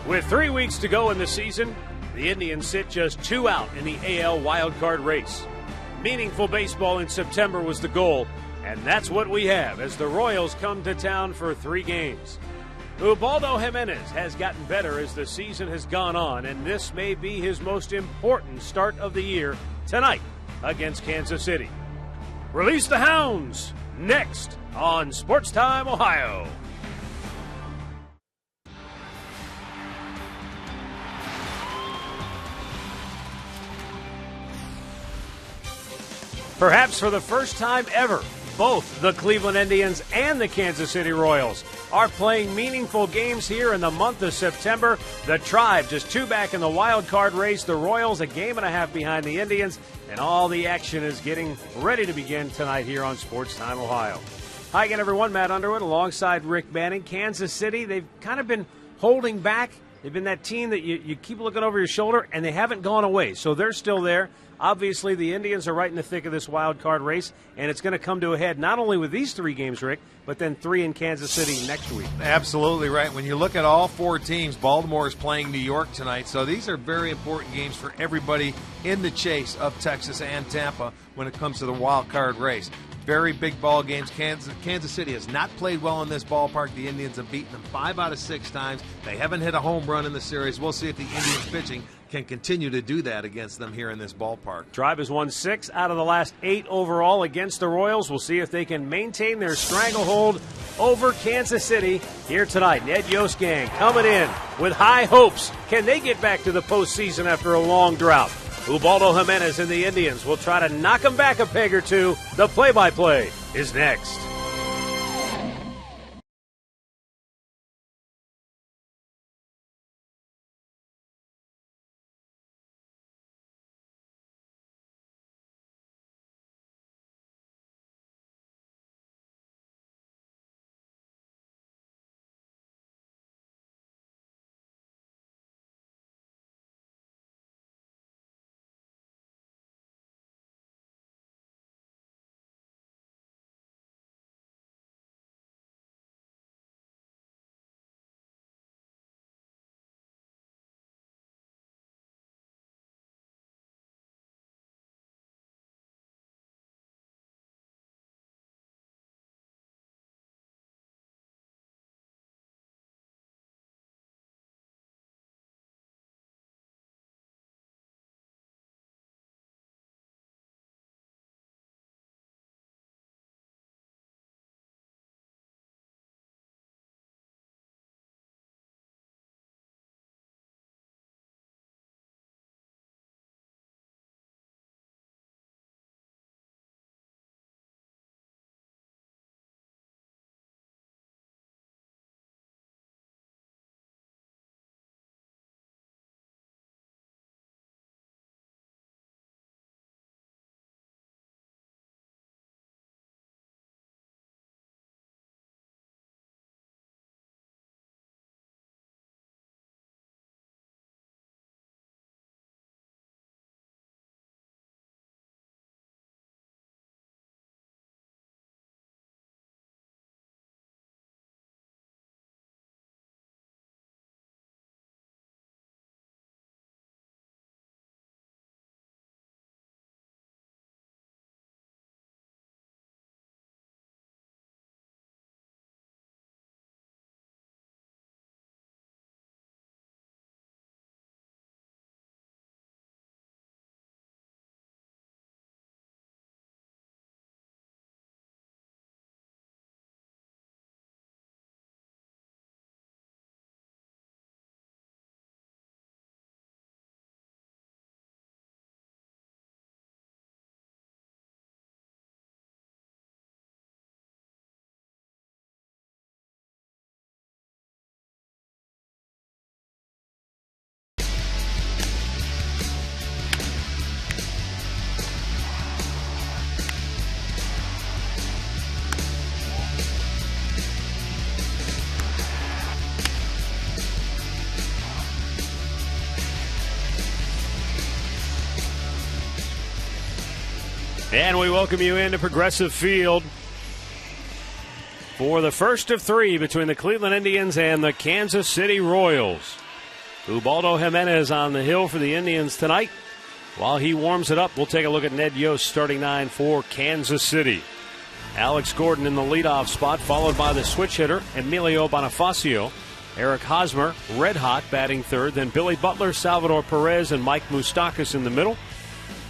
With 3 weeks to go in the season, the Indians sit just 2 out in the AL wildcard race. Meaningful baseball in September was the goal, and that's what we have as the Royals come to town for 3 games. Ubaldo Jimenez has gotten better as the season has gone on, and this may be his most important start of the year tonight against Kansas City. Release the Hounds, next on Sports Time Ohio. Perhaps for the first time ever, both the Cleveland Indians and the Kansas City Royals are playing meaningful games here in the month of September. The Tribe just 2 back in the wild card race. The Royals a game and a half behind the Indians, and all the action is getting ready to begin tonight here on Sports Time Ohio. Hi again, everyone. Matt Underwood alongside Rick Banning. Kansas City, they've kind of been holding back. They've been that team that you keep looking over your shoulder, and they haven't gone away, so they're still there. Obviously, the Indians are right in the thick of this wild card race, and it's going to come to a head not only with these 3 games, Rick, but then 3 in Kansas City next week. Absolutely right. When you look at all 4 teams, Baltimore is playing New York tonight, so these are very important games for everybody in the chase of Texas and Tampa when it comes to the wild card race. Very big ball games. Kansas City has not played well in this ballpark. The Indians have beaten them 5 out of 6 times. They haven't hit a home run in the series. We'll see if the Indians pitching can continue to do that against them here in this ballpark. Tribe has won 6 out of the last 8 overall against the Royals. We'll see if they can maintain their stranglehold over Kansas City here tonight. Ned Yost gang coming in with high hopes. Can they get back to the postseason after a long drought? Ubaldo Jimenez and the Indians will try to knock them back a peg or two. The play-by-play is next. And we welcome you into Progressive Field for the first of 3 between the Cleveland Indians and the Kansas City Royals. Ubaldo Jimenez on the hill for the Indians tonight. While he warms it up, we'll take a look at Ned Yost's starting 9 for Kansas City. Alex Gordon in the leadoff spot, followed by the switch hitter, Emilio Bonifacio. Eric Hosmer, red hot, batting third. Then Billy Butler, Salvador Perez, and Mike Moustakas in the middle.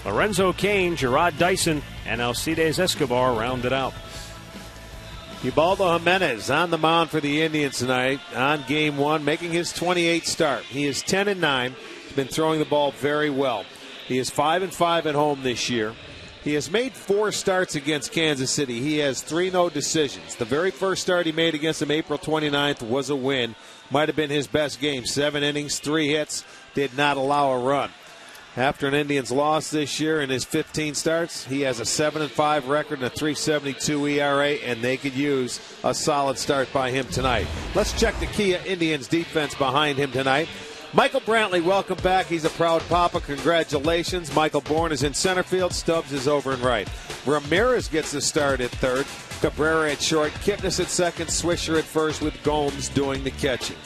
Lorenzo Cain, Gerard Dyson, and Alcides Escobar rounded out. Ubaldo Jimenez on the mound for the Indians tonight on game 1, making his 28th start. He is 10-9. He's been throwing the ball very well. He is 5-5 at home this year. He has made 4 starts against Kansas City. He has 3 no decisions. The very first start he made against them April 29th was a win. Might have been his best game. 7 innings, 3 hits, did not allow a run. After an Indians loss this year in his 15 starts, he has a 7-5 record and a 3.72 ERA, and they could use a solid start by him tonight. Let's check the Kia Indians defense behind him tonight. Michael Brantley, welcome back. He's a proud papa. Congratulations. Michael Bourne is in center field. Stubbs is over and right. Ramirez gets the start at third. Cabrera at short. Kipnis at second. Swisher at first with Gomes doing the catching.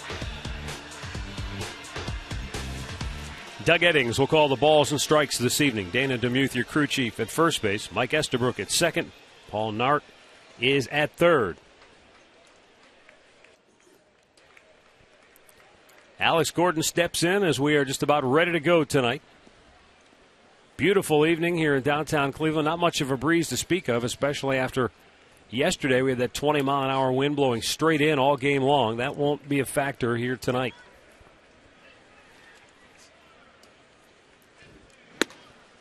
Doug Eddings will call the balls and strikes this evening. Dana DeMuth, your crew chief, at first base. Mike Estabrook at second. Paul Nart is at third. Alex Gordon steps in as we are just about ready to go tonight. Beautiful evening here in downtown Cleveland. Not much of a breeze to speak of, especially after yesterday we had that 20-mile-an-hour wind blowing straight in all game long. That won't be a factor here tonight.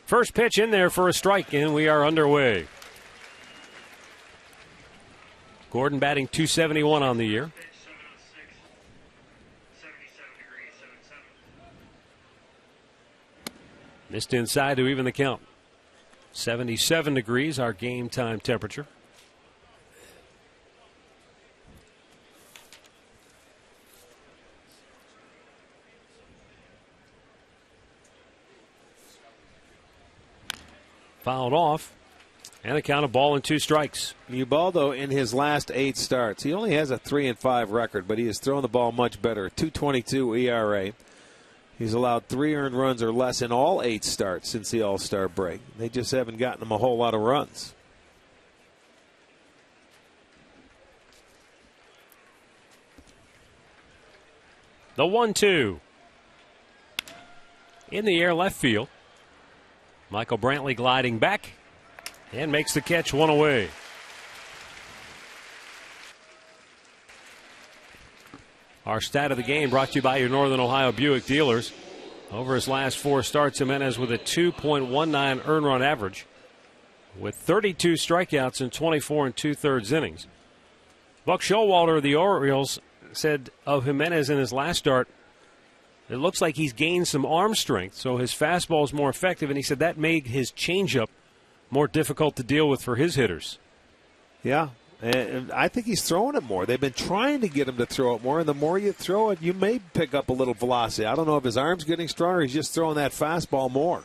First pitch in there for a strike, and we are underway. Gordon batting .271 on the year. Missed inside to even the count. 77 degrees, our game time temperature. Fouled off, and a count of ball and 2 strikes. Ubaldo in his last 8 starts, he only has a 3-5 record, but he has thrown the ball much better. 2.22 ERA. He's allowed 3 earned runs or less in all 8 starts since the All-Star break. They just haven't gotten him a whole lot of runs. The 1-2. In the air, left field. Michael Brantley gliding back and makes the catch, 1 away. Our stat of the game brought to you by your Northern Ohio Buick dealers. Over his last 4 starts, Jimenez with a 2.19 earned run average with 32 strikeouts in 24 2/3 innings. Buck Showalter of the Orioles said of Jimenez in his last start, it looks like he's gained some arm strength, so his fastball is more effective, and he said that made his changeup more difficult to deal with for his hitters. Yeah. And I think he's throwing it more. They've been trying to get him to throw it more, and the more you throw it, you may pick up a little velocity. I don't know if his arm's getting stronger. He's just throwing that fastball more.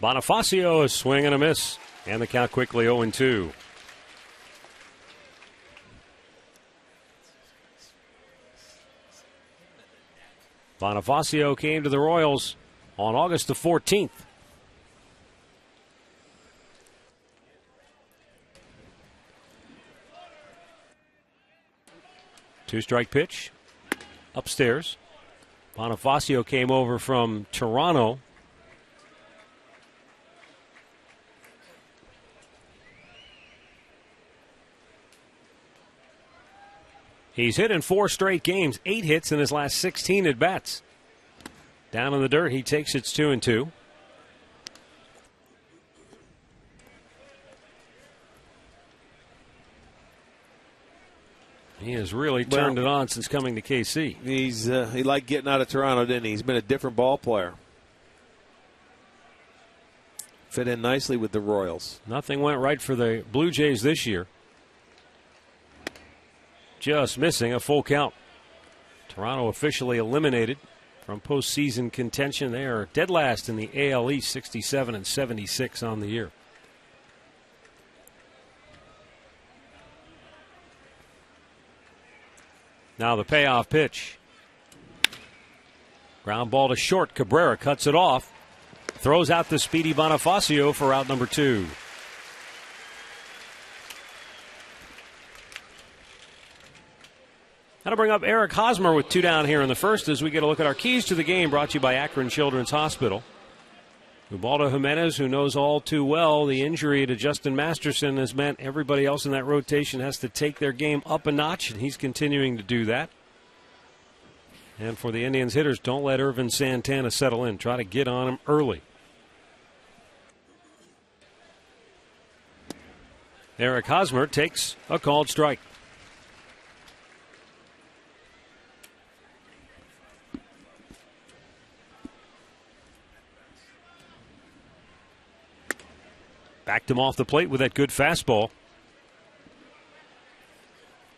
Bonifacio is swing and a miss, and the count quickly 0-2. Bonifacio came to the Royals on August the 14th. Two-strike pitch. Upstairs. Bonifacio came over from Toronto. He's hit in 4 straight games, 8 hits in his last 16 at-bats. Down in the dirt, he takes it's 2-2. He has really turned it on since coming to KC. He liked getting out of Toronto, didn't he? He's been a different ball player. Fit in nicely with the Royals. Nothing went right for the Blue Jays this year. Just missing a full count. Toronto officially eliminated from postseason contention. They are dead last in the AL East, 67 and 76 on the year. Now the payoff pitch. Ground ball to short. Cabrera cuts it off. Throws out the speedy Bonifacio for out number 2. That'll bring up Eric Hosmer with 2 down here in the first as we get a look at our keys to the game, brought to you by Akron Children's Hospital. Ubaldo Jimenez, who knows all too well the injury to Justin Masterson has meant everybody else in that rotation has to take their game up a notch, and he's continuing to do that. And for the Indians hitters, don't let Irvin Santana settle in. Try to get on him early. Eric Hosmer takes a called strike. Backed him off the plate with that good fastball.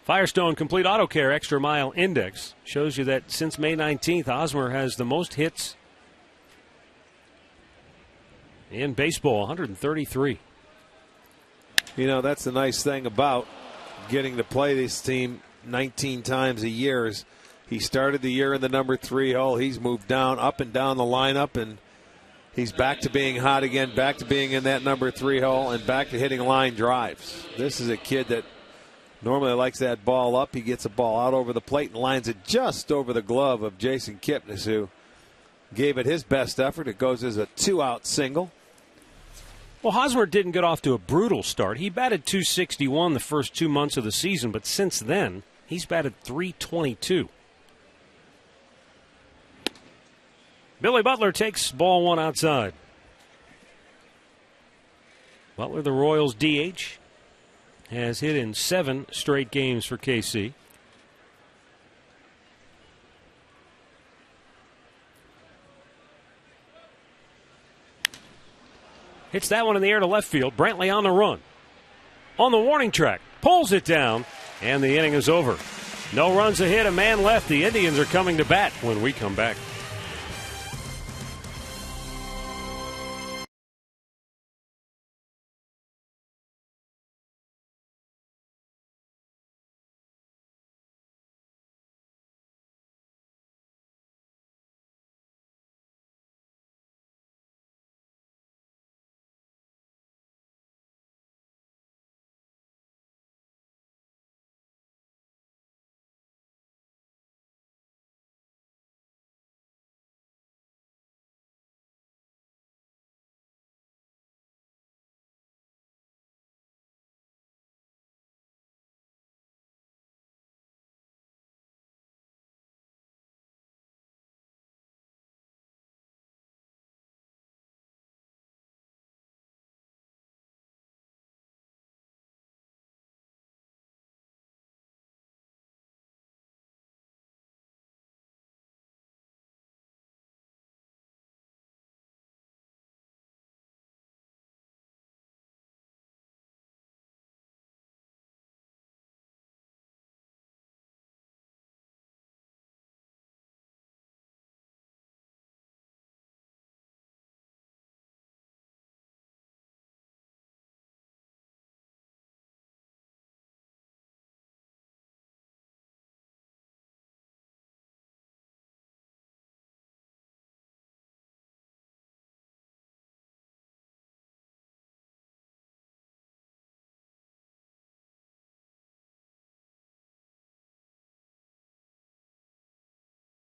Firestone Complete Auto Care Extra Mile Index shows you that since May 19th, Hosmer has the most hits in baseball, 133. You know, that's the nice thing about getting to play this team 19 times a year. Is he started the year in the number 3 hole. He's moved down, up and down the lineup, and he's back to being hot again, back to being in that number 3 hole, and back to hitting line drives. This is a kid that normally likes that ball up. He gets a ball out over the plate and lines it just over the glove of Jason Kipnis, who gave it his best effort. It goes as a 2-out single. Well, Hosmer didn't get off to a brutal start. He batted .261 the first 2 months of the season, but since then, he's batted .322. Billy Butler takes ball 1 outside. Butler, the Royals DH, has hit in 7 straight games for KC. Hits that one in the air to left field. Brantley on the run. On the warning track. Pulls it down. And the inning is over. No runs ahead, a man left. The Indians are coming to bat when we come back.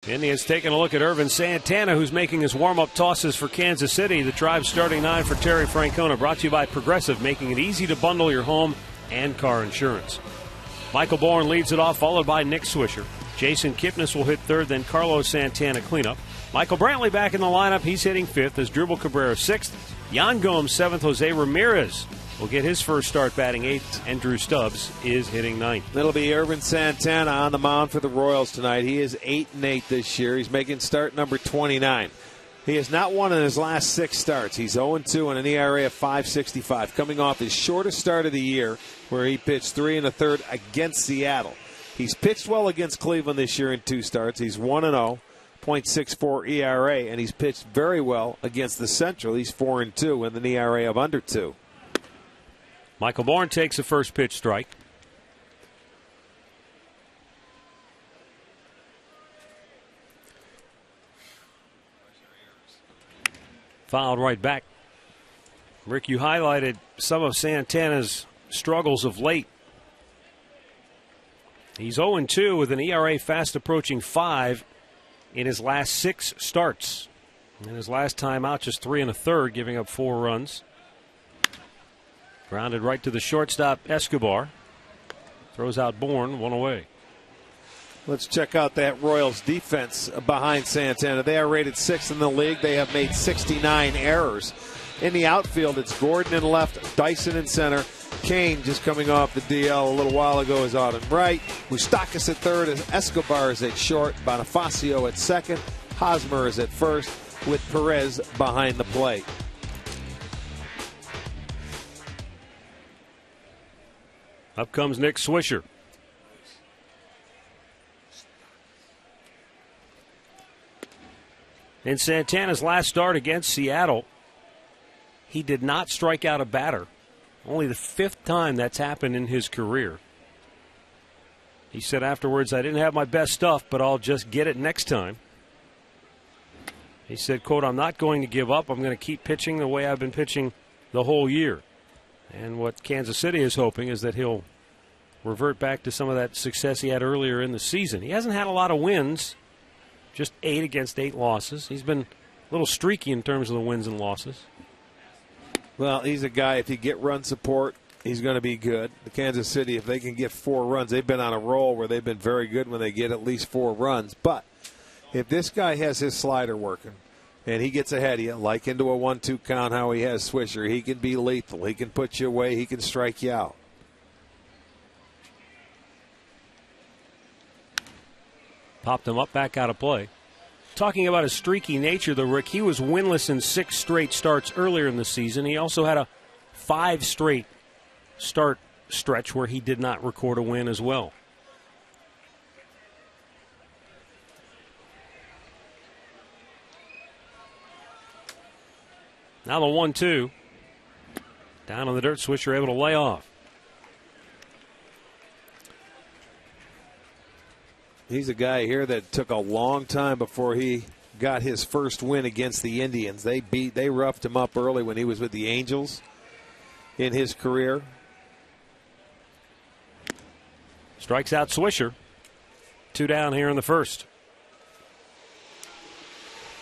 Indians taking a look at Irvin Santana, who's making his warm-up tosses for Kansas City. The Tribe's starting 9 for Terry Francona, brought to you by Progressive, making it easy to bundle your home and car insurance. Michael Bourne leads it off, followed by Nick Swisher. Jason Kipnis will hit third, then Carlos Santana cleanup. Michael Brantley back in the lineup. He's hitting 5th as Drupal Cabrera 6th. Jan Gomes 7th. Jose Ramirez will get his first start batting 8th, and Drew Stubbs is hitting 9th. That'll be Irvin Santana on the mound for the Royals tonight. He is 8-8 this year. He's making start number 29. He has not won in his last 6 starts. He's 0-2 on an ERA of .565, coming off his shortest start of the year, where he pitched 3 1/3 against Seattle. He's pitched well against Cleveland this year in 2 starts. He's 1-0, .64 ERA, and he's pitched very well against the Central. He's 4-2 with an ERA of under 2. Michael Bourne takes a first pitch strike. fouled right back. Rick, you highlighted some of Santana's struggles of late. He's 0-2 with an ERA fast approaching 5 in his last 6 starts. And his last time out, just 3 1/3, giving up 4 runs. Grounded right to the shortstop, Escobar. Throws out Bourne, 1 away. Let's check out that Royals defense behind Santana. They are rated 6th in the league. They have made 69 errors. In the outfield, it's Gordon in left, Dyson in center. Kane, just coming off the DL a little while ago, is out and right. Moustakas at third, as Escobar is at short. Bonifacio at second. Hosmer is at first, with Perez behind the plate. Up comes Nick Swisher. In Santana's last start against Seattle, he did not strike out a batter. Only the 5th time that's happened in his career. He said afterwards, "I didn't have my best stuff, but I'll just get it next time." He said, quote, "I'm not going to give up. I'm going to keep pitching the way I've been pitching the whole year." And what Kansas City is hoping is that he'll revert back to some of that success he had earlier in the season. He hasn't had a lot of wins, just 8 against 8 losses. He's been a little streaky in terms of the wins and losses. Well, he's a guy, if you get run support, he's going to be good. The Kansas City, if they can get 4 runs, they've been on a roll where they've been very good when they get at least 4 runs. But if this guy has his slider working and he gets ahead of you, like into a 1-2 count, how he has Swisher, he can be lethal. He can put you away. He can strike you out. Popped him up, back out of play. Talking about his streaky nature, though, Rick, he was winless in 6 straight starts earlier in the season. He also had a 5 straight start stretch where he did not record a win as well. Now the 1-2. Down on the dirt, Swisher able to lay off. He's a guy here that took a long time before he got his first win against the Indians. They roughed him up early when he was with the Angels in his career. Strikes out Swisher. 2 down here in the first.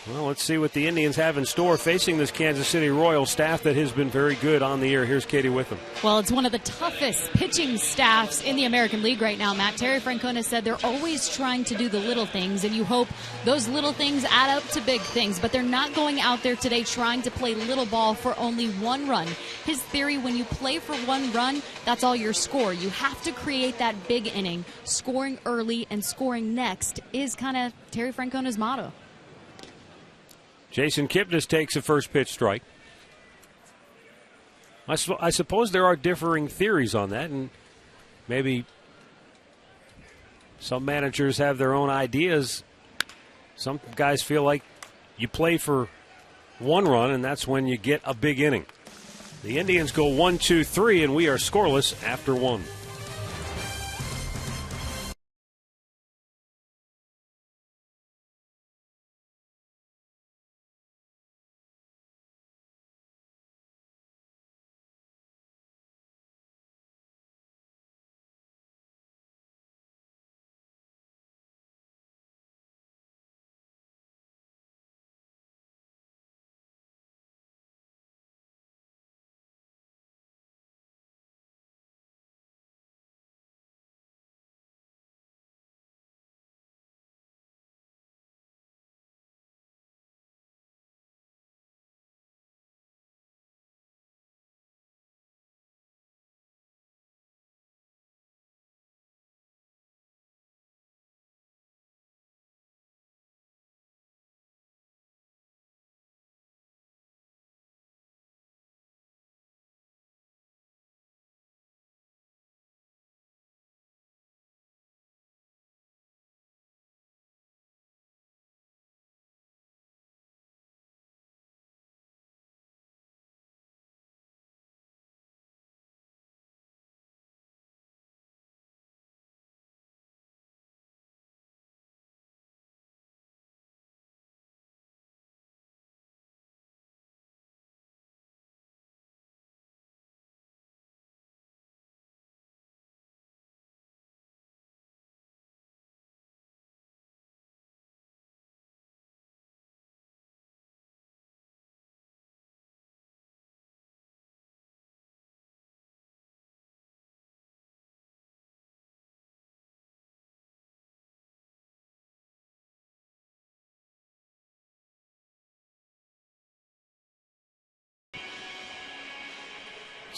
Well, let's see what the Indians have in store facing this Kansas City Royals staff that has been very good on the air. Here's Katie Witham. Well, it's one of the toughest pitching staffs in the American League right now, Matt. Terry Francona said they're always trying to do the little things, and you hope those little things add up to big things. But they're not going out there today trying to play little ball for only 1 run. His theory, when you play for 1 run, that's all your score. You have to create that big inning. Scoring early and scoring next is kind of Terry Francona's motto. Jason Kipnis takes a first pitch strike. I suppose there are differing theories on that, and maybe some managers have their own ideas. Some guys feel like you play for 1 run, and that's when you get a big inning. The Indians go 1-2-3, and we are scoreless after 1.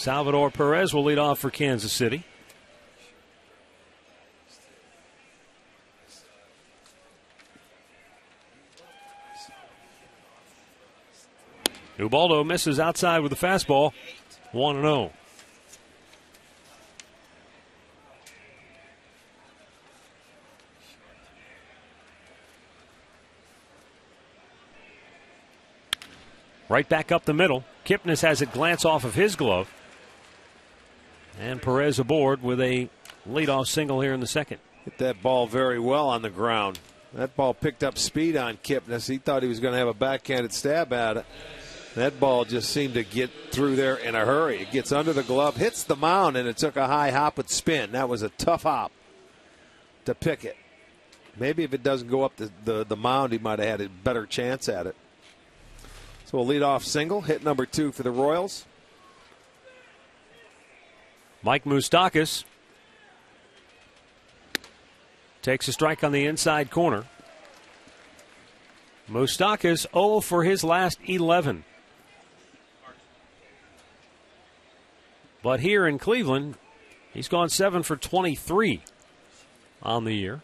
Salvador Perez will lead off for Kansas City. Ubaldo misses outside with the fastball. 1-0. Right back up the middle. Kipnis has it glance off of his glove. And Perez aboard with a leadoff single here in the second. Hit that ball very well on the ground. That ball picked up speed on Kipnis. He thought he was going to have a backhanded stab at it. That ball just seemed to get through there in a hurry. It gets under the glove, hits the mound, and it took a high hop with spin. That was a tough hop to pick it. Maybe if it doesn't go up the mound, he might have had a better chance at it. So a leadoff single, hit number 2 for the Royals. Mike Moustakas takes a strike on the inside corner. Moustakas 0 for his last 11. But here in Cleveland, he's gone 7 for 23 on the year.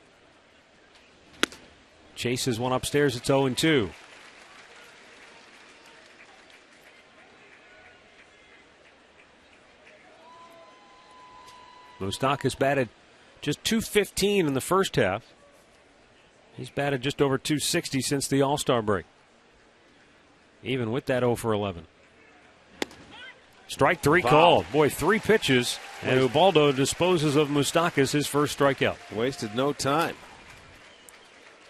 Chases one upstairs, it's 0-2. Moustakas batted just .215 in the first half. He's batted just over .260 since the All-Star break. Even with that 0 for 11. Strike 3 called. Boy, 3 pitches, and Ubaldo disposes of Moustakas, his first strikeout. Wasted no time.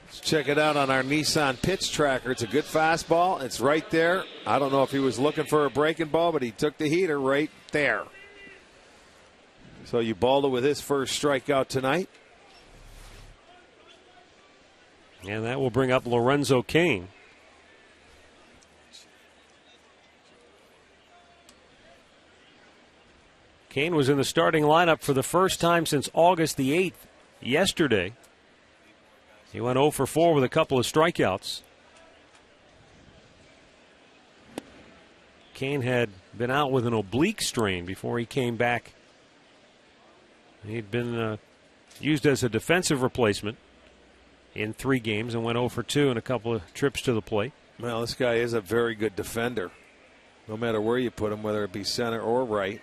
Let's check it out on our Nissan pitch tracker. It's a good fastball. It's right there. I don't know if he was looking for a breaking ball, but he took the heater right there. So Ubaldo with his first strikeout tonight. And that will bring up Lorenzo Cain. Cain was in the starting lineup for the first time since August the 8th, yesterday. He went 0 for 4 with a couple of strikeouts. Cain had been out with an oblique strain before he came back. He'd been used as a defensive replacement in 3 games and went 0 for 2 in a couple of trips to the plate. Well, this guy is a very good defender, no matter where you put him, whether it be center or right.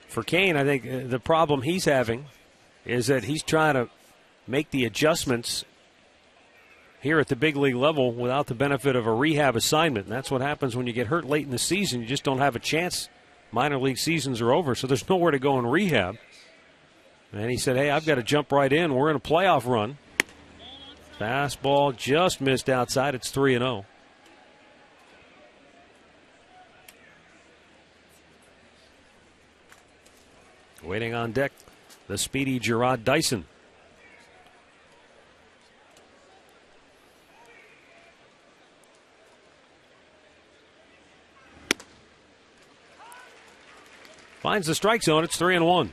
For Cain, I think the problem he's having is that he's trying to make the adjustments here at the big league level without the benefit of a rehab assignment. And that's what happens when you get hurt late in the season. You just don't have a chance. Minor league seasons are over, so there's nowhere to go in rehab. And he said, hey, I've got to jump right in. We're in a playoff run. Fastball just missed outside. It's 3-0. Waiting on deck, the speedy Gerard Dyson. Finds the strike zone. It's 3-1.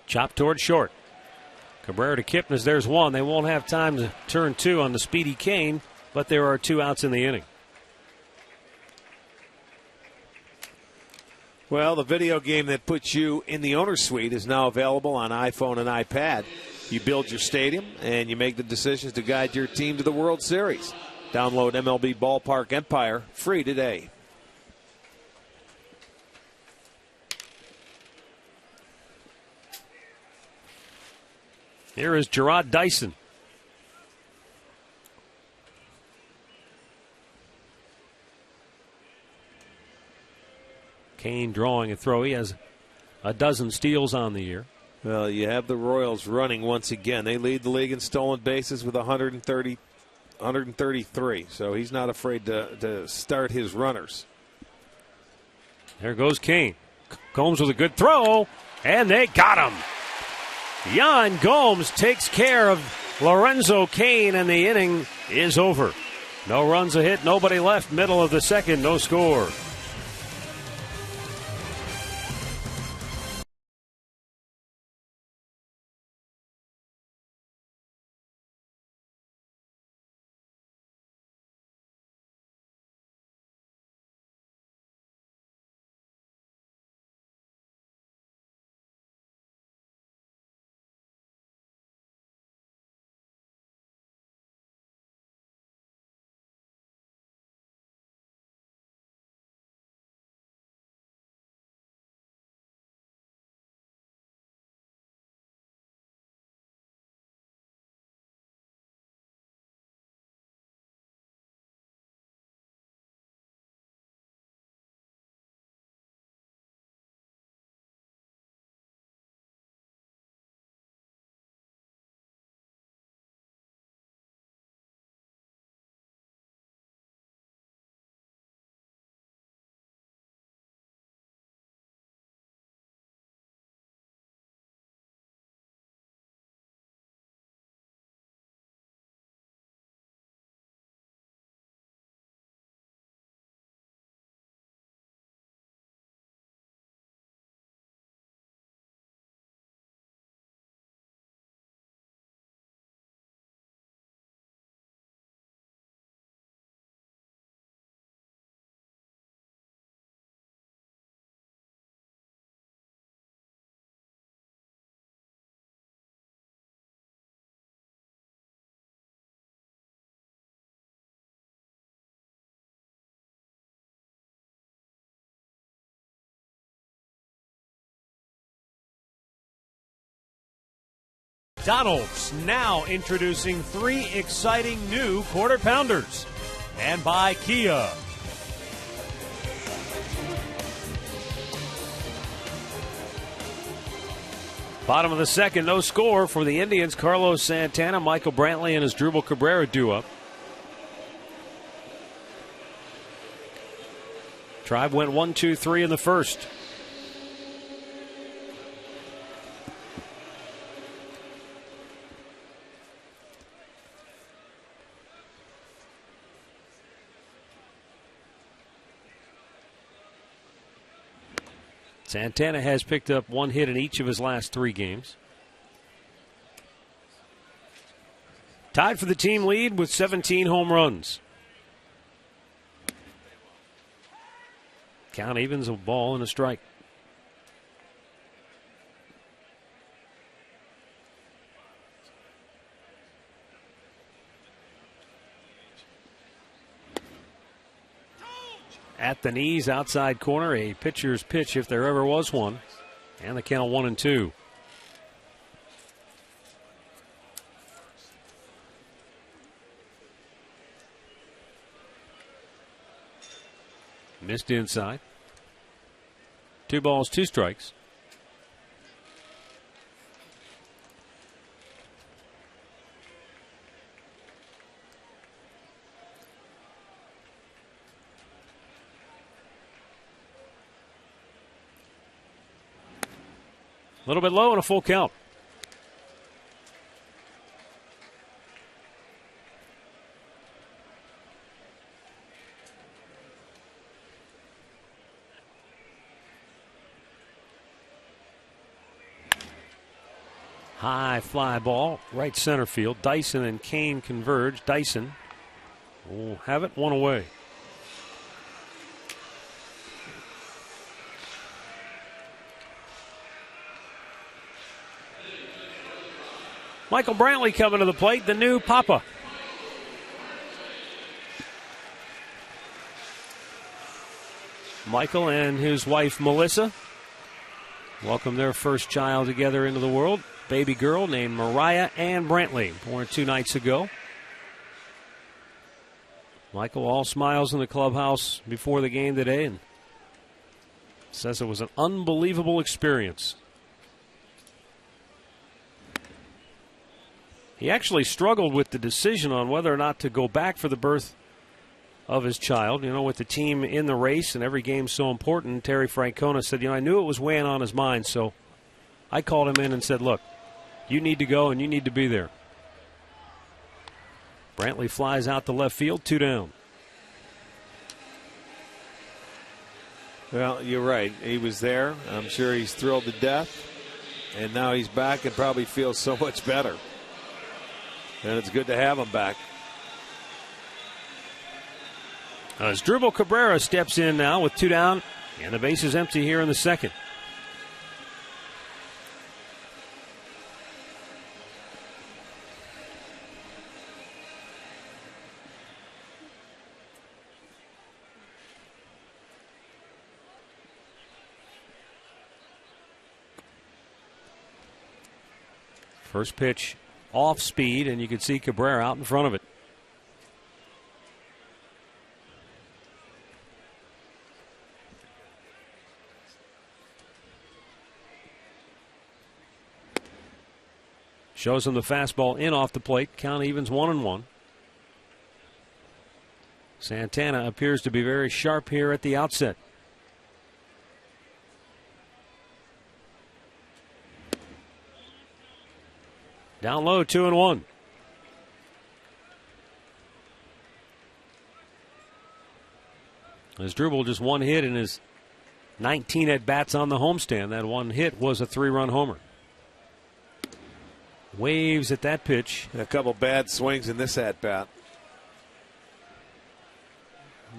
Chop toward short. Cabrera to Kipnis. There's one. They won't have time to turn 2 on the speedy Cain, but there are 2 outs in the inning. Well, the video game that puts you in the owner's suite is now available on iPhone and iPad. You build your stadium, and you make the decisions to guide your team to the World Series. Download MLB Ballpark Empire free today. Here is Gerard Dyson. Cain drawing a throw. He has a dozen steals on the year. Well, you have the Royals running once again. They lead the league in stolen bases with 133. So he's not afraid to start his runners. There goes Cain. Gomes with a good throw, and they got him. Yan Gomes takes care of Lorenzo Cain, and the inning is over. No runs a hit, nobody left. Middle of the second, no score. McDonald's now introducing 3 exciting new Quarter Pounders. And by Kia. Bottom of the second, no score for the Indians. Carlos Santana, Michael Brantley, and Asdrubal Cabrera due up. Tribe went 1-2-3 in the first. Santana has picked up 1 hit in each of his last 3 games. Tied for the team lead with 17 home runs. Count evens, a ball and a strike. At the knees, outside corner, a pitcher's pitch if there ever was one. And the count 1-2. Missed inside. 2 balls, 2 strikes. A little bit low and a full count. High fly ball, right center field. Dyson and Cain converge. Dyson will have it, 1 away. Michael Brantley coming to the plate, the new Papa. Michael and his wife Melissa welcome their first child together into the world. Baby girl named Mariah Ann Brantley, born 2 nights ago. Michael all smiles in the clubhouse before the game today and says it was an unbelievable experience. He actually struggled with the decision on whether or not to go back for the birth of his child. You know, with the team in the race and every game so important, Terry Francona said, I knew it was weighing on his mind, so I called him in and said, look, you need to go and you need to be there. Brantley flies out to left field, 2 down. Well, you're right. He was there. I'm sure he's thrilled to death. And now he's back and probably feels so much better. And it's good to have him back. As Dribble Cabrera steps in now with 2 down, and the base is empty here in the second. First pitch off speed, and you can see Cabrera out in front of it. Shows him the fastball in off the plate. Count evens 1-1. Santana appears to be very sharp here at the outset. Down low, 2-1. As Dribble just 1 hit in his 19 at-bats on the homestand. That 1 hit was a 3-run homer. Waves at that pitch. A couple bad swings in this at-bat.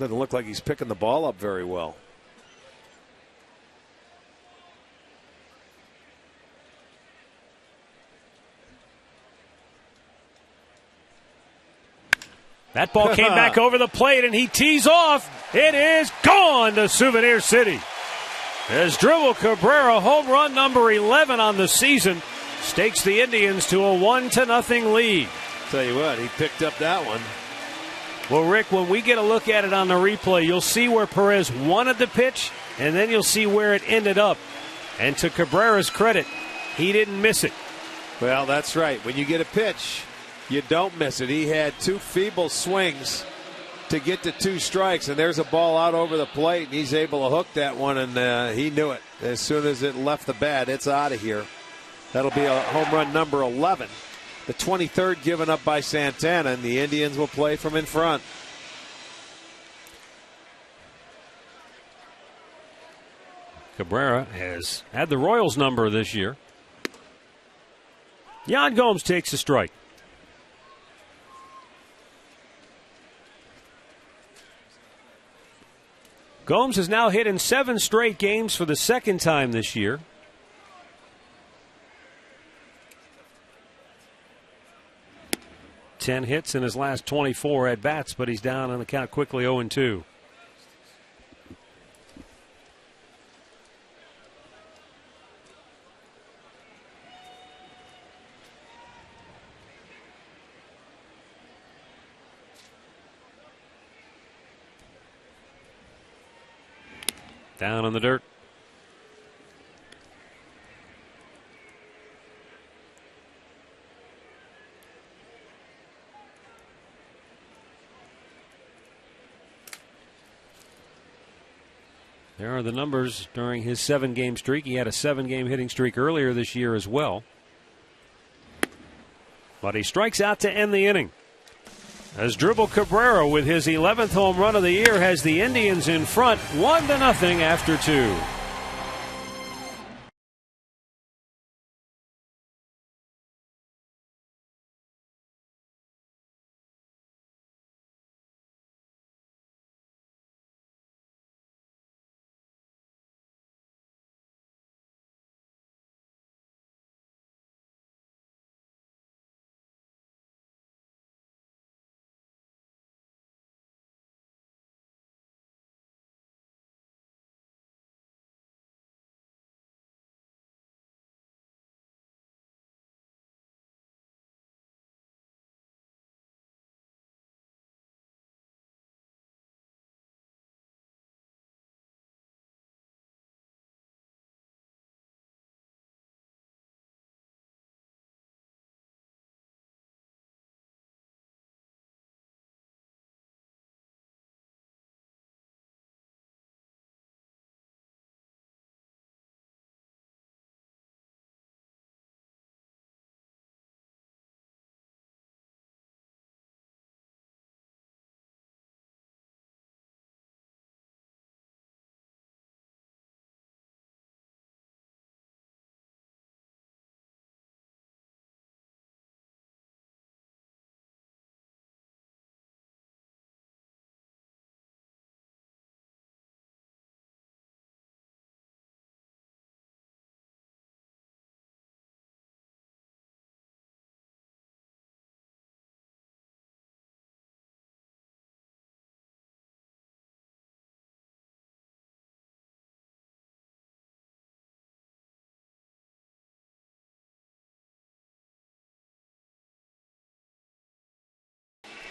Doesn't look like he's picking the ball up very well. That ball came back over the plate, and he tees off. It is gone to Souvenir City. As Dribble Cabrera, home run number 11 on the season, stakes the Indians to a 1-0 lead. Tell you what, he picked up that one. Well, Rick, when we get a look at it on the replay, you'll see where Perez wanted the pitch, and then you'll see where it ended up. And to Cabrera's credit, he didn't miss it. Well, that's right. When you get a pitch, you don't miss it. He had 2 feeble swings to get to 2 strikes, and there's a ball out over the plate, and he's able to hook that one, and he knew it. As soon as it left the bat, it's out of here. That'll be a home run number 11. The 23rd given up by Santana, and the Indians will play from in front. Cabrera has had the Royals number this year. Yan Gomes takes a strike. Gomes has now hit in 7 straight games for the 2nd time this year. Ten hits in his last 24 at bats, but he's down on the count quickly, 0-2. Down in the dirt. There are the numbers during his 7-game streak. He had a 7-game hitting streak earlier this year as well. But he strikes out to end the inning. As Dribble Cabrera, with his 11th home run of the year, has the Indians in front 1-0 after 2.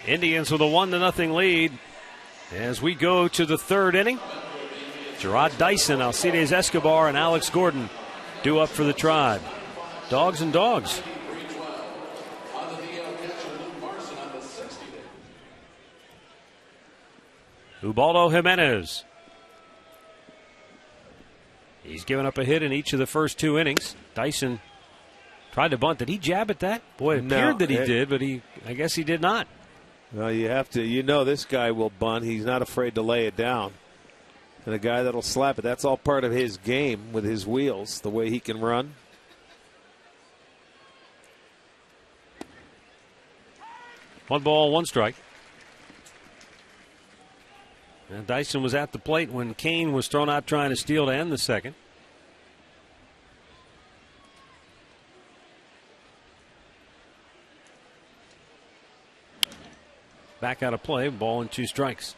Indians with a 1-0 lead as we go to the third inning. Gerard Dyson, Alcides Escobar, and Alex Gordon due up for the Tribe. Dogs and dogs. Ubaldo Jimenez. He's given up a hit in each of the first 2 innings. Dyson tried to bunt. Did he jab at that? Boy, it appeared that he did, but I guess he did not. Well, you have to, this guy will bunt. He's not afraid to lay it down. And a guy that'll slap it. That's all part of his game with his wheels, the way he can run. One ball, one strike. And Dyson was at the plate when Kane was thrown out trying to steal to end the second. Back out of play, ball and 2 strikes.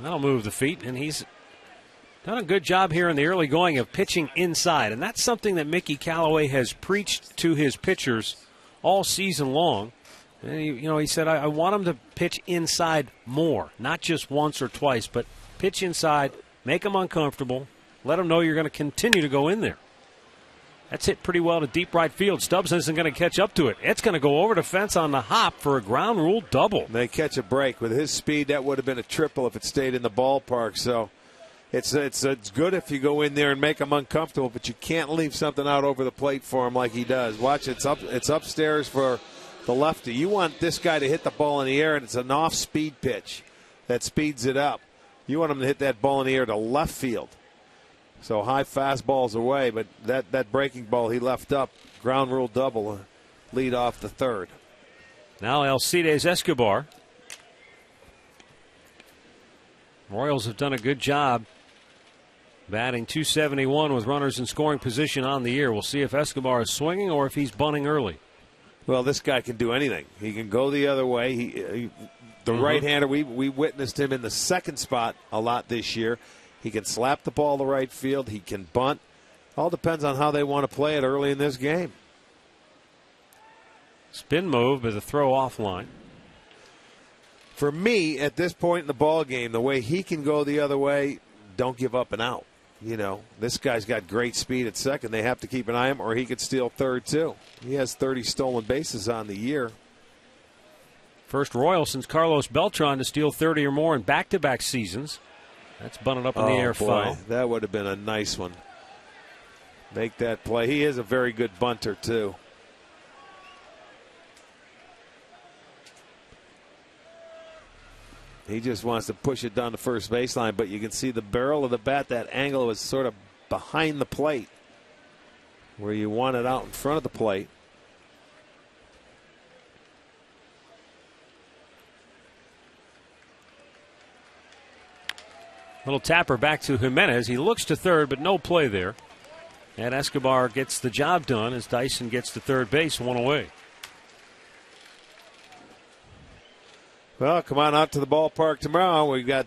That'll move the feet, and he's done a good job here in the early going of pitching inside, and that's something that Mickey Callaway has preached to his pitchers all season long. And he said, I want them to pitch inside more, not just once or twice, but pitch inside, make them uncomfortable, let them know you're going to continue to go in there. That's hit pretty well to deep right field. Stubbs isn't going to catch up to it. It's going to go over the fence on the hop for a ground rule double. They catch a break. With his speed, that would have been a triple if it stayed in the ballpark. So it's good if you go in there and make them uncomfortable, but you can't leave something out over the plate for him like he does. Watch, it's upstairs for the lefty. You want this guy to hit the ball in the air, and it's an off-speed pitch that speeds it up. You want him to hit that ball in the air to left field. So high fastballs away, but that breaking ball he left up, ground rule double, lead off the third. Now Alcides Escobar. Royals have done a good job batting .271 with runners in scoring position on the year. We'll see if Escobar is swinging or if he's bunting early. Well, this guy can do anything. He can go the other way. The right-hander, we witnessed him in the second spot a lot this year. He can slap the ball to right field. He can bunt. All depends on how they want to play it early in this game. Spin move with a throw offline. For me, at this point in the ball game, the way he can go the other way, don't give up and out. This guy's got great speed at second. They have to keep an eye on him, or he could steal third too. He has 30 stolen bases on the year. First Royal since Carlos Beltran to steal 30 or more in back-to-back seasons. That's bunted up in the air foul. That would have been a nice one. Make that play. He is a very good bunter, too. He just wants to push it down the first baseline, but you can see the barrel of the bat, that angle is sort of behind the plate where you want it out in front of the plate. Little tapper back to Jimenez. He looks to third, but no play there. And Escobar gets the job done as Dyson gets to third base, one away. Well, come on out to the ballpark tomorrow. We've got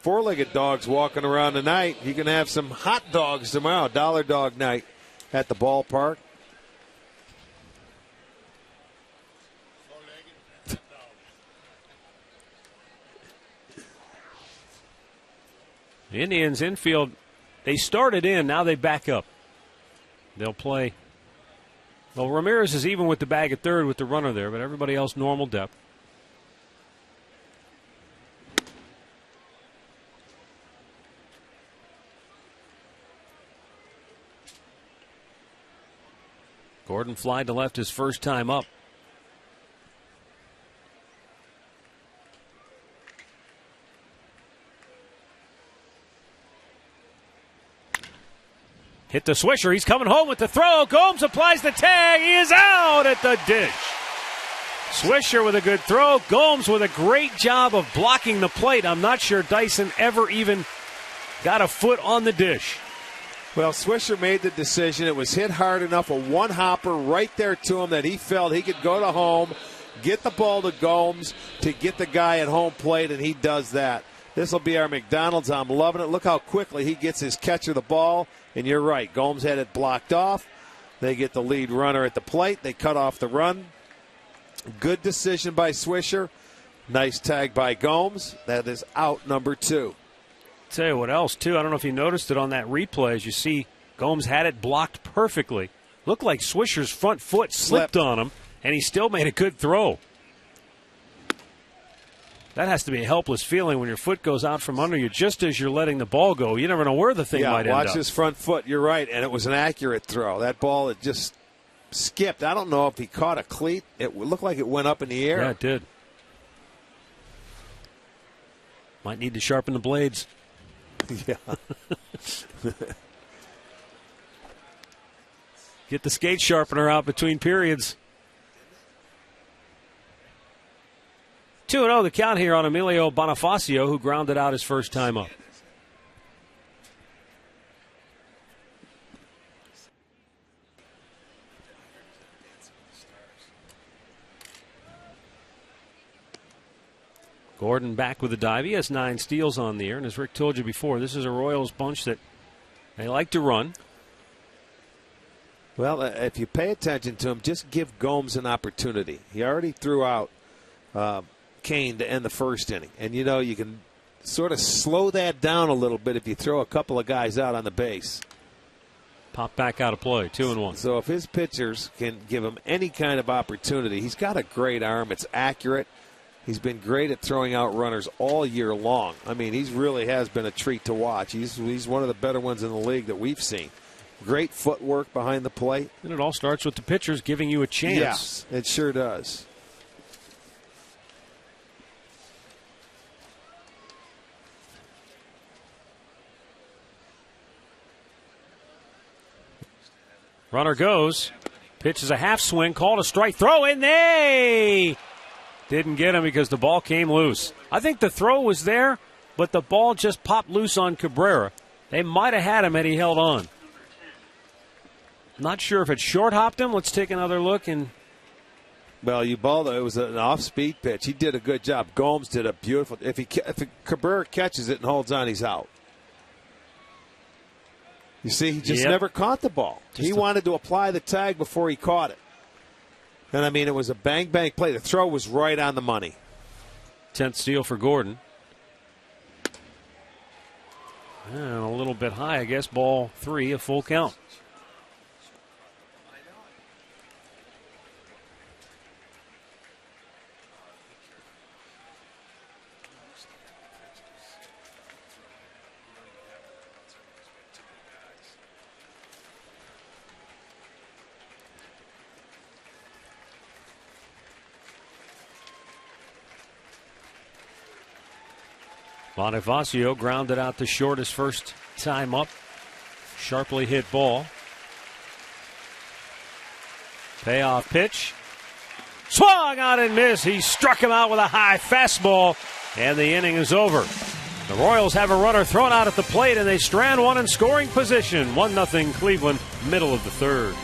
four-legged dogs walking around tonight. You can have some hot dogs tomorrow, dollar dog night at the ballpark. The Indians infield, they started in, now they back up. They'll play. Well, Ramirez is even with the bag at third with the runner there, but everybody else normal depth. Gordon fly to left his first time up. Hit the swisher. He's coming home with the throw. Gomes applies the tag. He is out at the dish. Swisher with a good throw. Gomes with a great job of blocking the plate. I'm not sure Dyson ever even got a foot on the dish. Well, Swisher made the decision. It was hit hard enough, a one-hopper right there to him that he felt he could go to home, get the ball to Gomes to get the guy at home plate, and he does that. This will be our McDonald's. I'm loving it. Look how quickly he gets his catcher the ball. And you're right, Gomes had it blocked off. They get the lead runner at the plate. They cut off the run. Good decision by Swisher. Nice tag by Gomes. That is out number 2. Tell you what else, too. I don't know if you noticed it on that replay. As you see, Gomes had it blocked perfectly. Looked like Swisher's front foot slipped on him, and he still made a good throw. That has to be a helpless feeling when your foot goes out from under you just as you're letting the ball go. You never know where the thing might end up. Watch his front foot. You're right, and it was an accurate throw. That ball, it just skipped. I don't know if he caught a cleat. It looked like it went up in the air. Yeah, it did. Might need to sharpen the blades. Yeah. Get the skate sharpener out between periods. 2-0 the count here on Emilio Bonifacio, who grounded out his first time up. Gordon back with a dive. He has 9 steals on the year, and as Rick told you before, this is a Royals bunch that they like to run. Well, if you pay attention to him, just give Gomes an opportunity. He already threw out Kane to end the first inning. And, you know, you can sort of slow that down a little bit if you throw a couple of guys out on the base. Pop back out of play, 2-1. So if his pitchers can give him any kind of opportunity, he's got a great arm. It's accurate. He's been great at throwing out runners all year long. I mean, he really has been a treat to watch. He's one of the better ones in the league that we've seen. Great footwork behind the plate. And it all starts with the pitchers giving you a chance. Yes, it sure does. Runner goes. Pitch is a half swing. Called a strike. Throw in there. Didn't get him because the ball came loose. I think the throw was there, but the ball just popped loose on Cabrera. They might have had him had he held on. Not sure if it short hopped him. Let's take another look. And well, Ubaldo, it was an off-speed pitch. He did a good job. Gomes did a beautiful. If Cabrera catches it and holds on, he's out. You see, he just never caught the ball. He wanted to apply the tag before he caught it. And, I mean, it was a bang-bang play. The throw was right on the money. 10th steal for Gordon. And a little bit high, I guess. Ball 3, a full count. Bonifacio grounded out to short his first time up. Sharply hit ball. Payoff pitch. Swung out and missed. He struck him out with a high fastball, and the inning is over. The Royals have a runner thrown out at the plate, and they strand one in scoring position. 1-0 Cleveland, middle of the third.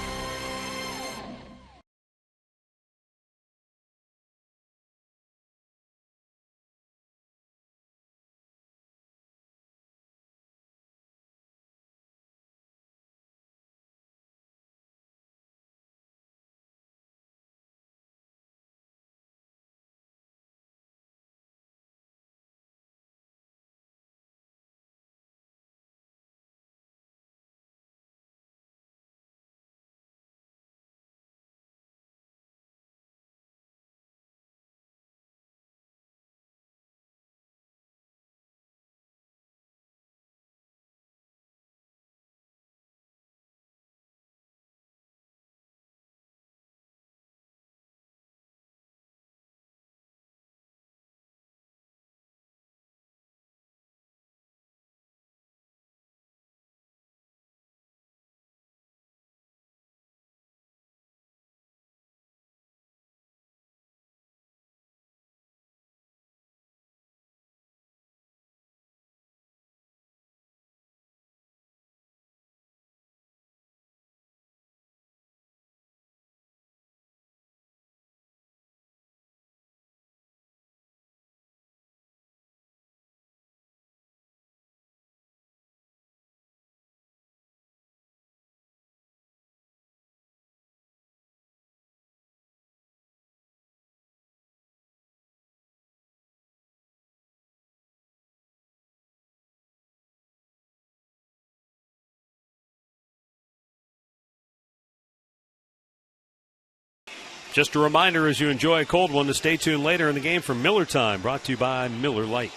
Just a reminder as you enjoy a cold one to stay tuned later in the game for Miller Time, brought to you by Miller Lite.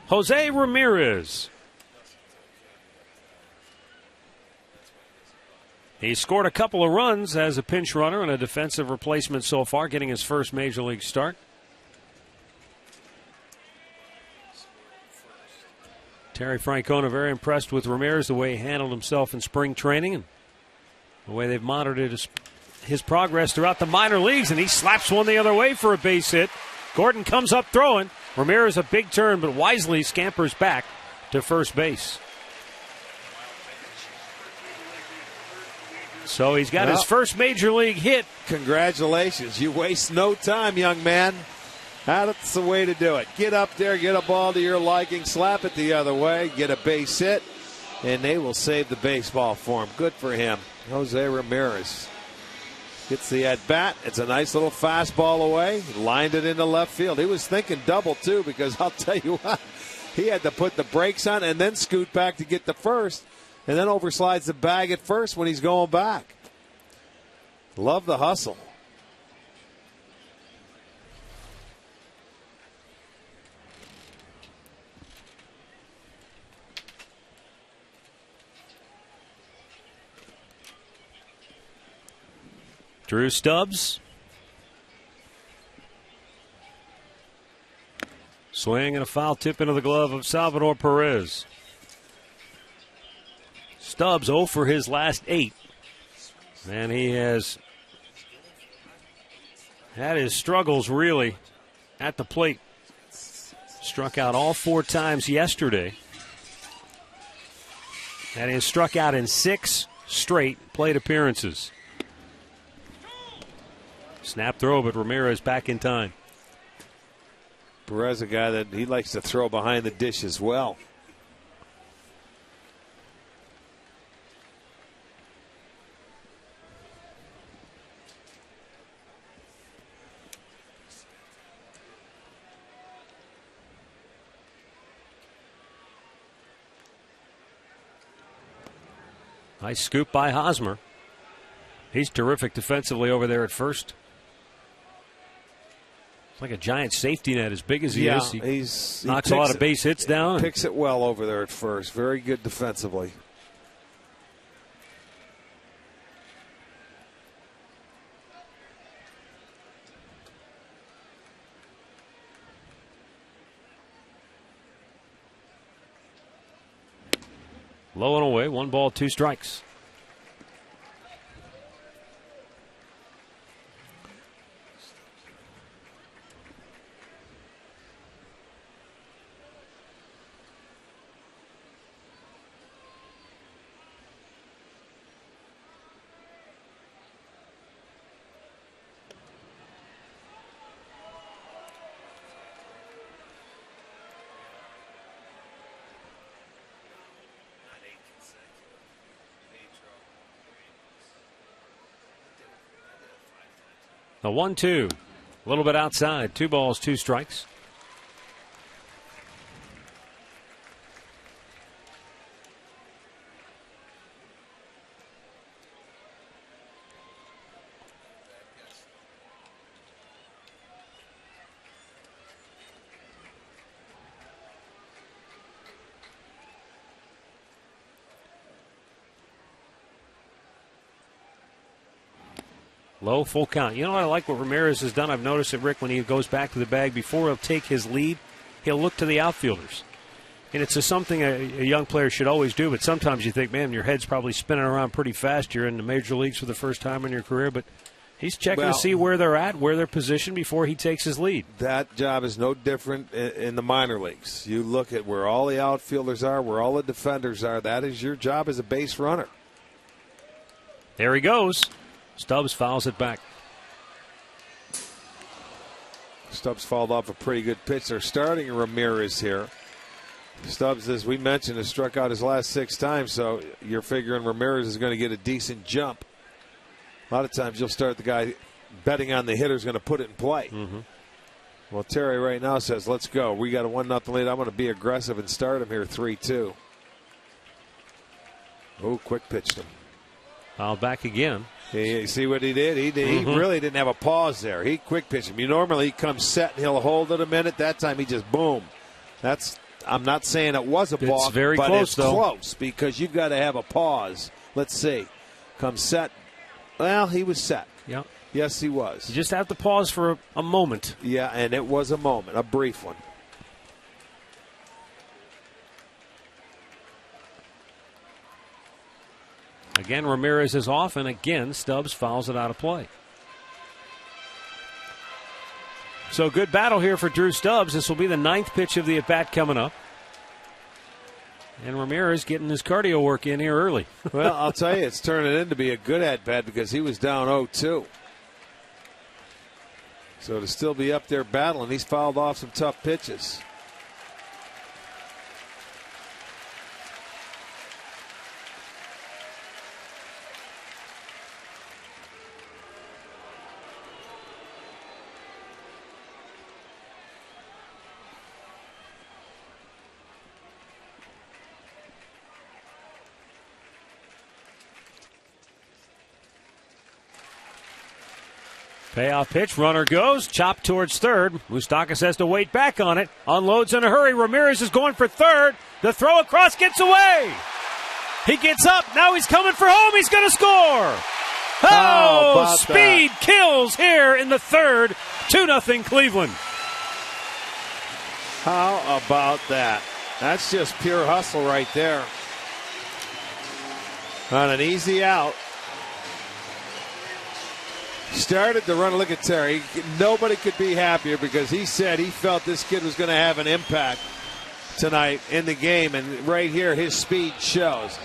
Jose Ramirez. He scored a couple of runs as a pinch runner and a defensive replacement so far, getting his first major league start. Terry Francona very impressed with Ramirez, the way he handled himself in spring training and the way they've monitored his progress throughout the minor leagues, and he slaps one the other way for a base hit. Gordon comes up throwing. Ramirez a big turn, but wisely scampers back to first base. So he's got his first major league hit. Congratulations. You waste no time, young man. That's the way to do it. Get up there, get a ball to your liking, slap it the other way, get a base hit, and they will save the baseball for him. Good for him. Jose Ramirez gets the at-bat. It's a nice little fastball away. Lined it into left field. He was thinking double, too, because I'll tell you what, he had to put the brakes on and then scoot back to get the first, and then overslides the bag at first when he's going back. Love the hustle. Drew Stubbs. Swing and a foul tip into the glove of Salvador Perez. Stubbs 0 for his last 8. And he has had his struggles really at the plate. Struck out all 4 times yesterday. And he has struck out in 6 straight plate appearances. Snap throw, but Ramirez back in time. Perez, a guy that he likes to throw behind the dish as well. Nice scoop by Hosmer. He's terrific defensively over there at first. It's like a giant safety net as big as he is. He knocks a lot of base hits down. Picks it well over there at first. Very good defensively. Low and away. 1 ball, 2 strikes. A 1-2. A little bit outside. 2 balls, 2 strikes. Low, full count. You know what I like what Ramirez has done? I've noticed it, Rick, when he goes back to the bag before he'll take his lead, he'll look to the outfielders. And it's something a young player should always do, but sometimes you think, man, your head's probably spinning around pretty fast. You're in the major leagues for the first time in your career, but he's checking to see where they're at, where they're positioned before he takes his lead. That job is no different in the minor leagues. You look at where all the outfielders are, where all the defenders are. That is your job as a base runner. There he goes. Stubbs fouls it back. Stubbs fouled off a pretty good pitch. They're starting Ramirez here. Stubbs, as we mentioned, has struck out his last 6 times, so you're figuring Ramirez is going to get a decent jump. A lot of times you'll start the guy betting on the hitter's going to put it in play. Mm-hmm. Well, Terry right now says, let's go. We got a 1-0 lead. I'm going to be aggressive and start him here 3-2. Oh, quick pitched him. Fouled back again. You see what he did? He really didn't have a pause there. He quick pitched him. Normally he comes set and he'll hold it a minute. That time he just boom. I'm not saying it was a balk, very but close, it's though. close because you've got to have a pause. Let's see. Comes set. Well, he was set. Yeah. Yes, he was. You just have to pause for a moment. Yeah, and it was a moment, a brief one. Again, Ramirez is off, and again, Stubbs fouls it out of play. So good battle here for Drew Stubbs. This will be the 9th pitch of the at-bat coming up. And Ramirez getting his cardio work in here early. Well, I'll tell you, it's turning in to be a good at-bat because he was down 0-2. So to still be up there battling, he's fouled off some tough pitches. Payoff pitch, runner goes, chopped towards third. Moustakas has to wait back on it, unloads in a hurry. Ramirez is going for third. The throw across gets away. He gets up, now he's coming for home, he's going to score. Oh, speed kills here in the third. 2-0 Cleveland. How about that? That's just pure hustle right there. On an easy out. Started to run. Look at Terry. Nobody could be happier because he said he felt this kid was going to have an impact tonight in the game. And right here, his speed shows.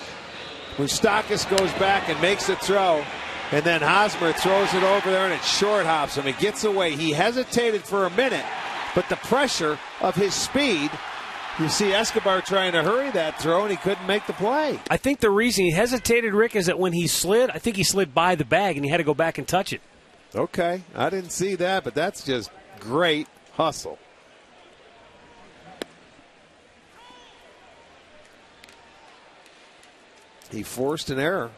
Moustakas goes back and makes a throw. And then Hosmer throws it over there and it short hops him. It gets away. He hesitated for a minute, but the pressure of his speed. You see Escobar trying to hurry that throw, and he couldn't make the play. I think the reason he hesitated, Rick, is that when he slid, I think he slid by the bag, and he had to go back and touch it. Okay, I didn't see that, but that's just great hustle. He forced an error.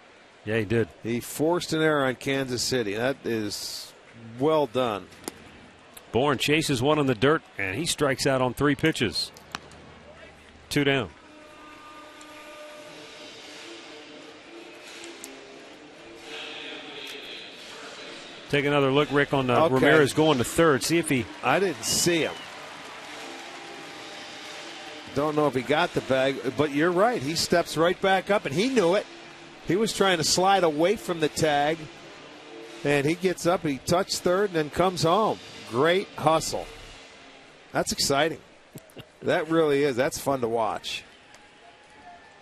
Yeah, he did. He forced an error on Kansas City. That is well done. Bourne chases one in the dirt, and he strikes out on 3 pitches. 2 down. Take another look, Rick, on Ramirez going to third. See if he... I didn't see him. Don't know if he got the bag, but you're right. He steps right back up, and he knew it. He was trying to slide away from the tag, and he gets up, he touched third, and then comes home. Great hustle. That's exciting. That really is. That's fun to watch.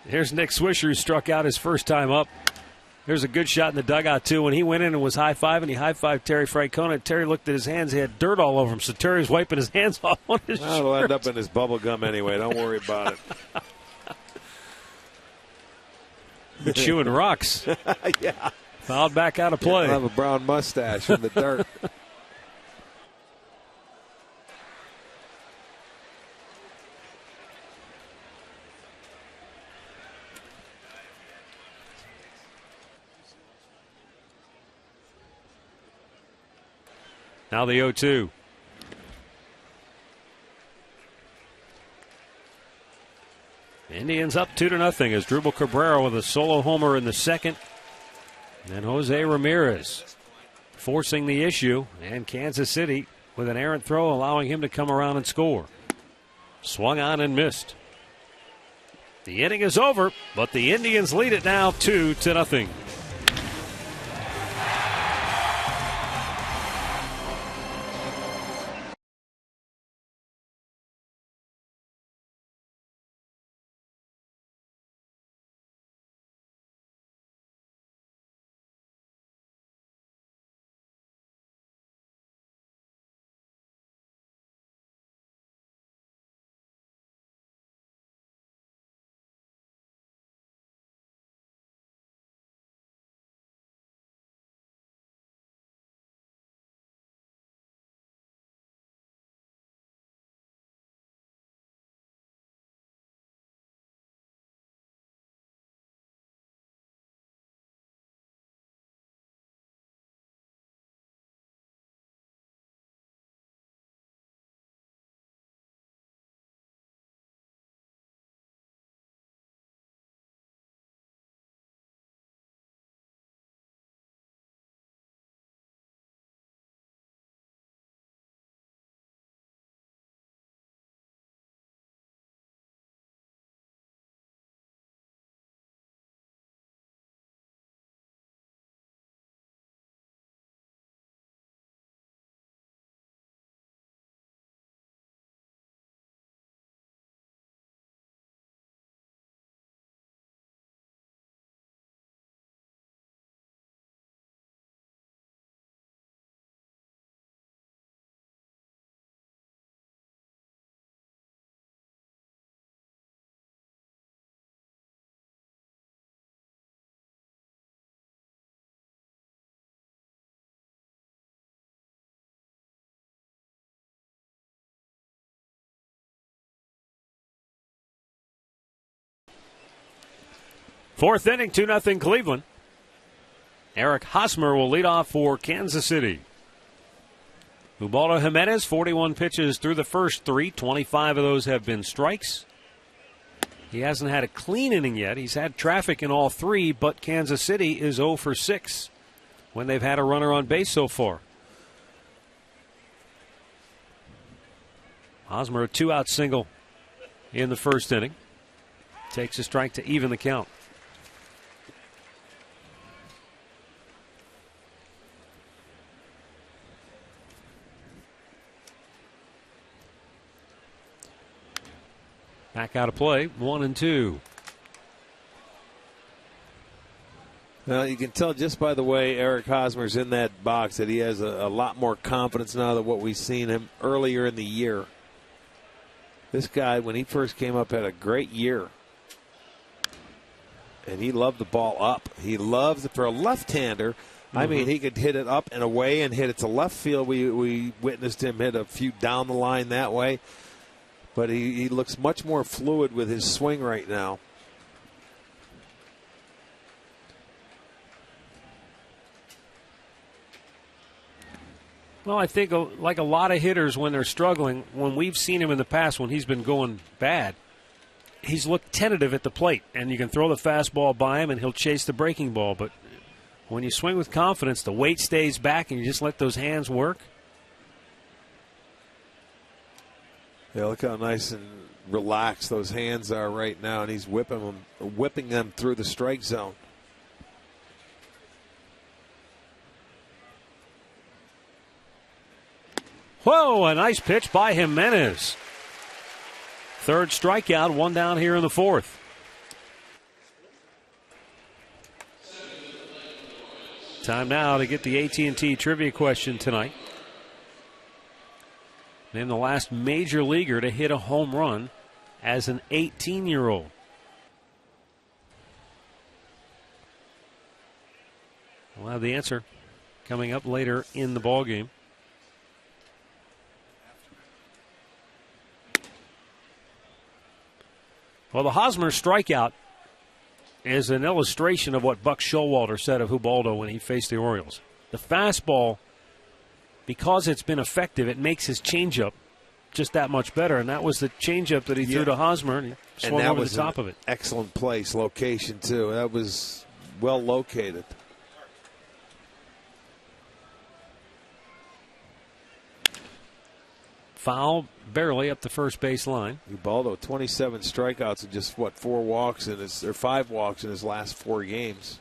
Here's Nick Swisher, who struck out his first time up. There's a good shot in the dugout, too. When he went in and was high-fiving, he high-fived Terry Francona. Terry looked at his hands. He had dirt all over him, so Terry's wiping his hands off on his shirt. It'll end up in his bubble gum anyway. Don't worry about it. Chewing rocks. Yeah. Fouled back out of play. He'll have a brown mustache from the dirt. Now the 0-2. Indians up 2-0 as Drupal Cabrera with a solo homer in the second. And then Jose Ramirez forcing the issue. And Kansas City with an errant throw allowing him to come around and score. Swung on and missed. The inning is over, but the Indians lead it now 2-0. Fourth inning, 2-0 Cleveland. Eric Hosmer will lead off for Kansas City. Ubaldo Jimenez, 41 pitches through the first three. 25 of those have been strikes. He hasn't had a clean inning yet. He's had traffic in all three, but Kansas City is 0 for 6 when they've had a runner on base so far. Hosmer, a 2-out single in the first inning. Takes a strike to even the count. Back out of play, 1-2. Well, you can tell just by the way Eric Hosmer's in that box that he has a lot more confidence now than what we've seen him earlier in the year. This guy, when he first came up, had a great year. And he loved the ball up. He loves it for a left-hander. I mean, he could hit it up and away and hit it to left field. We witnessed him hit a few down the line that way. But he looks much more fluid with his swing right now. Well, I think like a lot of hitters when they're struggling, when we've seen him in the past when he's been going bad, he's looked tentative at the plate. And you can throw the fastball by him and he'll chase the breaking ball. But when you swing with confidence, the weight stays back and you just let those hands work. Yeah, look how nice and relaxed those hands are right now, and he's whipping them through the strike zone. Whoa, a nice pitch by Jimenez. Third strikeout, one down here in the fourth. Time now to get the AT&T trivia question tonight. Name the last major leaguer to hit a home run as an 18-year-old. We'll have the answer coming up later in the ballgame. Well, the Hosmer strikeout is an illustration of what Buck Showalter said of Ubaldo when he faced the Orioles. The fastball, because it's been effective, it makes his changeup just that much better. And that was the changeup that he threw to Hosmer, and he swung over the top of it. Excellent place, location, too. That was well located. Foul barely up the first base line. Ubaldo, 27 strikeouts and just, 5 walks in his last 4 games.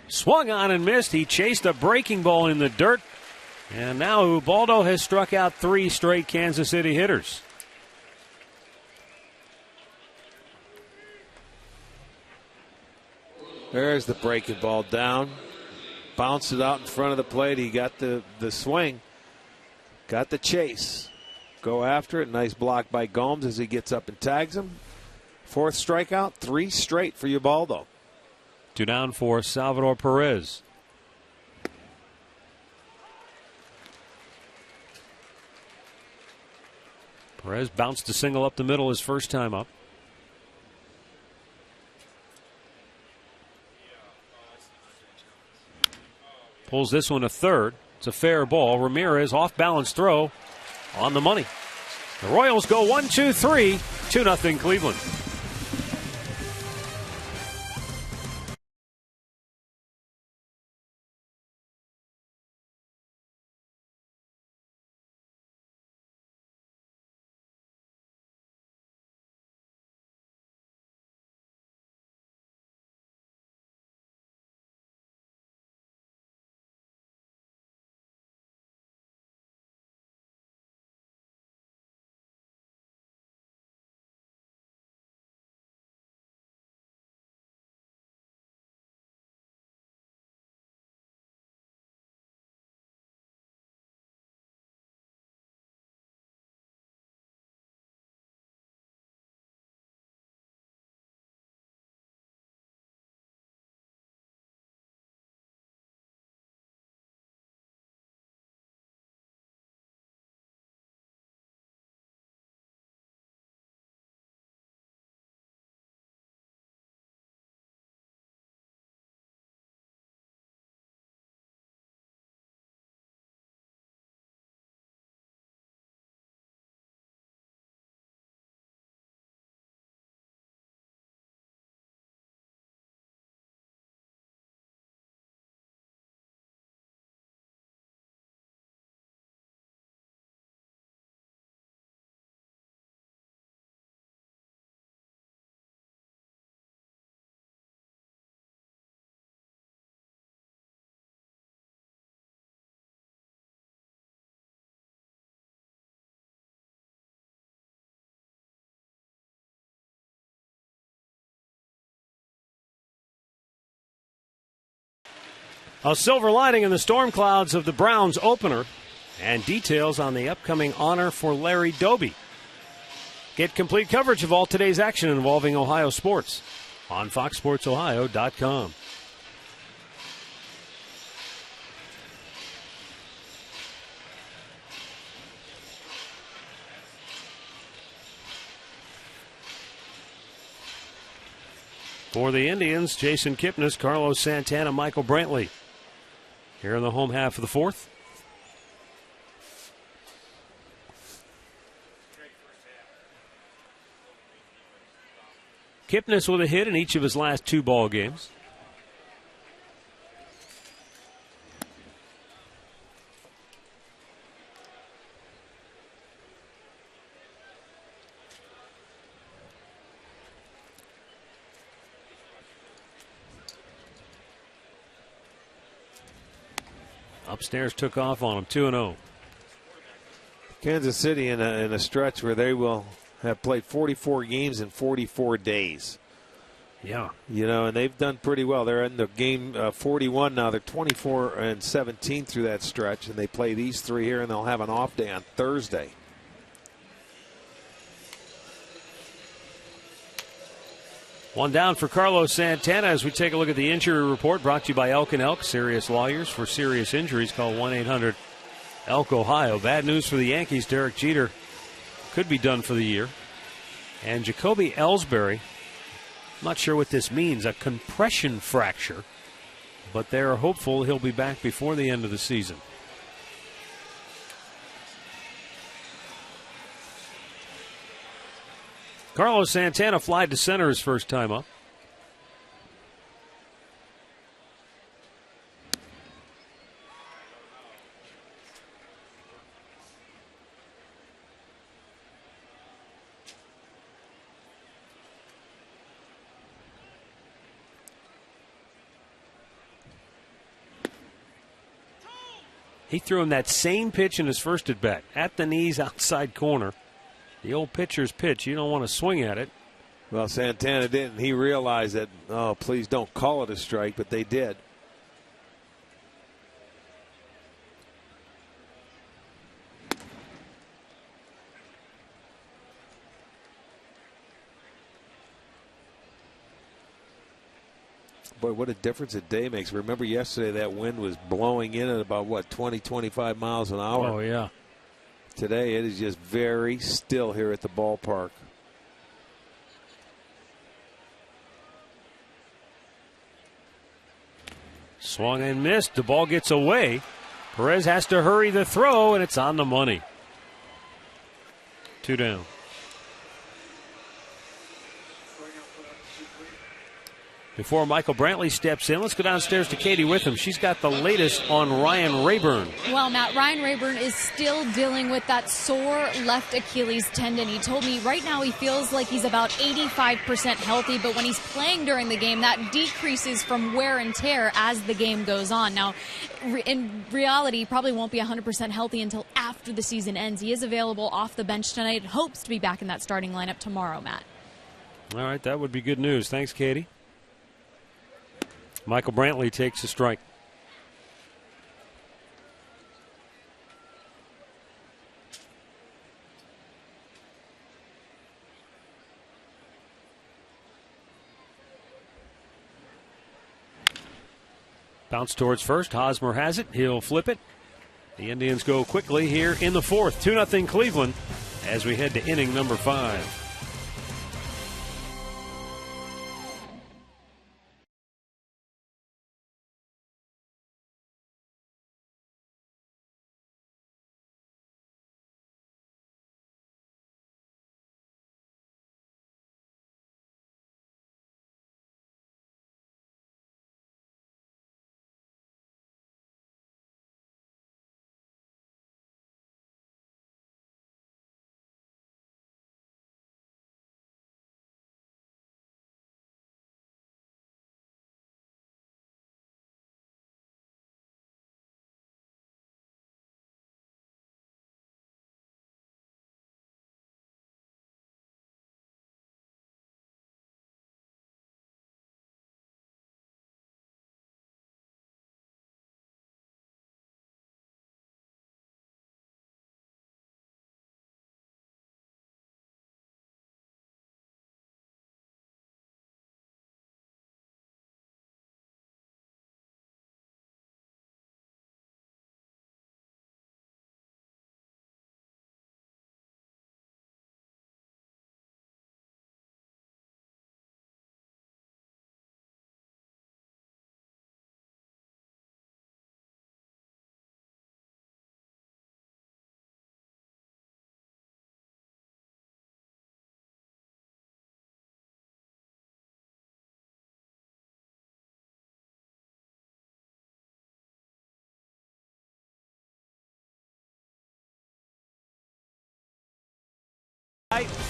Swung on and missed. He chased a breaking ball in the dirt. And now Ubaldo has struck out 3 straight Kansas City hitters. There's the breaking ball down. Bounced it out in front of the plate. He got the swing. Got the chase. Go after it. Nice block by Gomes as he gets up and tags him. 4th strikeout. 3 straight for Ubaldo. 2 down for Salvador Perez. Perez bounced a single up the middle his first time up. Pulls this one to third. It's a fair ball. Ramirez off balance throw on the money. The Royals go 1-2-3, 2-0 Cleveland. A silver lining in the storm clouds of the Browns opener, and details on the upcoming honor for Larry Doby. Get complete coverage of all today's action involving Ohio sports on foxsportsohio.com. For the Indians, Jason Kipnis, Carlos Santana, Michael Brantley. Here in the home half of the fourth. Kipnis with a hit in each of his last 2 ball games. Upstairs took off on him, 2-0. Kansas City in a stretch where they will have played 44 games in 44 days. Yeah. You know, and they've done pretty well. They're in the game 41 now. They're 24-17 through that stretch, and they play these 3 here, and they'll have an off day on Thursday. One down for Carlos Santana as we take a look at the injury report brought to you by Elk & Elk, serious lawyers for serious injuries. Call 1-800-ELK-OHIO. Bad news for the Yankees. Derek Jeter could be done for the year. And Jacoby Ellsbury, I'm not sure what this means, a compression fracture, but they're hopeful he'll be back before the end of the season. Carlos Santana flied to center his first time up. He threw him that same pitch in his first at bat, at the knees, outside corner. The old pitcher's pitch. You don't want to swing at it. Well, Santana didn't. He realized that, oh, please don't call it a strike, but they did. Boy, what a difference a day makes. Remember yesterday that wind was blowing in at about, 20, 25 miles an hour? Oh, yeah. Today it is just very still here at the ballpark. Swung and missed. The ball gets away. Perez has to hurry the throw, and it's on the money. 2 down. Before Michael Brantley steps in, let's go downstairs to Katie Witham. She's got the latest on Ryan Rayburn. Well, Matt, Ryan Rayburn is still dealing with that sore left Achilles tendon. He told me right now he feels like he's about 85% healthy, but when he's playing during the game, that decreases from wear and tear as the game goes on. Now, in reality, he probably won't be 100% healthy until after the season ends. He is available off the bench tonight and hopes to be back in that starting lineup tomorrow, Matt. All right, that would be good news. Thanks, Katie. Michael Brantley takes a strike. Bounce towards first. Hosmer has it. He'll flip it. The Indians go quickly here in the fourth. 2-0 Cleveland as we head to inning number 5.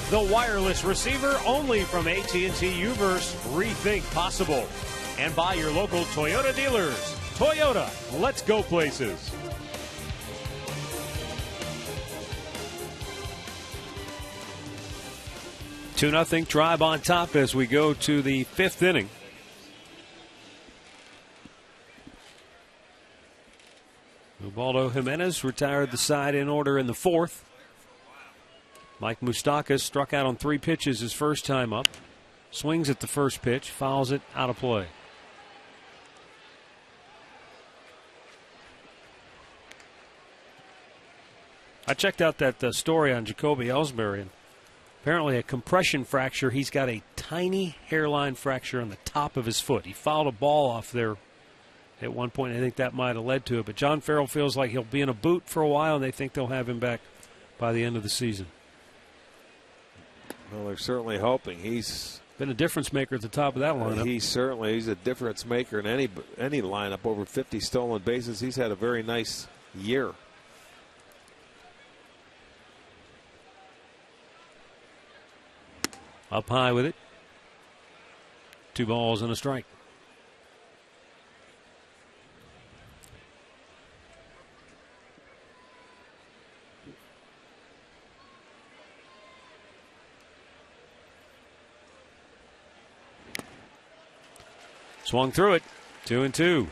the wireless receiver only from AT&T Uverse. Rethink possible. And by your local Toyota dealers. Toyota, let's go places. 2-0 Tribe on top as we go to the 5th inning. Ubaldo Jimenez retired the side in order in the 4th. Mike Moustakas struck out on 3 pitches his first time up. Swings at the first pitch, fouls it out of play. I checked out that story on Jacoby Ellsbury, and apparently a compression fracture. He's got a tiny hairline fracture on the top of his foot. He fouled a ball off there at one point. I think that might have led to it. But John Farrell feels like he'll be in a boot for a while, and they think they'll have him back by the end of the season. Well, they're certainly hoping. He's been a difference maker at the top of that lineup. He's a difference maker in any lineup. Over 50 stolen bases. He's had a very nice year. Up high with it. 2 balls and a strike. Swung through it. 2-2.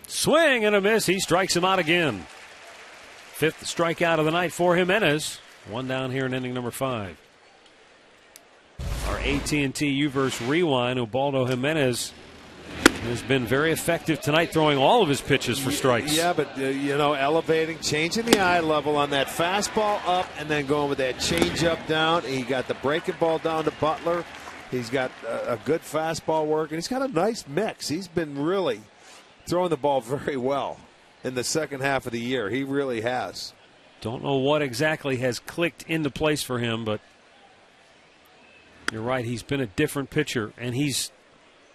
Swing and a miss. He strikes him out again. 5th strikeout of the night for Jimenez. 1 down here in inning number 5. Our AT&T Uverse rewind. Ubaldo Jimenez has been very effective tonight, throwing all of his pitches for strikes. Yeah, but elevating, changing the eye level on that fastball up, and then going with that changeup down. He got the breaking ball down to Butler. He's got a good fastball work, and he's got a nice mix. He's been really throwing the ball very well in the second half of the year. He really has. Don't know what exactly has clicked into place for him, but you're right. He's been a different pitcher, and he's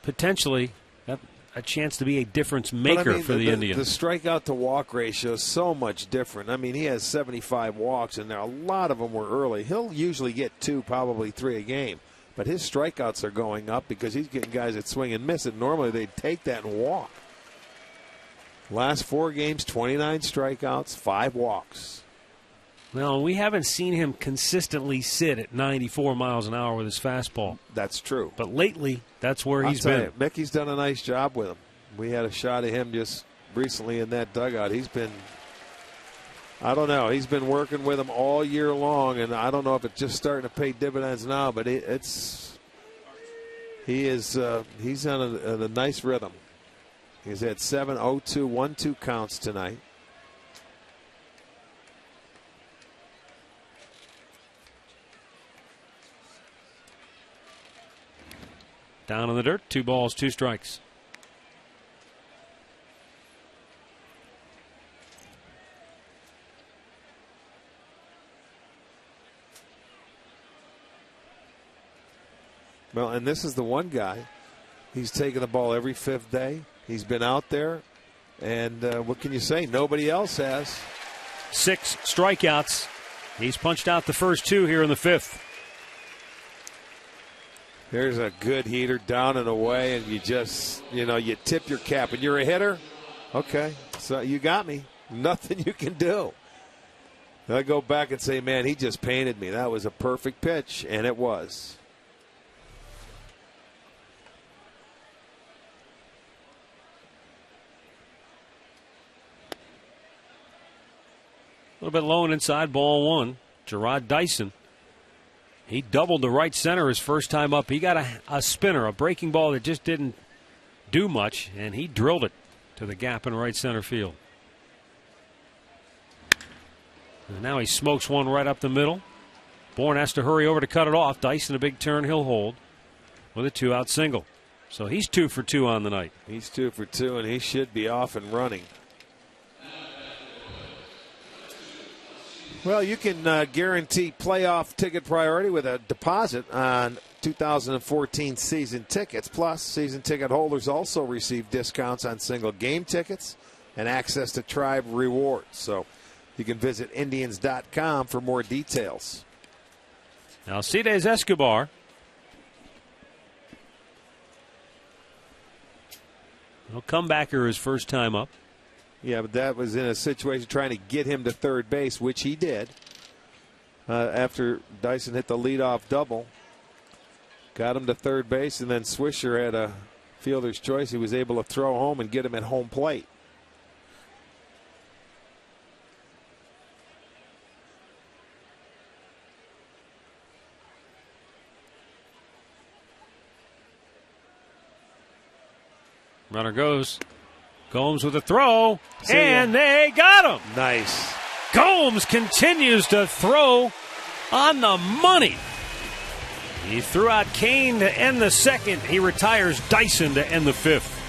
potentially got a chance to be a difference maker for the Indians. The strikeout to walk ratio is so much different. I mean, he has 75 walks, and a lot of them were early. He'll usually get 2, probably 3 a game, but his strikeouts are going up because he's getting guys that swing and miss it. Normally, they'd take that and walk. Last 4 games, 29 strikeouts, 5 walks. Well, we haven't seen him consistently sit at 94 miles an hour with his fastball. That's true. But lately, that's where he's been. Mickey's done a nice job with him. We had a shot of him just recently in that dugout. He's been, I don't know, he's been working with him all year long, and I don't know if it's just starting to pay dividends now, but he's on a nice rhythm. He's had 7 0-2 1-2 counts tonight. Down in the dirt, 2 balls, 2 strikes. Well, and this is the one guy. He's taking the ball every 5th day. He's been out there, and what can you say? Nobody else has. 6 strikeouts. He's punched out the first 2 here in the 5th. There's a good heater down and away, and you just, you tip your cap. And you're a hitter? Okay, so you got me. Nothing you can do. I go back and say, man, he just painted me. That was a perfect pitch, and it was. A little bit low and inside, ball 1. Gerard Dyson. He doubled the right center his first time up. He got a spinner, a breaking ball that just didn't do much, and he drilled it to the gap in right center field. And now he smokes one right up the middle. Bourne has to hurry over to cut it off. Dyson a big turn, he'll hold with a 2-out single. So he's 2 for 2 on the night. He's 2 for 2, and he should be off and running. Well, you can guarantee playoff ticket priority with a deposit on 2014 season tickets. Plus, season ticket holders also receive discounts on single game tickets and access to Tribe rewards. So you can visit Indians.com for more details. Alcides Escobar. No comebacker his first time up. Yeah, but that was in a situation trying to get him to third base, which he did. After Dyson hit the leadoff double. Got him to third base, and then Swisher had a fielder's choice. He was able to throw home and get him at home plate. Runner goes. Gomes with a throw, and they got him. Nice. Gomes continues to throw on the money. He threw out Kane to end the second. He retires Dyson to end the fifth.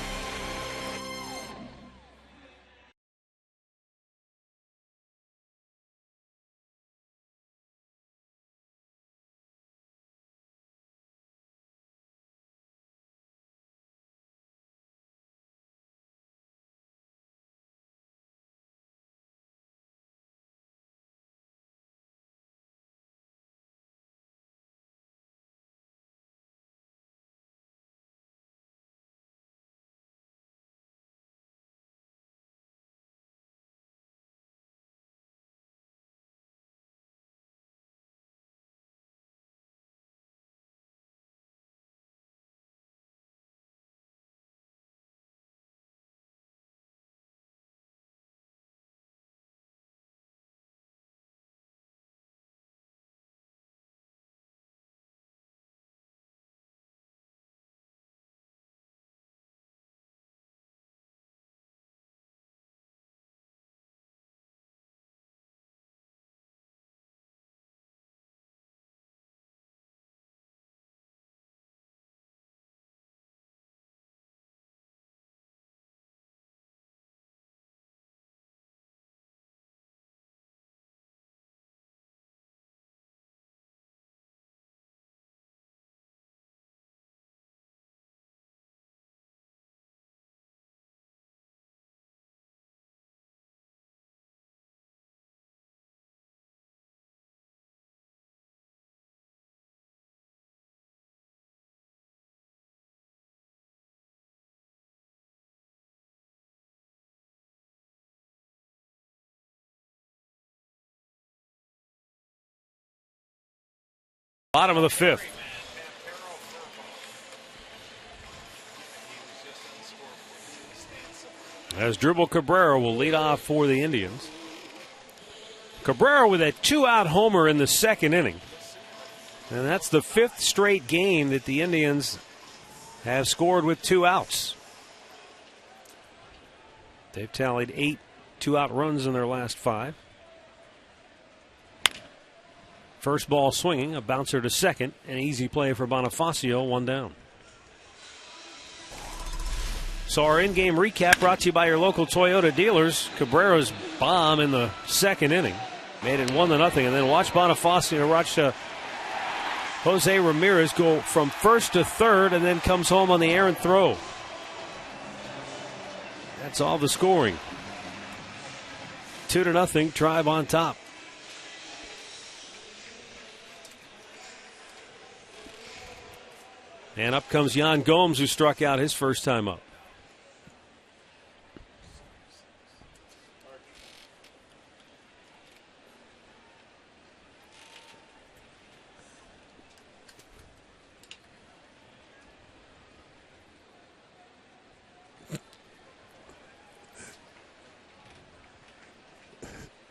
Bottom of the fifth. As Dribble Cabrera will lead off for the Indians. Cabrera with a 2-out homer in the second inning. And that's the 5th straight game that the Indians have scored with 2 outs. They've tallied 8 2-out runs in their last 5. First ball swinging, a bouncer to second, an easy play for Bonifacio, 1 down. So our in-game recap brought to you by your local Toyota dealers. Cabrera's bomb in the second inning made it 1-0, and then watch Bonifacio, watch Jose Ramirez go from first to third, and then comes home on the errant throw. That's all the scoring. 2-0, Tribe on top. And up comes Yan Gomes, who struck out his first time up.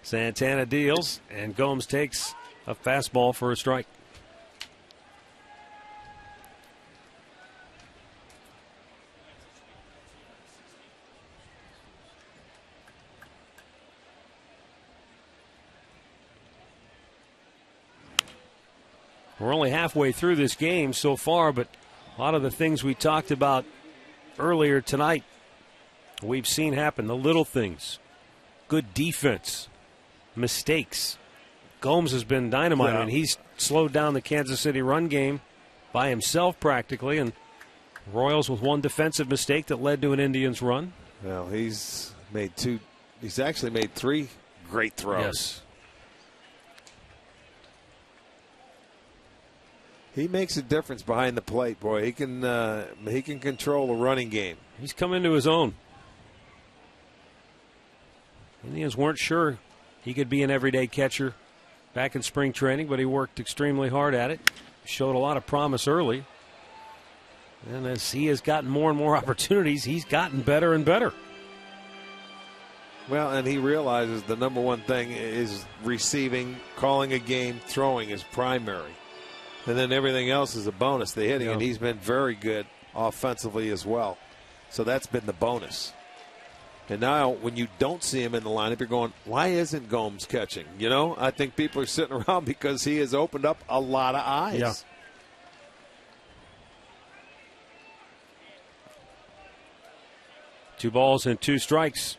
Santana deals, and Gomes takes a fastball for a strike. We're only halfway through this game so far, but A lot of the things we talked about earlier tonight, we've seen happen. The little things, good defense, mistakes. Gomes has been dynamite. Yeah. I mean, he's slowed down the Kansas City run game by himself practically, and Royals with one defensive mistake that led to an Indians run. Well, he's actually made 3 great throws. Yes. He makes a difference behind the plate, boy. He can control the running game. He's come into his own. Indians weren't sure he could be an everyday catcher back in spring training, but he worked extremely hard at it. Showed a lot of promise early. And as he has gotten more and more opportunities, he's gotten better and better. Well, and he realizes the number one thing is receiving, calling a game, throwing is primary. And then everything else is a bonus, the hitting, and he's been very good offensively as well. So that's been the bonus. And now when you don't see him in the lineup, you're going, why isn't Gomes catching? You know, I think people are sitting around because he has opened up a lot of eyes. Yeah. 2 balls and 2 strikes.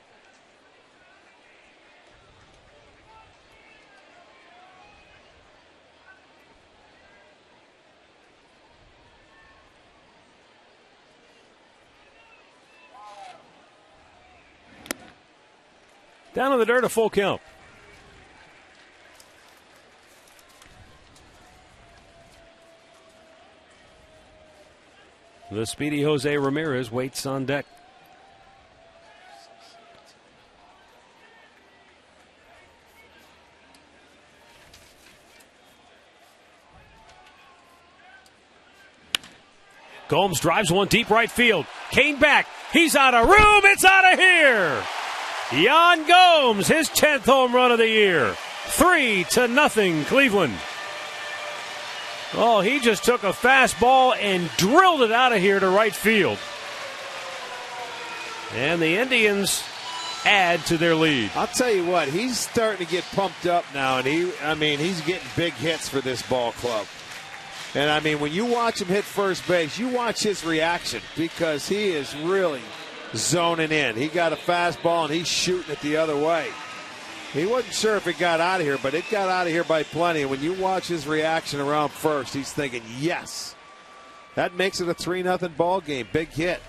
Down in the dirt, a full count. The speedy Jose Ramirez waits on deck. Gomes drives one deep right field. Kane back. He's out of room. It's out of here. Yan Gomes, his 10th home run of the year. 3-0 Cleveland. Oh, he just took a fastball and drilled it out of here to right field. And the Indians add to their lead. I'll tell you what, he's starting to get pumped up now, and he's getting big hits for this ball club. And I mean, when you watch him hit first base, you watch his reaction because he is really zoning in. He got a fastball and he's shooting it the other way. He wasn't sure if it got out of here, but it got out of here by plenty. And when you watch his reaction around first, he's thinking, yes. That makes it a 3-0 ball game. Big hit.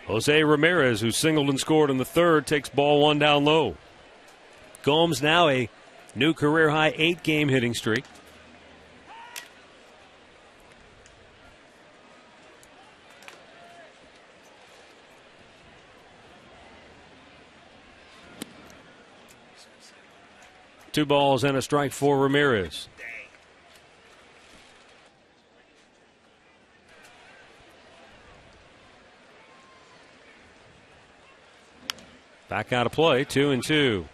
Jose Ramirez, who singled and scored in the 3rd, takes ball 1 down low. Gomes now a new career-high 8-game hitting streak. Two balls and a strike for Ramirez. Back out of play, 2-2.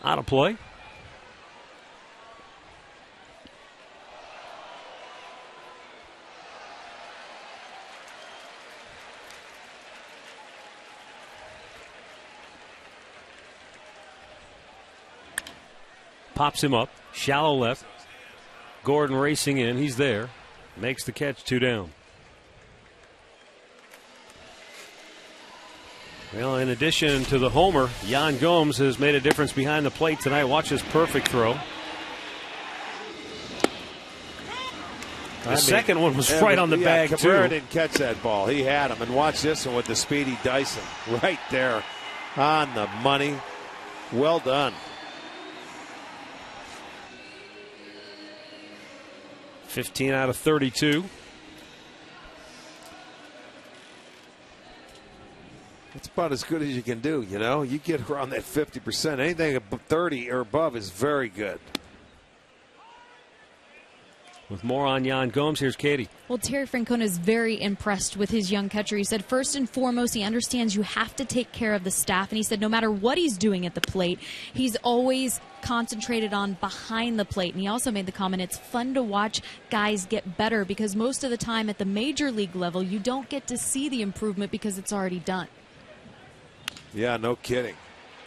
Out of play. Pops him up. Shallow left. Gordon racing in. He's there. Makes the catch, 2 down. Well, in addition to the homer, Yan Gomes has made a difference behind the plate tonight. Watch his perfect throw. The second one was right on the bag, Cabrera too. didn't catch that ball. He had him. And watch this one with the speedy Dyson. Right there on the money. Well done. 15 out of 32. It's about as good as you can do, you know. You get around that 50%. Anything above 30 or above is very good. With more on Jan Gomes, here's Katie. Well, Terry Francona is very impressed with his young catcher. He said, first and foremost, he understands you have to take care of the staff. And he said no matter what he's doing at the plate, he's always concentrated on behind the plate. And he also made the comment, it's fun to watch guys get better because most of the time at the major league level, you don't get to see the improvement because it's already done. Yeah, no kidding.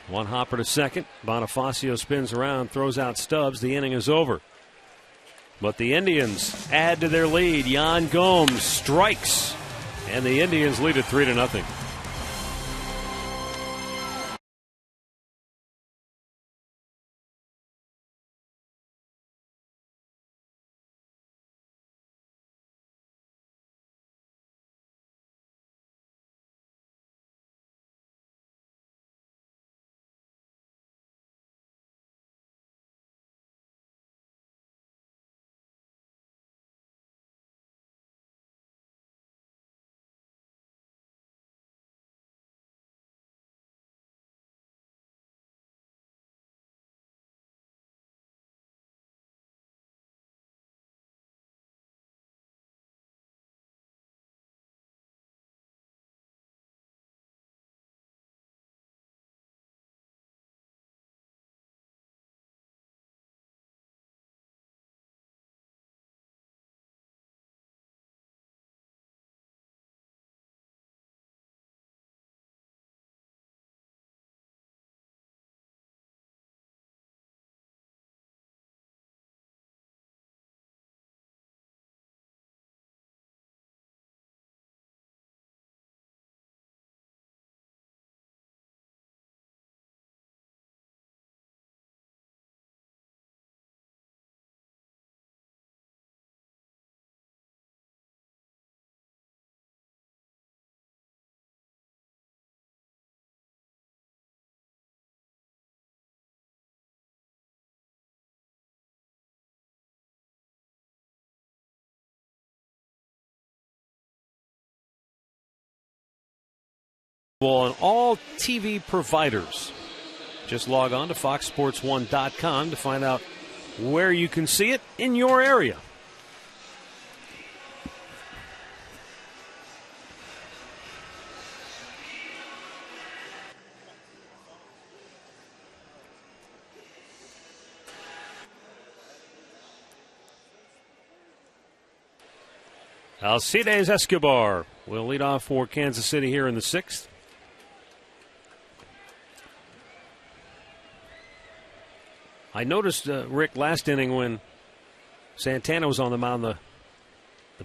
One hopper to second. Bonifacio spins around, throws out Stubbs. The inning is over. But the Indians add to their lead. Jan Gomes strikes, and the Indians lead it 3-0. On all TV providers. Just log on to foxsports1.com to find out where you can see it in your area. Alcides Escobar will lead off for Kansas City here in the 6th. I noticed, Rick, last inning when Santana was on the mound, the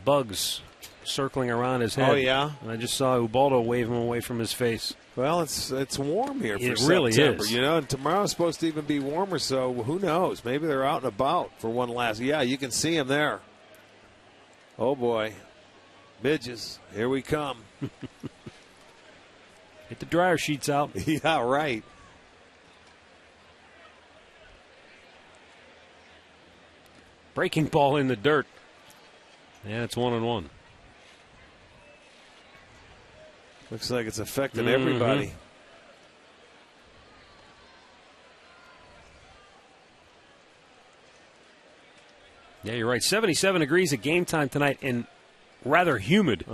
bugs circling around his head. Oh, yeah? And I just saw Ubaldo wave him away from his face. Well, it's warm here for It really September, is. you know, and tomorrow's supposed to even be warmer, so who knows? Maybe they're out and about for one last. Yeah, you can see him there. Oh, boy. Midges, here we come. Get the dryer sheets out. Yeah, right. Breaking ball in the dirt. And it's 1-1. Looks like it's affecting everybody. Yeah, you're right. 77 degrees at game time tonight and rather humid.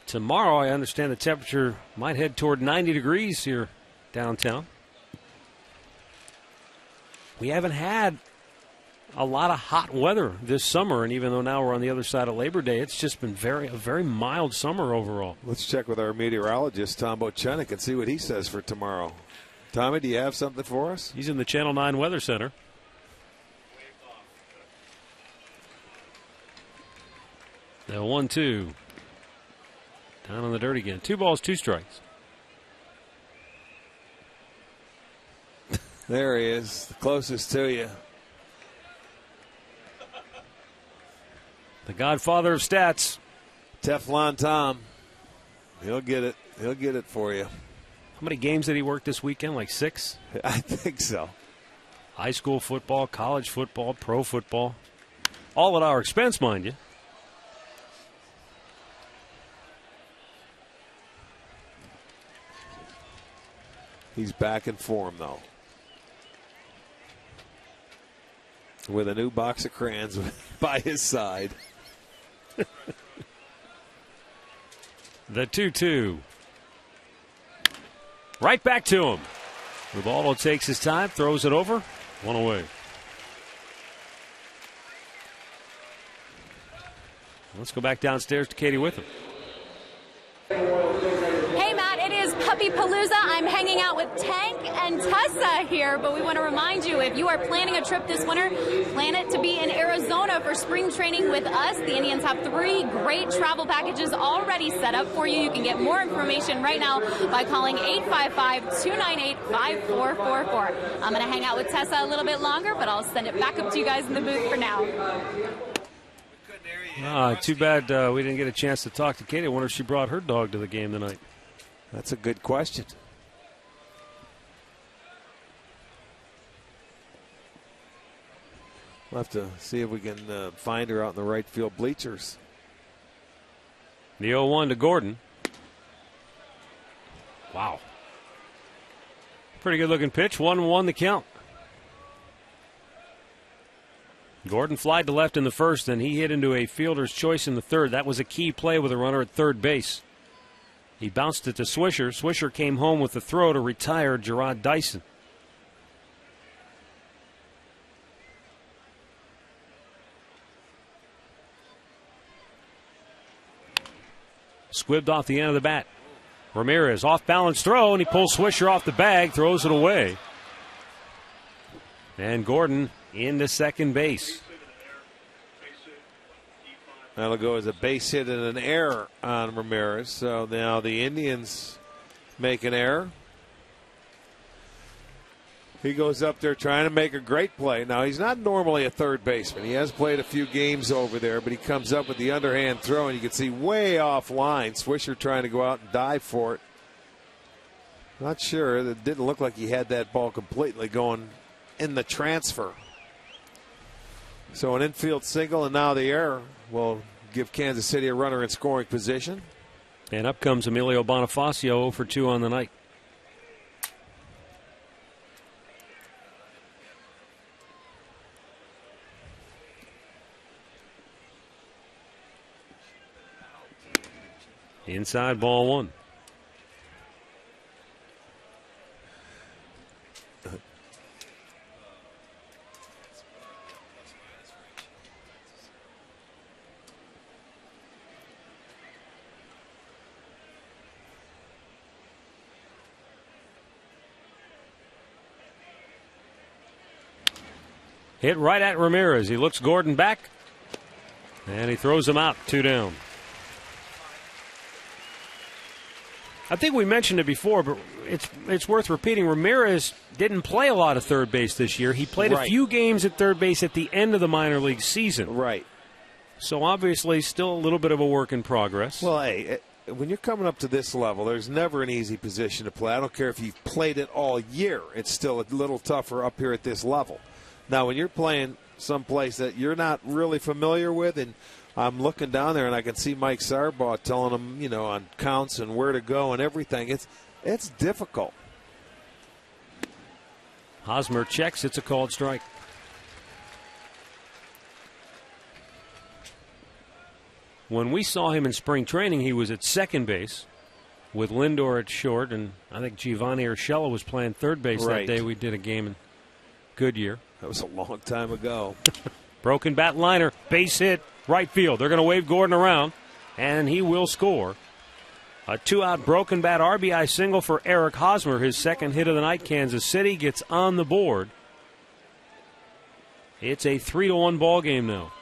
Tomorrow, I understand the temperature might head toward 90 degrees here downtown. We haven't had a lot of hot weather this summer, and even though now we're on the other side of Labor Day, it's just been a very mild summer overall. Let's check with our meteorologist, Tom Bochenik, and see what he says for tomorrow. Tommy, do you have something for us? He's in the Channel 9 Weather Center. The 1-2. Down on the dirt again. 2 balls, 2 strikes. There he is, the closest to you. The godfather of stats. Teflon Tom. He'll get it. He'll get it for you. How many games did he work this weekend? Like 6? I think so. High school football, college football, pro football. All at our expense, mind you. He's back in form, though. with a new box of crayons by his side. The 2-2. Right back to him. Rivaldo takes his time, throws it over, one away. Let's go back downstairs to Katie Witham. Hey, Matt, it is Puppy Palooza. I'm hanging out with Tank and Tessa here, but we want to remind you, if you are planning a trip this winter, plan it to be in Arizona for spring training with us. The Indians have 3 great travel packages already set up for you. You can get more information right now by calling 855-298-5444. I'm going to hang out with Tessa a little bit longer, but I'll send it back up to you guys in the booth for now. Too bad we didn't get a chance to talk to Katie. I wonder if she brought her dog to the game tonight. That's a good question. We'll have to see if we can find her out in the right field bleachers. The 0-1 to Gordon. Wow. Pretty good looking pitch. 1-1 the count. Gordon flied to left in the first, and he hit into a fielder's choice in the third. That was a key play with a runner at third base. He bounced it to Swisher. Swisher came home with the throw to retire Gerard Dyson. Squibbed off the end of the bat. Ramirez off balance throw, and he pulls Swisher off the bag, throws it away. And Gordon into second base. That'll go as a base hit and an error on Ramirez. So now the Indians make an error. He goes up there trying to make a great play. Now, he's not normally a third baseman. He has played a few games over there, but he comes up with the underhand throw, and you can see way offline. Swisher trying to go out and dive for it. Not sure. It didn't look like he had that ball completely going in the transfer. So an infield single, and now the error will give Kansas City a runner in scoring position. And up comes Emilio Bonifacio, 0 for 2 on the night. Inside, ball 1. Hit right at Ramirez. He looks Gordon back, and he throws him out, 2 down. I think we mentioned it before, but it's worth repeating. Ramirez didn't play a lot of third base this year. He played a few games at third base at the end of the minor league season. Right. So obviously still a little bit of a work in progress. Well, hey, when you're coming up to this level, there's never an easy position to play. I don't care if you've played it all year. It's still a little tougher up here at this level. Now, when you're playing someplace that you're not really familiar with, and I'm looking down there and I can see Mike Sarbaugh telling him, you know, on counts and where to go and everything, it's difficult. Hosmer checks. It's a called strike. When we saw him in spring training, he was at second base with Lindor at short, and I think Giovanni Urshela was playing third base that day we did a game in Goodyear. That was a long time ago. Broken bat liner, base hit, right field. They're going to wave Gordon around, and he will score. A 2-out broken bat RBI single for Eric Hosmer, his second hit of the night. Kansas City gets on the board. It's a 3-1 ball game now.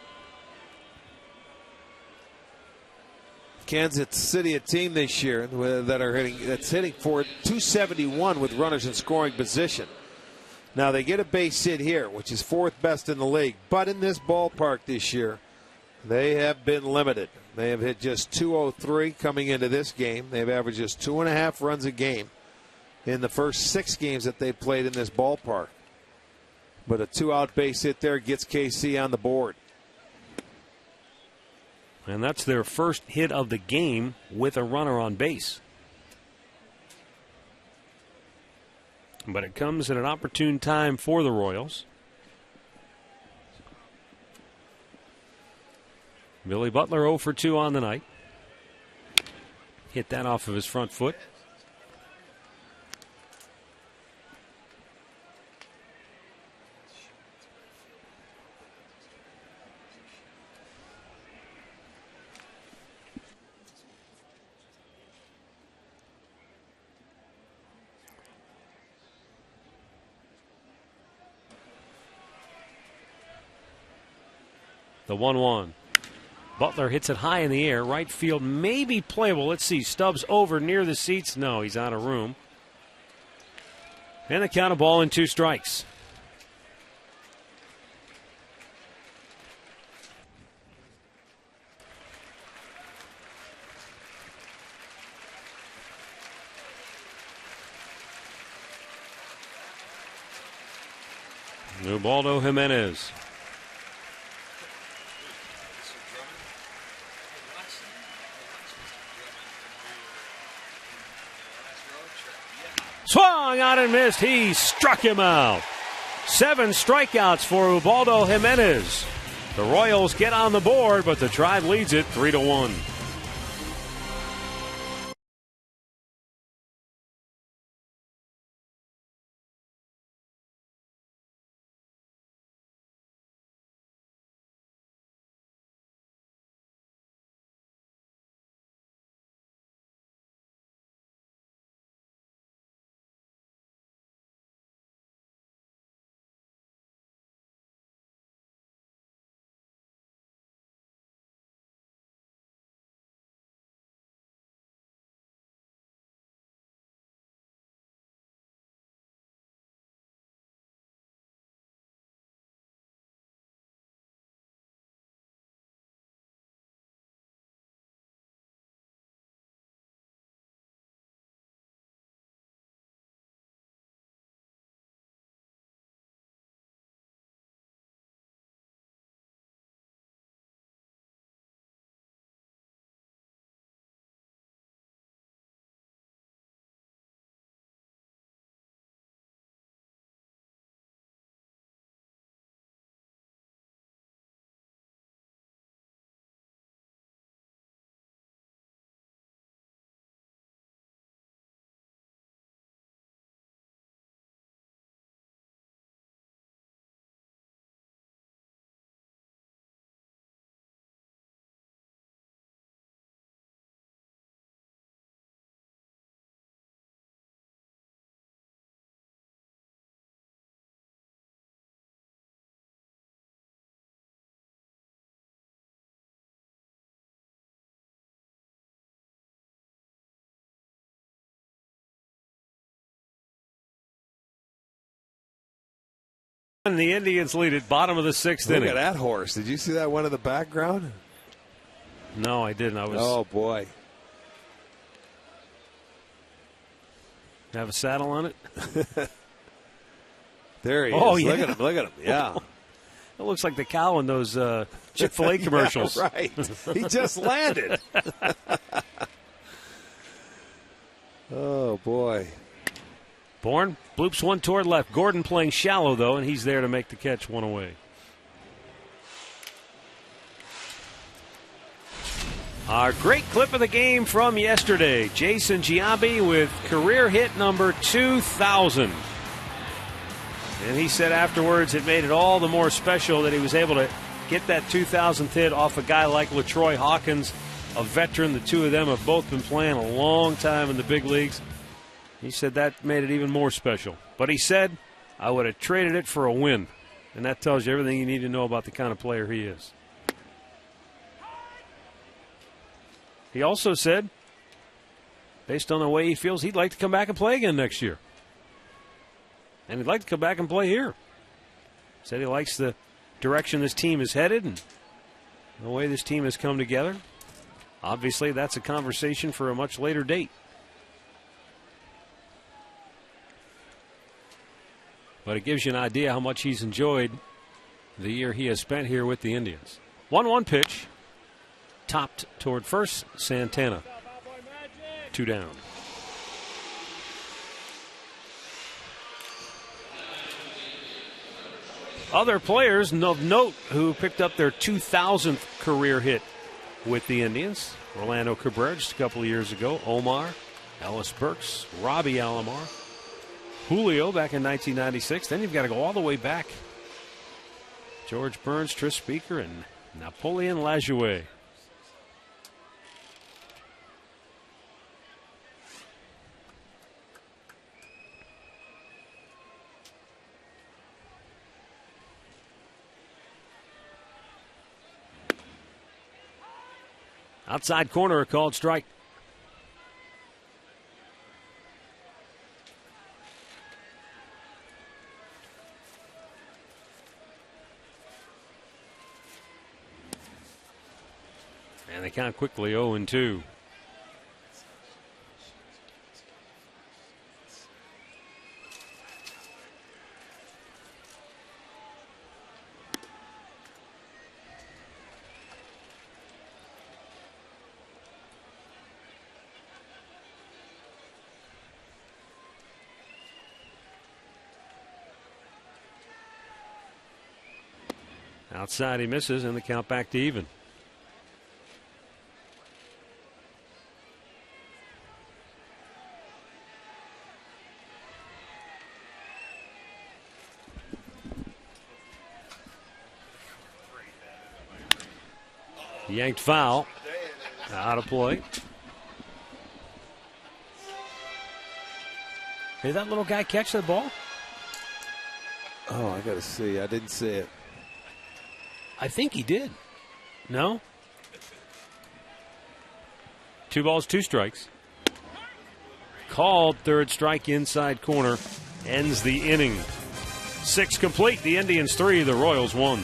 Kansas City, a team this year that's hitting for 271 with runners in scoring position. Now, they get a base hit here, which is 4th best in the league. But in this ballpark this year, they have been limited. They have hit just 203 coming into this game. They've averaged just 2.5 runs a game in the first 6 games that they've played in this ballpark. But a 2-out base hit there gets KC on the board. And that's their first hit of the game with a runner on base. But it comes at an opportune time for the Royals. Billy Butler 0 for 2 on the night. Hit that off of his front foot. The 1-1. Butler hits it high in the air. Right field may be playable. Let's see. Stubbs over near the seats. No, he's out of room. And the count of ball and 2 strikes. Ubaldo Jimenez. Swung out and missed. He struck him out. 7 strikeouts for Ubaldo Jimenez. The Royals get on the board, but the Tribe leads it 3-1. And the Indians lead at bottom of the 6th inning. Look at that horse. Did you see that one in the background? No, I didn't. Oh, boy. Have a saddle on it? There he Oh, is. yeah. Look at him. Look at him. Yeah. It looks like the cow in those Chick-fil-A commercials. Yeah, right. He just landed. Oh, boy. Bourne bloops one toward left. Gordon playing shallow, though, and he's there to make the catch, one away. Our great clip of the game from yesterday. Jason Giambi with career hit number 2,000. And he said afterwards it made it all the more special that he was able to get that 2,000th hit off a guy like LaTroy Hawkins, a veteran. The two of them have both been playing a long time in the big leagues. He said that made it even more special. But he said, I would have traded it for a win. And that tells you everything you need to know about the kind of player he is. He also said, based on the way he feels, he'd like to come back and play again next year. And he'd like to come back and play here. Said he likes the direction this team is headed and the way this team has come together. Obviously, that's a conversation for a much later date. But it gives you an idea how much he's enjoyed the year he has spent here with the Indians. 1-1 pitch. Topped toward first. Santana. 2 down. Other players of note who picked up their 2,000th career hit with the Indians. Orlando Cabrera just a couple of years ago. Omar, Ellis Burks, Robbie Alomar, Julio back in 1996. Then you've got to go all the way back. George Burns, Tris Speaker, and Napoleon Lajoie. Outside corner, a called strike. And they count quickly 0-2. Outside he misses, and the count back to even. Yanked foul. Out of play. Did that little guy catch the ball? Oh, I got to see. I didn't see it. I think he did. No? 2 balls, 2 strikes. Called, third strike inside corner. Ends the inning. 6 complete. The Indians 3, the Royals 1.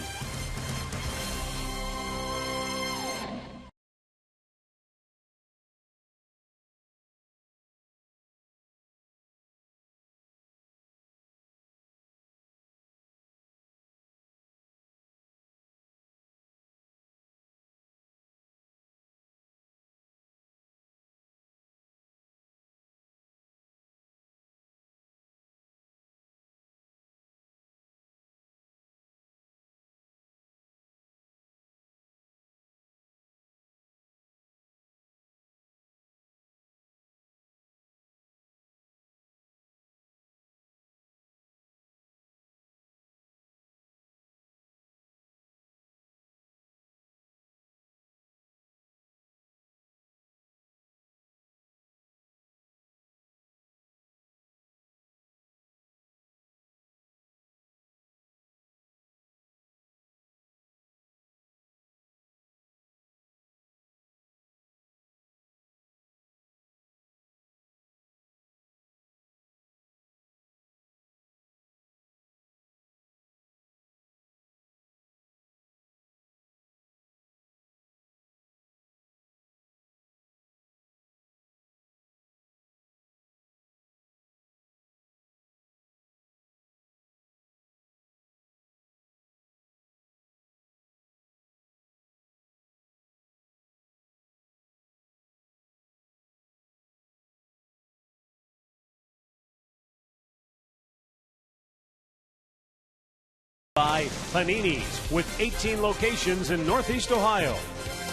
By Panini's with 18 locations in Northeast Ohio.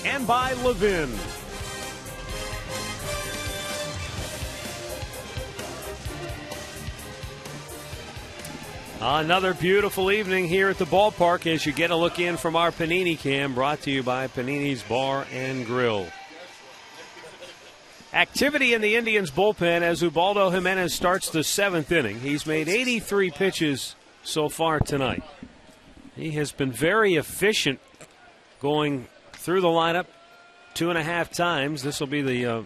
And by Levin. Another beautiful evening here at the ballpark as you get a look in from our Panini cam, brought to you by Panini's Bar and Grill. Activity in the Indians bullpen as Ubaldo Jimenez starts the 7th inning. He's made 83 pitches so far tonight. He has been very efficient going through the lineup 2.5 times. This will be the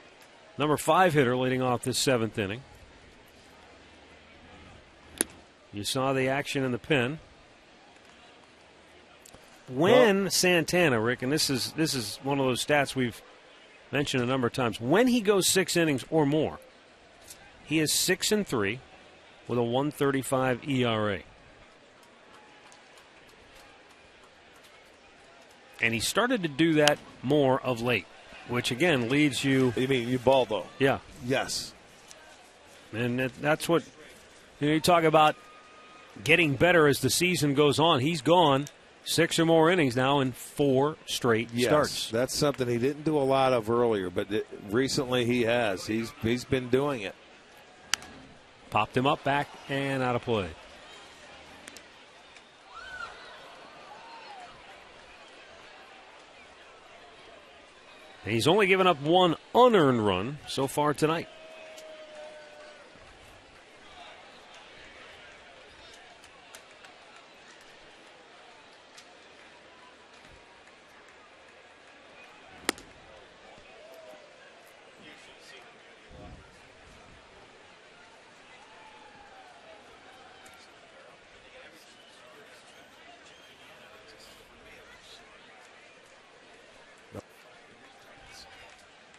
number 5 hitter leading off this 7th inning. You saw the action in the pen. When Santana, Rick, and this is one of those stats we've mentioned a number of times, when he goes 6 innings or more, he is 6-3 with a 1.35 ERA. And he started to do that more of late, which again leads you. You mean Ubaldo? Yeah. Yes. And that's what you talk about getting better as the season goes on. He's gone 6 or more innings now in 4 straight starts. That's something he didn't do a lot of earlier, but recently he has. He's been doing it. Popped him up, back, and out of play. And he's only given up 1 unearned run so far tonight.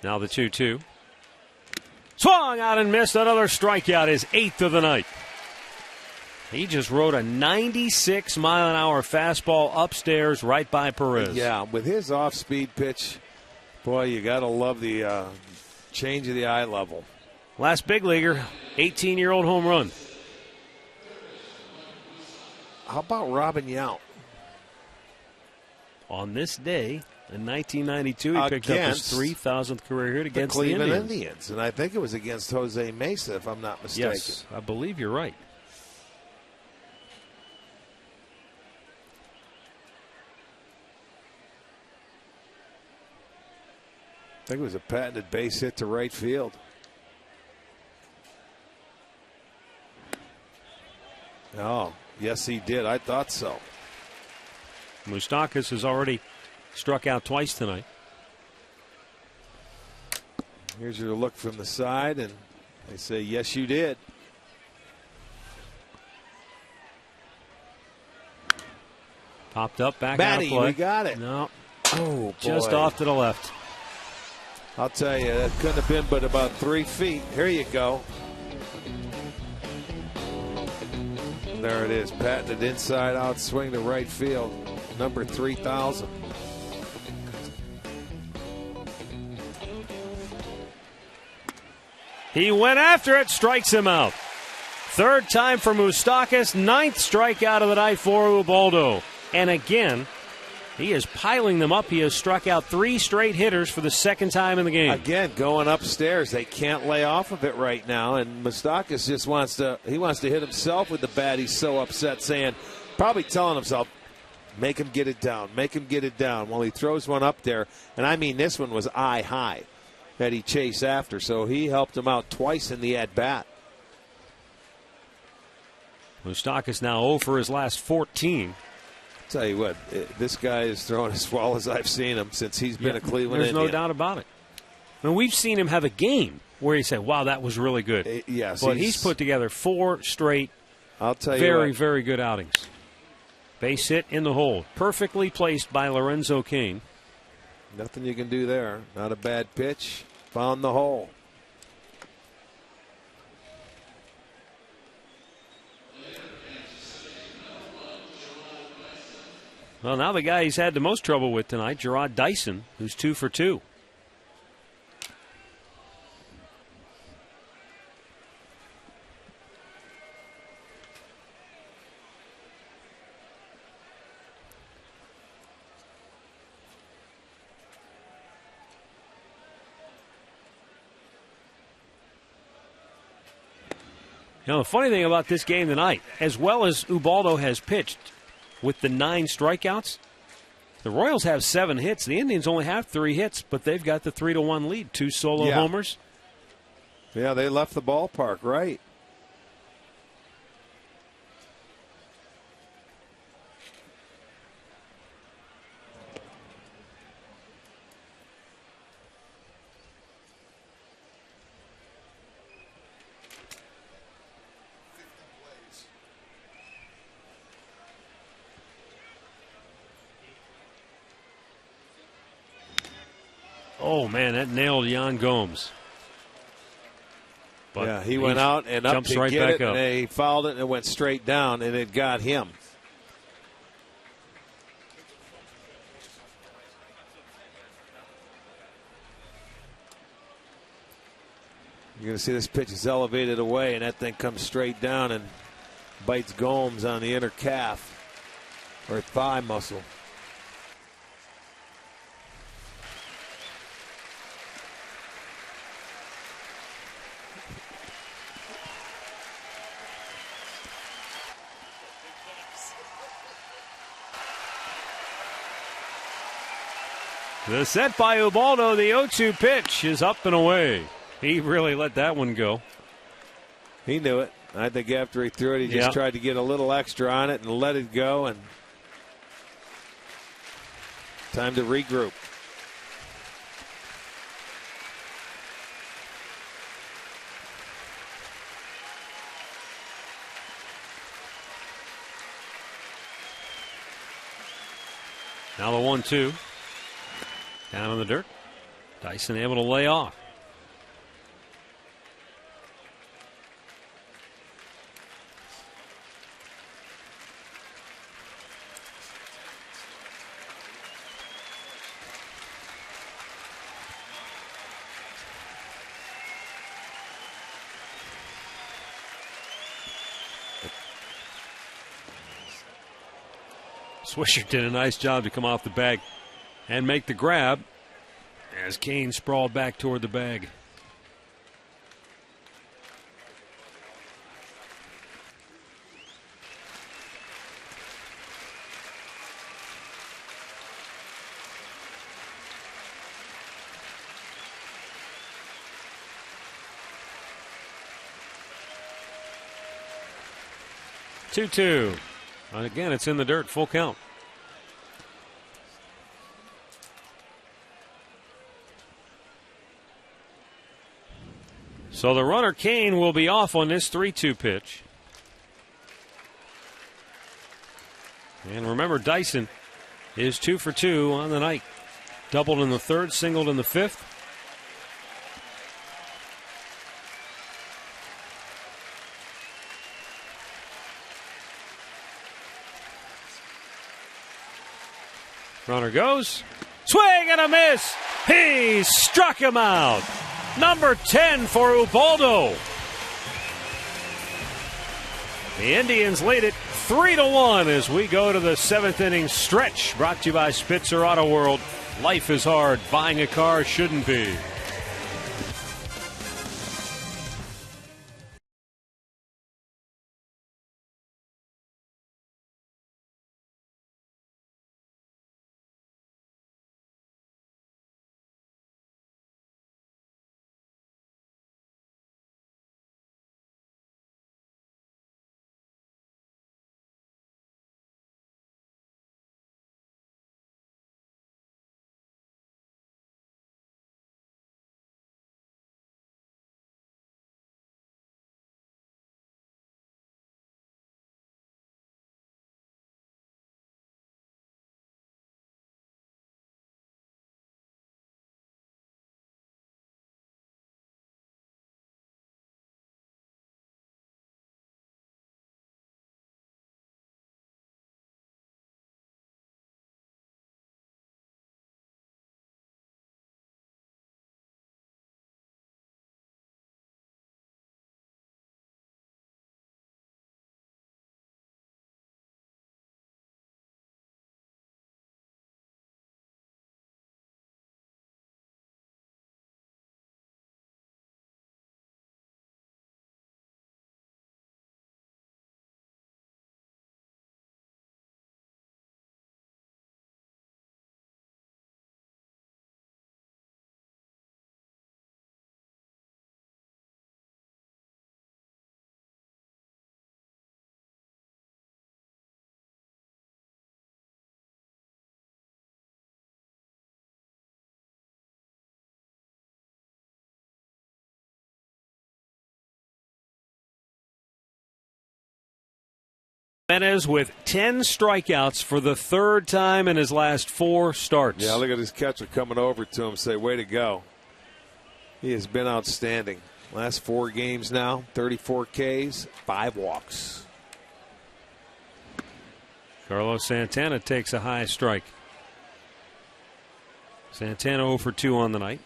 Now the 2-2. Swung out and missed. Another strikeout, his 8th of the night. He just rode a 96-mile-an-hour fastball upstairs right by Perez. Yeah, with his off-speed pitch, boy, you got to love the change of the eye level. Last big leaguer, 18-year-old home run. How about Robin Yount? On this day in 1992, he picked up his 3,000th career hit against the Cleveland Indians. And I think it was against Jose Mesa, if I'm not mistaken. Yes, I believe you're right. I think it was a patented base hit to right field. Oh, yes, he did. I thought so. Moustakas has already struck out twice tonight. Here's your look from the side, and they say, yes, you did. Popped up, back Matty, out of play. we got it. No. Oh, boy. Just off to the left. I'll tell you, that couldn't have been but about 3 feet. Here you go. There it is. Patented inside out swing to right field. Number 3,000. He went after it, strikes him out. 3rd time for Moustakas, 9th strikeout of the night for Ubaldo. And again, he is piling them up. He has struck out 3 straight hitters for the 2nd time in the game. Again, going upstairs. They can't lay off of it right now. And Moustakas just wants to hit himself with the bat. He's so upset, probably telling himself, make him get it down. Make him get it down. Well, he throws one up there. And I mean, this one was eye high that he chased after. So he helped him out twice in the at-bat. Moustakas now 0 for his last 14. Tell you what, this guy is throwing as well as I've seen him since he's been a Cleveland There's Indian. no doubt about it. I mean, we've seen him have a game where he said, wow, that was really good. Yes. But he's put together 4 straight, I'll tell you very, what, very good outings. Base hit in the hole. Perfectly placed by Lorenzo Cain. nothing you can do there. Not a bad pitch. Found the hole. Well, now the guy he's had the most trouble with tonight, Gerard Dyson, who's 2 for 2. You know, the funny thing about this game tonight, as well as Ubaldo has pitched, with the 9 strikeouts, the Royals have 7 hits. The Indians only have 3 hits, but they've got the 3-1 lead. 2 solo homers. Yeah, they left the ballpark, right. Oh, man, that nailed Jan Gomes. But yeah, he went out and up to right get back it, up. and they fouled it, and it went straight down, and it got him. You're going to see this pitch is elevated away, and that thing comes straight down and bites Gomes on the inner calf. or thigh muscle. The set by Ubaldo, the 0-2 pitch is up and away. He really let that one go. He knew it. I think after he threw it, he just tried to get a little extra on it and let it go. And time to regroup. Now the 1-2. Down in the dirt. Dyson able to lay off. Swisher did a nice job to come off the bag and make the grab as Kane sprawled back toward the bag. Two. And again, it's in the dirt, full count. So the runner, Kane, will be off on this 3-2 pitch. And remember, Dyson is 2 for 2 on the night. Doubled in the third, singled in the fifth. Runner goes. Swing and a miss. He struck him out. Number 10 for Ubaldo. The Indians lead it 3-1 as we go to the seventh inning stretch. Brought to you by Spitzer Auto World. Life is hard. Buying a car shouldn't be. Jimenez with 10 strikeouts for the third time in his last 4 starts. Yeah, look at his catcher coming over to him, say, way to go. He has been outstanding. Last 4 games now, 34 Ks, 5 walks. Carlos Santana takes a high strike. Santana 0 for 2 on the night.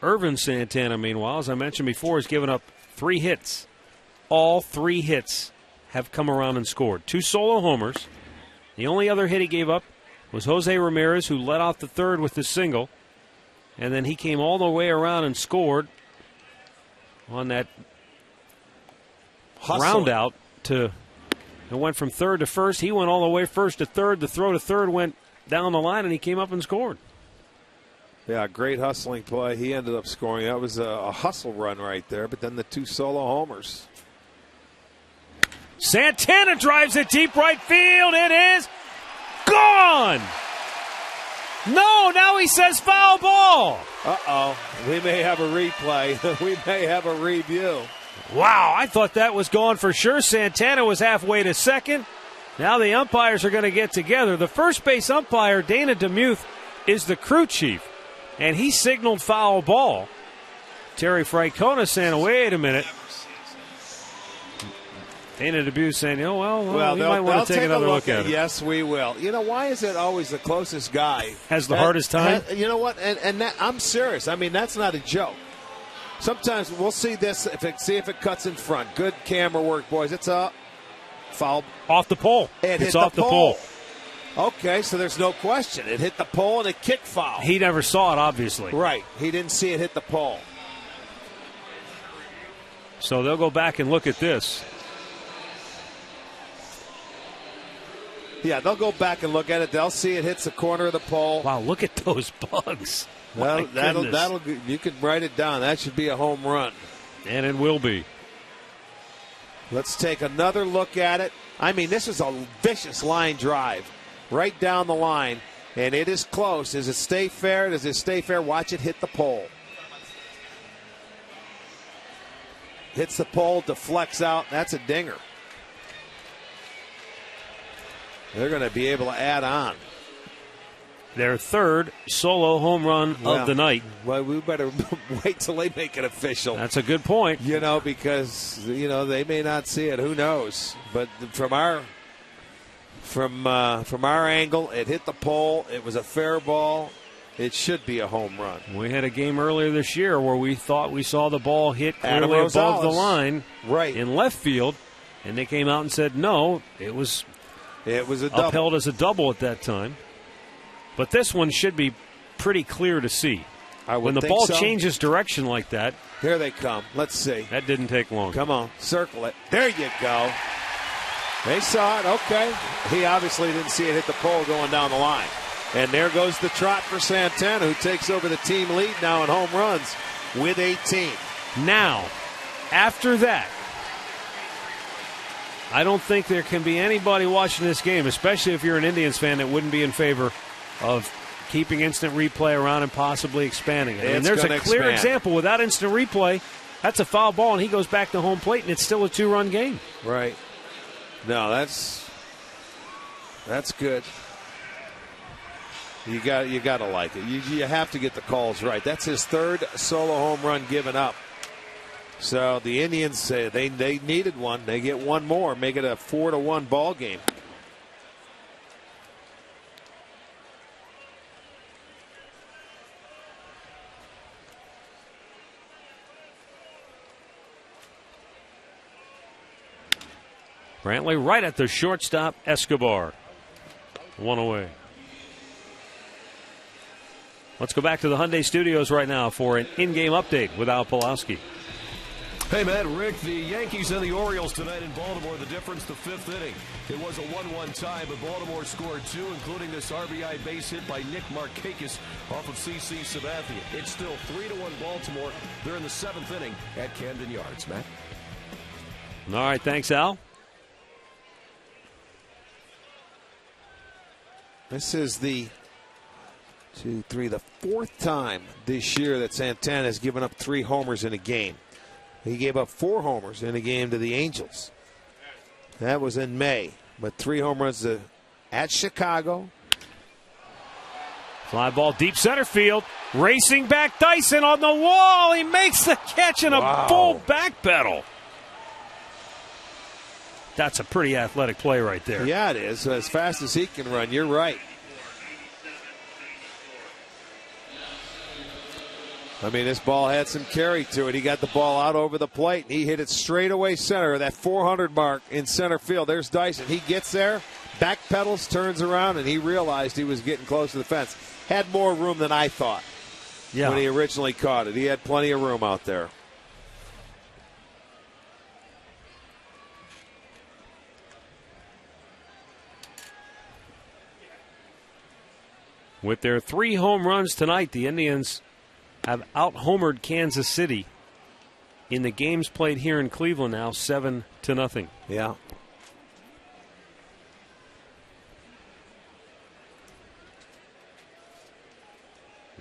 Irvin Santana, meanwhile, as I mentioned before, has given up 3 hits. All 3 hits have come around and scored. 2 solo homers. The only other hit he gave up was Jose Ramirez, who led off the third with the single. And then he came all the way around and scored on that round out to. It went from third to first. He went all the way first to third. The throw to third went down the line, and he came up and scored. Yeah, great hustling play. He ended up scoring. That was a hustle run right there, but then the 2 solo homers. Santana drives it deep right field. It is gone. No, now he says foul ball. Uh-oh. We may have a replay. We may have a review. Wow, I thought that was gone for sure. Santana was halfway to second. Now the umpires are going to get together. The first base umpire, Dana DeMuth, is the crew chief, and he signaled foul ball. Terry Francona saying, wait a minute. Dana DeMuth saying, oh, well we might want to take another look at it. Yes, we will. You know, why is it always the closest guy has the hardest time? You know what? And that, I'm serious. I mean, that's not a joke. Sometimes we'll see this, see if it cuts in front. Good camera work, boys. It's a foul. Off the pole. It's off the pole. Okay, so there's no question. It hit the pole and it kicked foul. He never saw it, obviously. Right. He didn't see it hit the pole. So they'll go back and look at this. Yeah, they'll go back and look at it. They'll see it hits the corner of the pole. Wow, look at those bugs. That'll you can write it down. That should be a home run. And it will be. Let's take another look at it. I mean, this is a vicious line drive right down the line, and it is close. Does it stay fair? Does it stay fair? Watch it hit the pole. Hits the pole, deflects out. That's a dinger. They're going to be able to add on. Their third solo home run of the night. Well, we better wait till they make it official. That's a good point. You know, because, you know, they may not see it. Who knows? But from our angle, it hit the pole. It was a fair ball. It should be a home run. We had a game earlier this year where we thought we saw the ball hit clearly above the line in left field, and they came out and said no, it was a double. Upheld as a double at that time. But this one should be pretty clear to see. When the ball changes direction like that. Here they come. Let's see. That didn't take long. Come on. Circle it. There you go. They saw it. Okay. He obviously didn't see it hit the pole going down the line. And there goes the trot for Santana, who takes over the team lead now in home runs with 18. Now, after that, I don't think there can be anybody watching this game, especially if you're an Indians fan, that wouldn't be in favor of keeping instant replay around and possibly expanding it. And there's a clear example. Without instant replay, that's a foul ball, and he goes back to home plate, and it's still a 2-run game. Right. No, that's good. You got to like it. You have to get the calls right. That's his third solo home run given up. So the Indians say they needed one. They get one more, make it a 4-1 ball game. Brantley right at the shortstop, Escobar. One away. Let's go back to the Hyundai Studios right now for an in-game update with Al Pawlowski. Hey, Matt, Rick, the Yankees and the Orioles tonight in Baltimore. The difference, the fifth inning. It was a 1-1 tie, but Baltimore scored 2, including this RBI base hit by Nick Markakis off of CC Sabathia. It's still 3-1 Baltimore. They're in the 7th inning at Camden Yards. Matt? All right, thanks, Al. This is the 4th time this year that Santana has given up 3 homers in a game. He gave up 4 homers in a game to the Angels. That was in May. But 3 home runs at Chicago. Fly ball deep center field. Racing back Dyson on the wall. He makes the catch in a full back pedal. That's a pretty athletic play right there. Yeah, it is. As fast as he can run, you're right. I mean, this ball had some carry to it. He got the ball out over the plate. He hit it straight away center, that 400 mark in center field. There's Dyson. He gets there, backpedals, turns around, and he realized he was getting close to the fence. Had more room than I thought when he originally caught it. He had plenty of room out there. With their 3 home runs tonight, the Indians have out-homered Kansas City in the games played here in Cleveland now, 7-0. Yeah.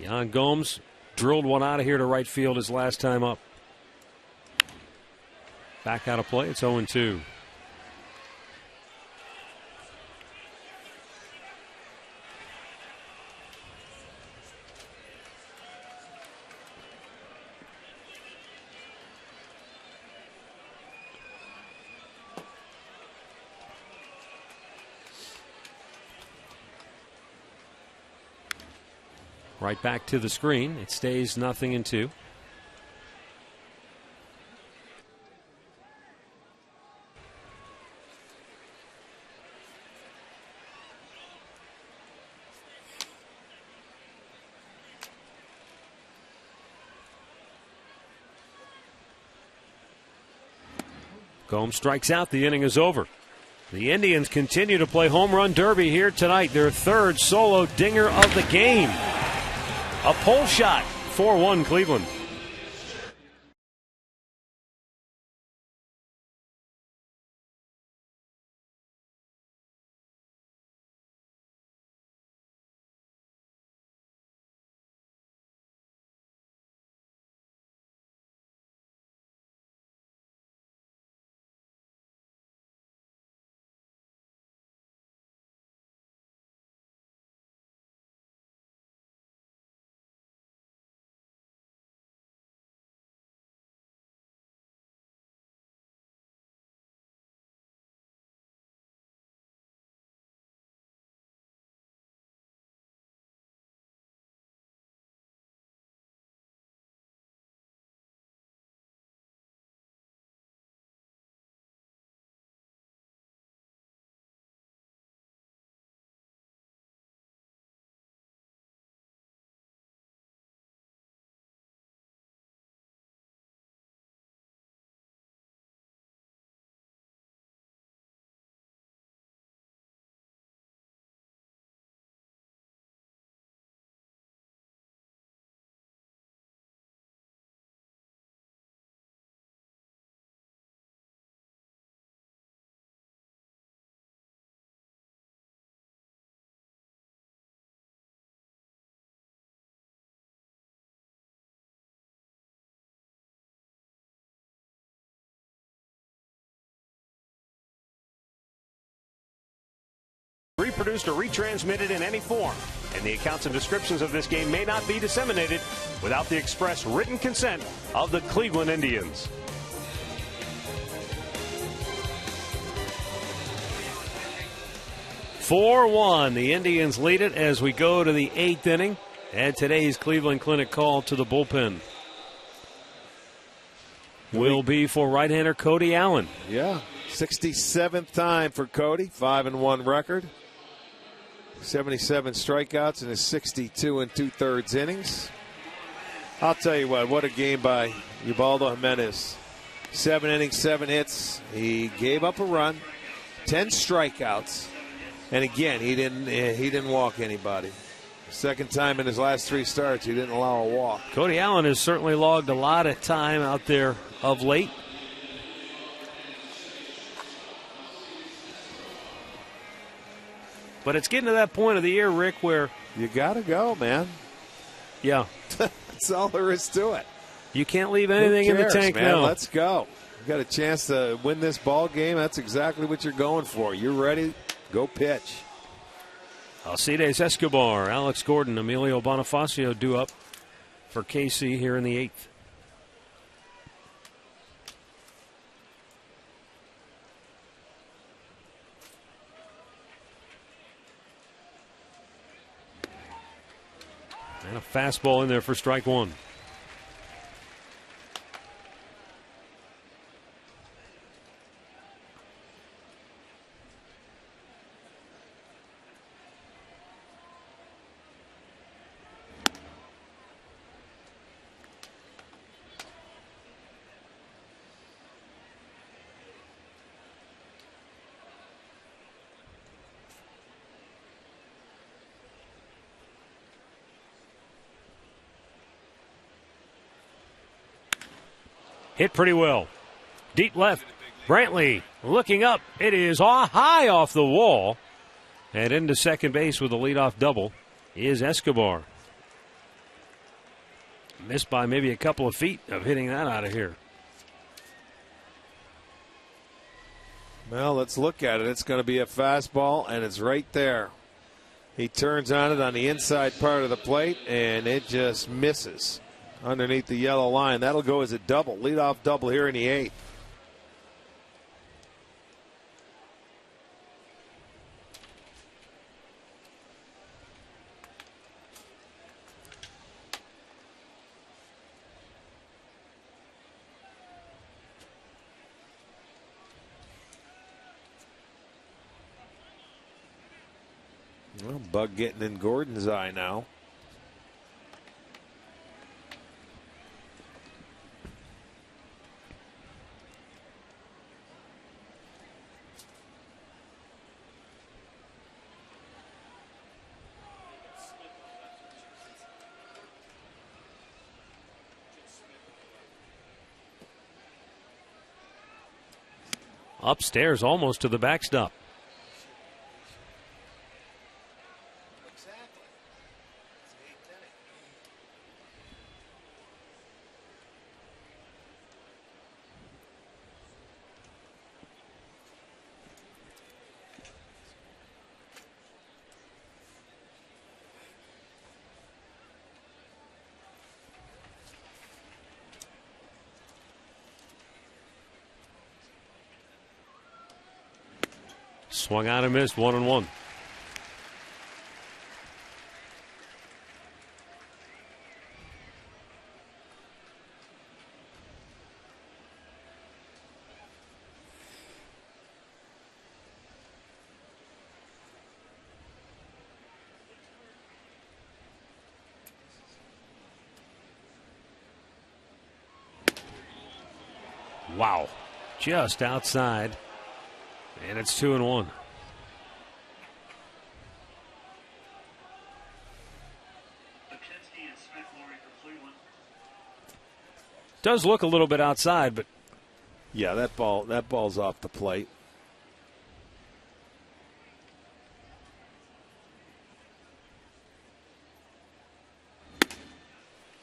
Jan Gomes drilled one out of here to right field his last time up. Back out of play, it's 0-2. Right back to the screen. It stays 0-2. Gomes strikes out. The inning is over. The Indians continue to play home run derby here tonight. Their 3rd solo dinger of the game. A pole shot, 4-1 Cleveland. Reproduced or retransmitted in any form, and the accounts and descriptions of this game may not be disseminated without the express written consent of the Cleveland Indians. "4-1, the Indians lead it as we go to the 8th inning, and today's Cleveland Clinic call to the bullpen will be for right-hander Cody Allen. Yeah, 67th time for Cody, 5-1 record. 77 strikeouts in his 62 2/3 innings. I'll tell you what a game by Ubaldo Jimenez. 7 innings, 7 hits. He gave up a run, 10 strikeouts, and again he didn't walk anybody. Second time in his last 3 starts he didn't allow a walk. Cody Allen has certainly logged a lot of time out there of late. But it's getting to that point of the year, Rick, where you got to go, man. Yeah. That's all there is to it. You can't leave anything in the tank man. now. Let's go. You got a chance to win this ball game. That's exactly what you're going for. You're ready. Go pitch. Alcides Escobar, Alex Gordon, Emilio Bonifacio due up for KC here in the 8th. And a fastball in there for strike 1. Hit pretty well. Deep left. Brantley looking up. It is high off the wall. And into second base with a leadoff double is Escobar. Missed by maybe a couple of feet of hitting that out of here. Well, let's look at it. It's going to be a fastball, and it's right there. He turns on it on the inside part of the plate, and it just misses underneath the yellow line. That'll go as a double, leadoff double here in the 8th. Well, bug getting in Gordon's eye now. Upstairs almost to the backstop. Swung out and missed, 1-1. Wow. Just outside. And it's 2-1. Does look a little bit outside, but yeah, that ball's off the plate.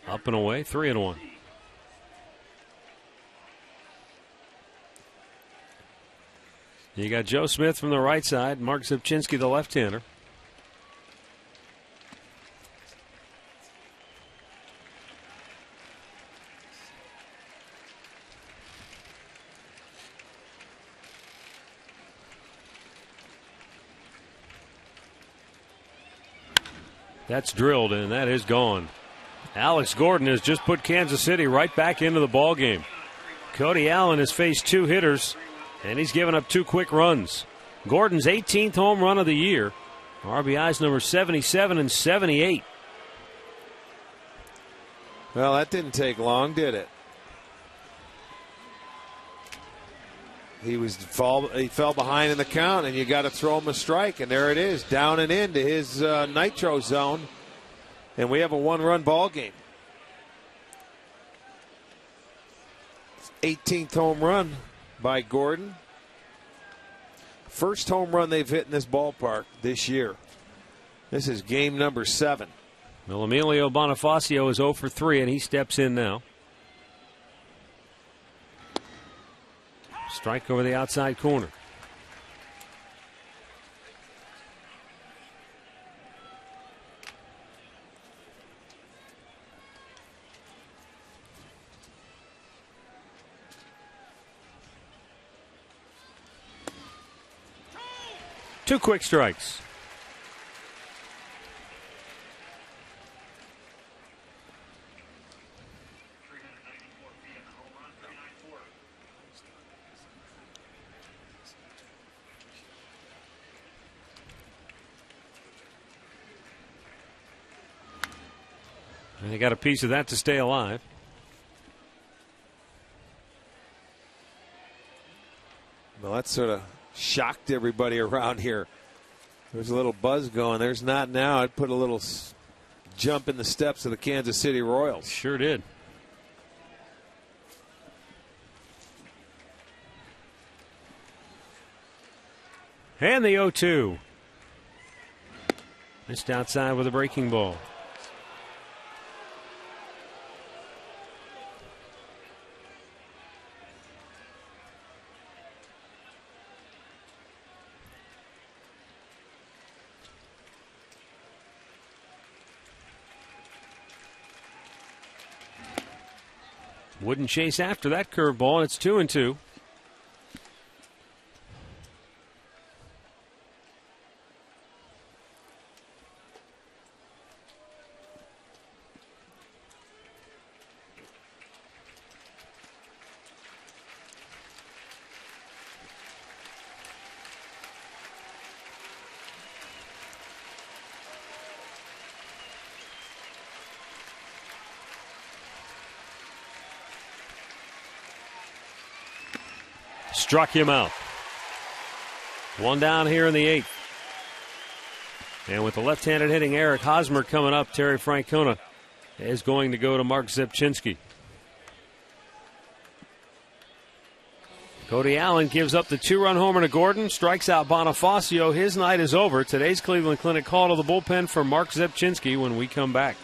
Up and away, 3-1. You got Joe Smith from the right side, Mark Zipchinski, the left-hander. That's drilled, and that is gone. Alex Gordon has just put Kansas City right back into the ballgame. Cody Allen has faced 2 hitters, and he's given up 2 quick runs. Gordon's 18th home run of the year. RBI's number 77 and 78. Well, that didn't take long, did it? He fell behind in the count, and you got to throw him a strike, and there it is, down and into his nitro zone, and we have a 1-run ball game. 18th home run by Gordon. First home run they've hit in this ballpark this year. This is game number 7. Well, Emilio Bonifacio is 0 for 3, and he steps in now. Strike over the outside corner. Two quick strikes. And he got a piece of that to stay alive. Well, that sort of shocked everybody around here. There's a little buzz going. There's not now. It put a little jump in the steps of the Kansas City Royals. Sure did. And the 0-2. Missed outside with a breaking ball. Wouldn't chase after that curveball. It's 2-2. Struck him out. One down here in the 8th. And with the left-handed hitting Eric Hosmer coming up, Terry Francona is going to go to Mark Zepchinski. Cody Allen gives up the 2-run homer to Gordon, strikes out Bonifacio. His night is over. Today's Cleveland Clinic call to the bullpen for Mark Zepchinski when we come back.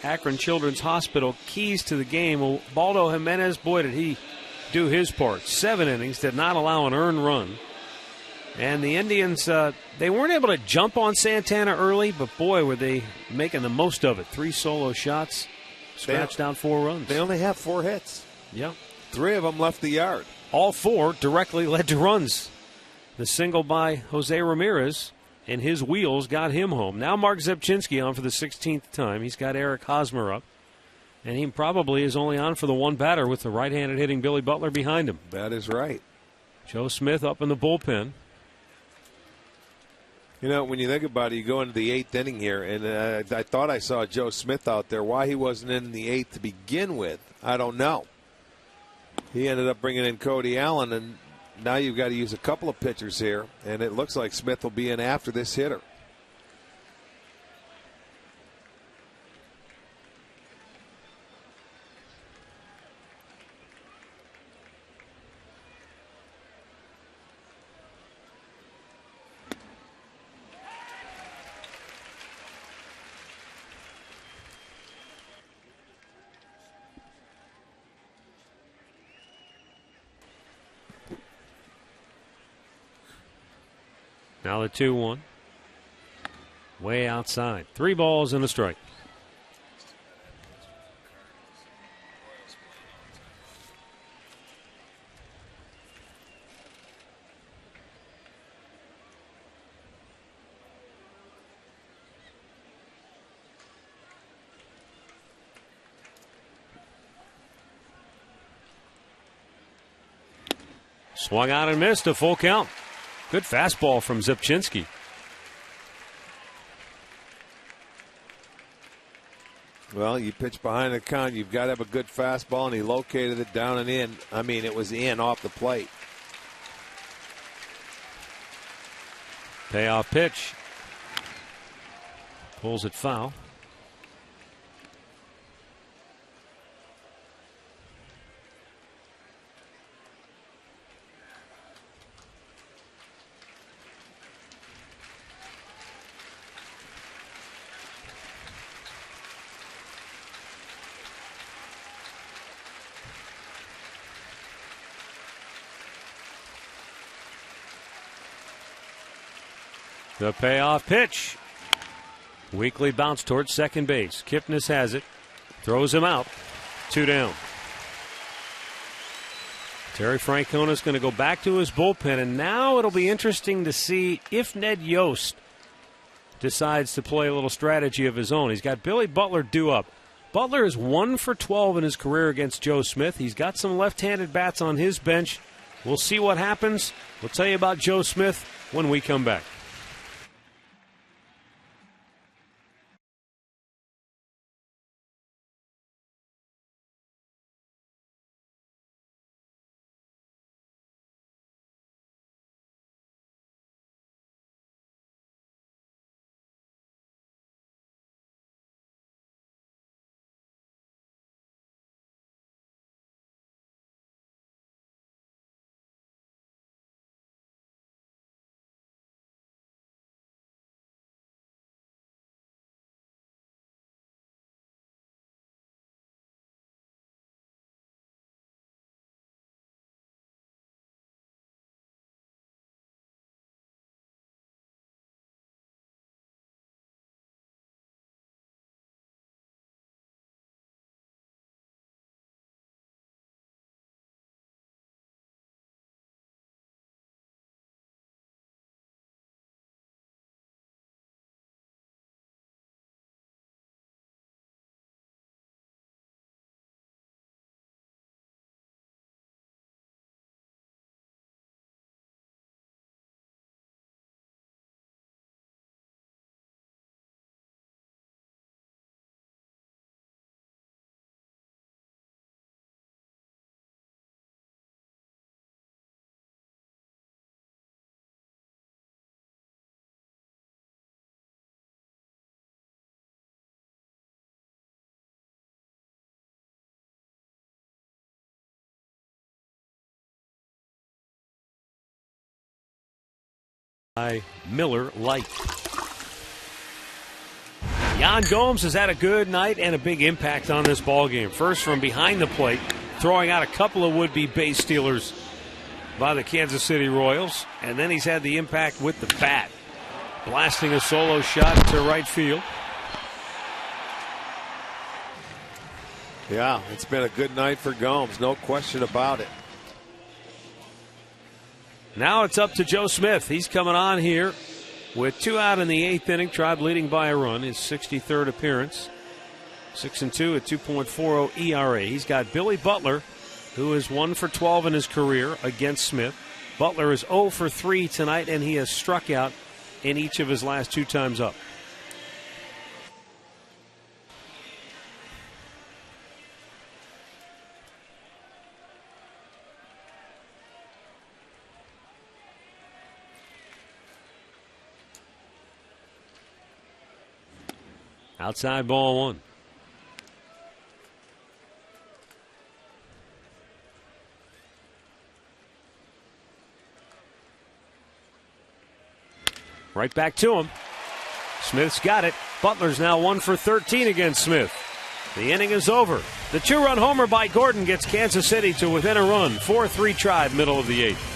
Akron Children's Hospital keys to the game. Well, Baldo Jimenez, boy, did he do his part. 7 innings, did not allow an earned run. And the Indians, they weren't able to jump on Santana early, but boy, were they making the most of it. 3 solo shots, scratched down 4 runs. They only have 4 hits. Yeah. 3 of them left the yard. All 4 directly led to runs. The single by Jose Ramirez and his wheels got him home. Now Mark Zepchinski on for the 16th time. He's got Eric Hosmer up. And he probably is only on for the one batter with the right-handed hitting Billy Butler behind him. That is right. Joe Smith up in the bullpen. You know, when you think about it, you go into the 8th inning here, and I thought I saw Joe Smith out there. Why he wasn't in the 8th to begin with, I don't know. He ended up bringing in Cody Allen, and now you've got to use a couple of pitchers here, and it looks like Smith will be in after this hitter. Now the 2-1. Way outside. 3 balls and a strike. Swung out and missed, a full count. Good fastball from Zipchinski. Well, you pitch behind the count, you've got to have a good fastball, and he located it down and in. I mean, it was in off the plate. Payoff pitch. Pulls it foul. The payoff pitch. Weakly bounce towards second base. Kipnis has it. Throws him out. 2 down. Terry Francona is going to go back to his bullpen, and now it'll be interesting to see if Ned Yost decides to play a little strategy of his own. He's got Billy Butler due up. Butler is 1 for 12 in his career against Joe Smith. He's got some left-handed bats on his bench. We'll see what happens. We'll tell you about Joe Smith when we come back. Miller Lite. Yan Gomes has had a good night and a big impact on this ball game. First from behind the plate, throwing out a couple of would-be base stealers by the Kansas City Royals, and then he's had the impact with the bat, blasting a solo shot to right field. Yeah, it's been a good night for Gomes, no question about it. Now it's up to Joe Smith. He's coming on here with 2 out in the 8th inning. Tribe leading by a run. His 63rd appearance. 6-2 at 2.40 ERA. He's got Billy Butler, who is 1 for 12 in his career against Smith. Butler is 0 for 3 tonight, and he has struck out in each of his last 2 times up. Outside ball 1. Right back to him. Smith's got it. Butler's now 1 for 13 against Smith. The inning is over. The 2-run homer by Gordon gets Kansas City to within a run. 4-3 Tribe, middle of the 8th.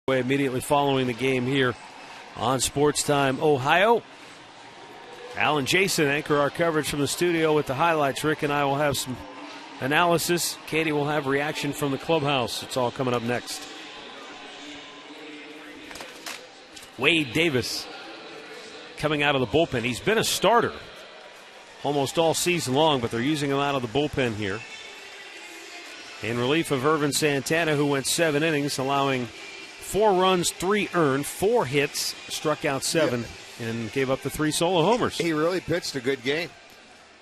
Immediately following the game here on Sports Time Ohio. Al and Jason anchor our coverage from the studio with the highlights. Rick and I will have some analysis. Katie will have reaction from the clubhouse. It's all coming up next. Wade Davis coming out of the bullpen. He's been a starter almost all season long, but they're using him out of the bullpen here. In relief of Irvin Santana, who went 7 innings, allowing 4 runs, 3 earned, 4 hits, struck out 7, and gave up the 3 solo homers. He really pitched a good game.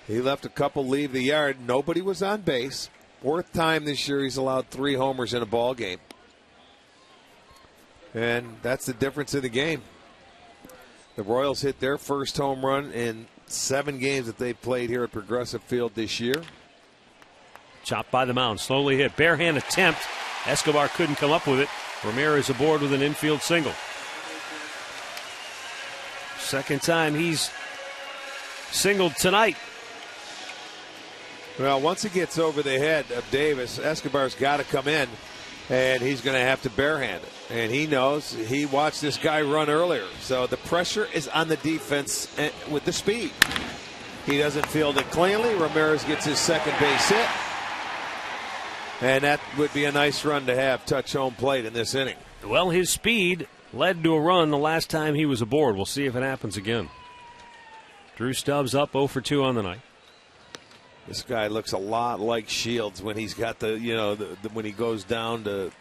He left a couple leave the yard. Nobody was on base. 4th time this year he's allowed 3 homers in a ball game. And that's the difference in the game. The Royals hit their first home run in 7 games that they played here at Progressive Field this year. Chopped by the mound, slowly hit. Barehand attempt. Escobar couldn't come up with it. Ramirez aboard with an infield single. Second time he's singled tonight. Well, once he gets over the head of Davis, Escobar's got to come in, and he's going to have to barehand it. And he knows. He watched this guy run earlier. So the pressure is on the defense with the speed. He doesn't field it cleanly. Ramirez gets his second base hit. And that would be a nice run to have touch home plate in this inning. Well, his speed led to a run the last time he was aboard. We'll see if it happens again. Drew Stubbs up 0 for 2 on the night. This guy looks a lot like Shields when he's got the when he goes down to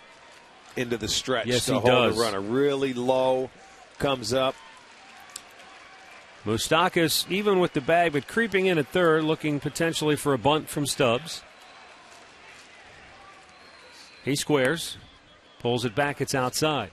into the stretch to hold the runner. Really low, comes up. Moustakas, even with the bag, but creeping in at third, looking potentially for a bunt from Stubbs. He squares, pulls it back, it's outside.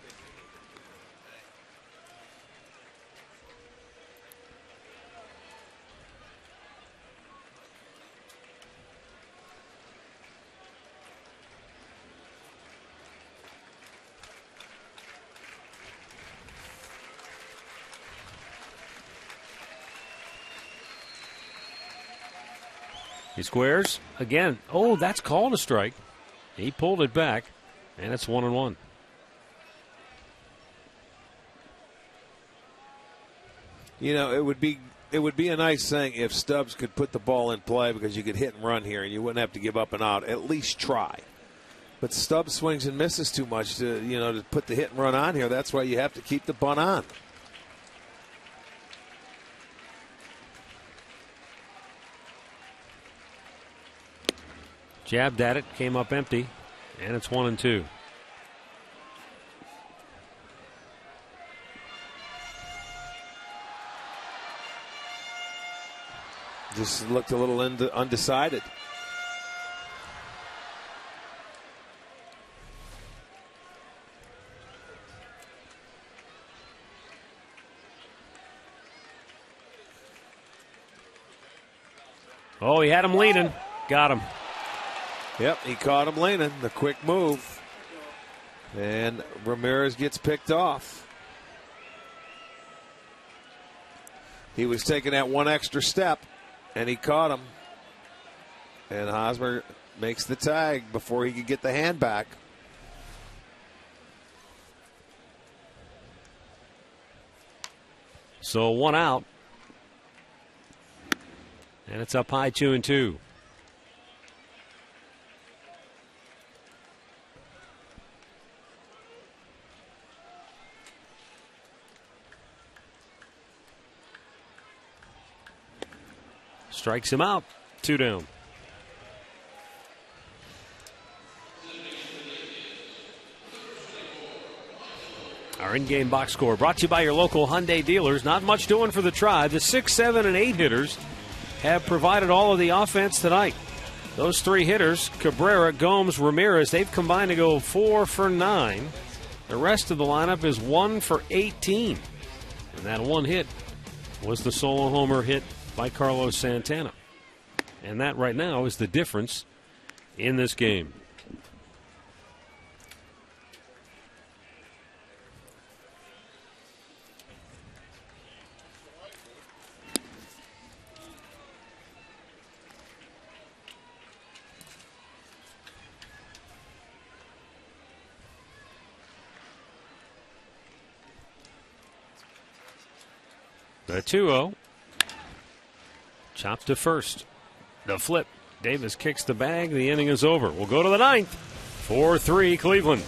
He squares again. Oh, that's called a strike. He pulled it back, and it's 1-1. You know, it would be a nice thing if Stubbs could put the ball in play, because you could hit and run here and you wouldn't have to give up and out. At least try. But Stubbs swings and misses too much to put the hit and run on here. That's why you have to keep the bunt on. Jabbed at it, came up empty, and it's 1-2. Just looked a little undecided. Oh, he had him leaning. Got him. Yep, he caught him leaning. The quick move. And Ramirez gets picked off. He was taking that one extra step, and he caught him. And Hosmer makes the tag before he could get the hand back. So 1 out. And it's up high 2-2. Strikes him out. 2 down. Our in-game box score brought to you by your local Hyundai dealers. Not much doing for the Tribe. The 6, 7, and 8 hitters have provided all of the offense tonight. Those 3 hitters, Cabrera, Gomes, Ramirez, they've combined to go 4 for 9. The rest of the lineup is 1 for 18. And that one hit was the solo homer hit by Carlos Santana. And that right now is the difference in this game. The 2-0. Chopped to first. The flip. Davis kicks the bag. The inning is over. We'll go to the 9th. 4-3 Cleveland.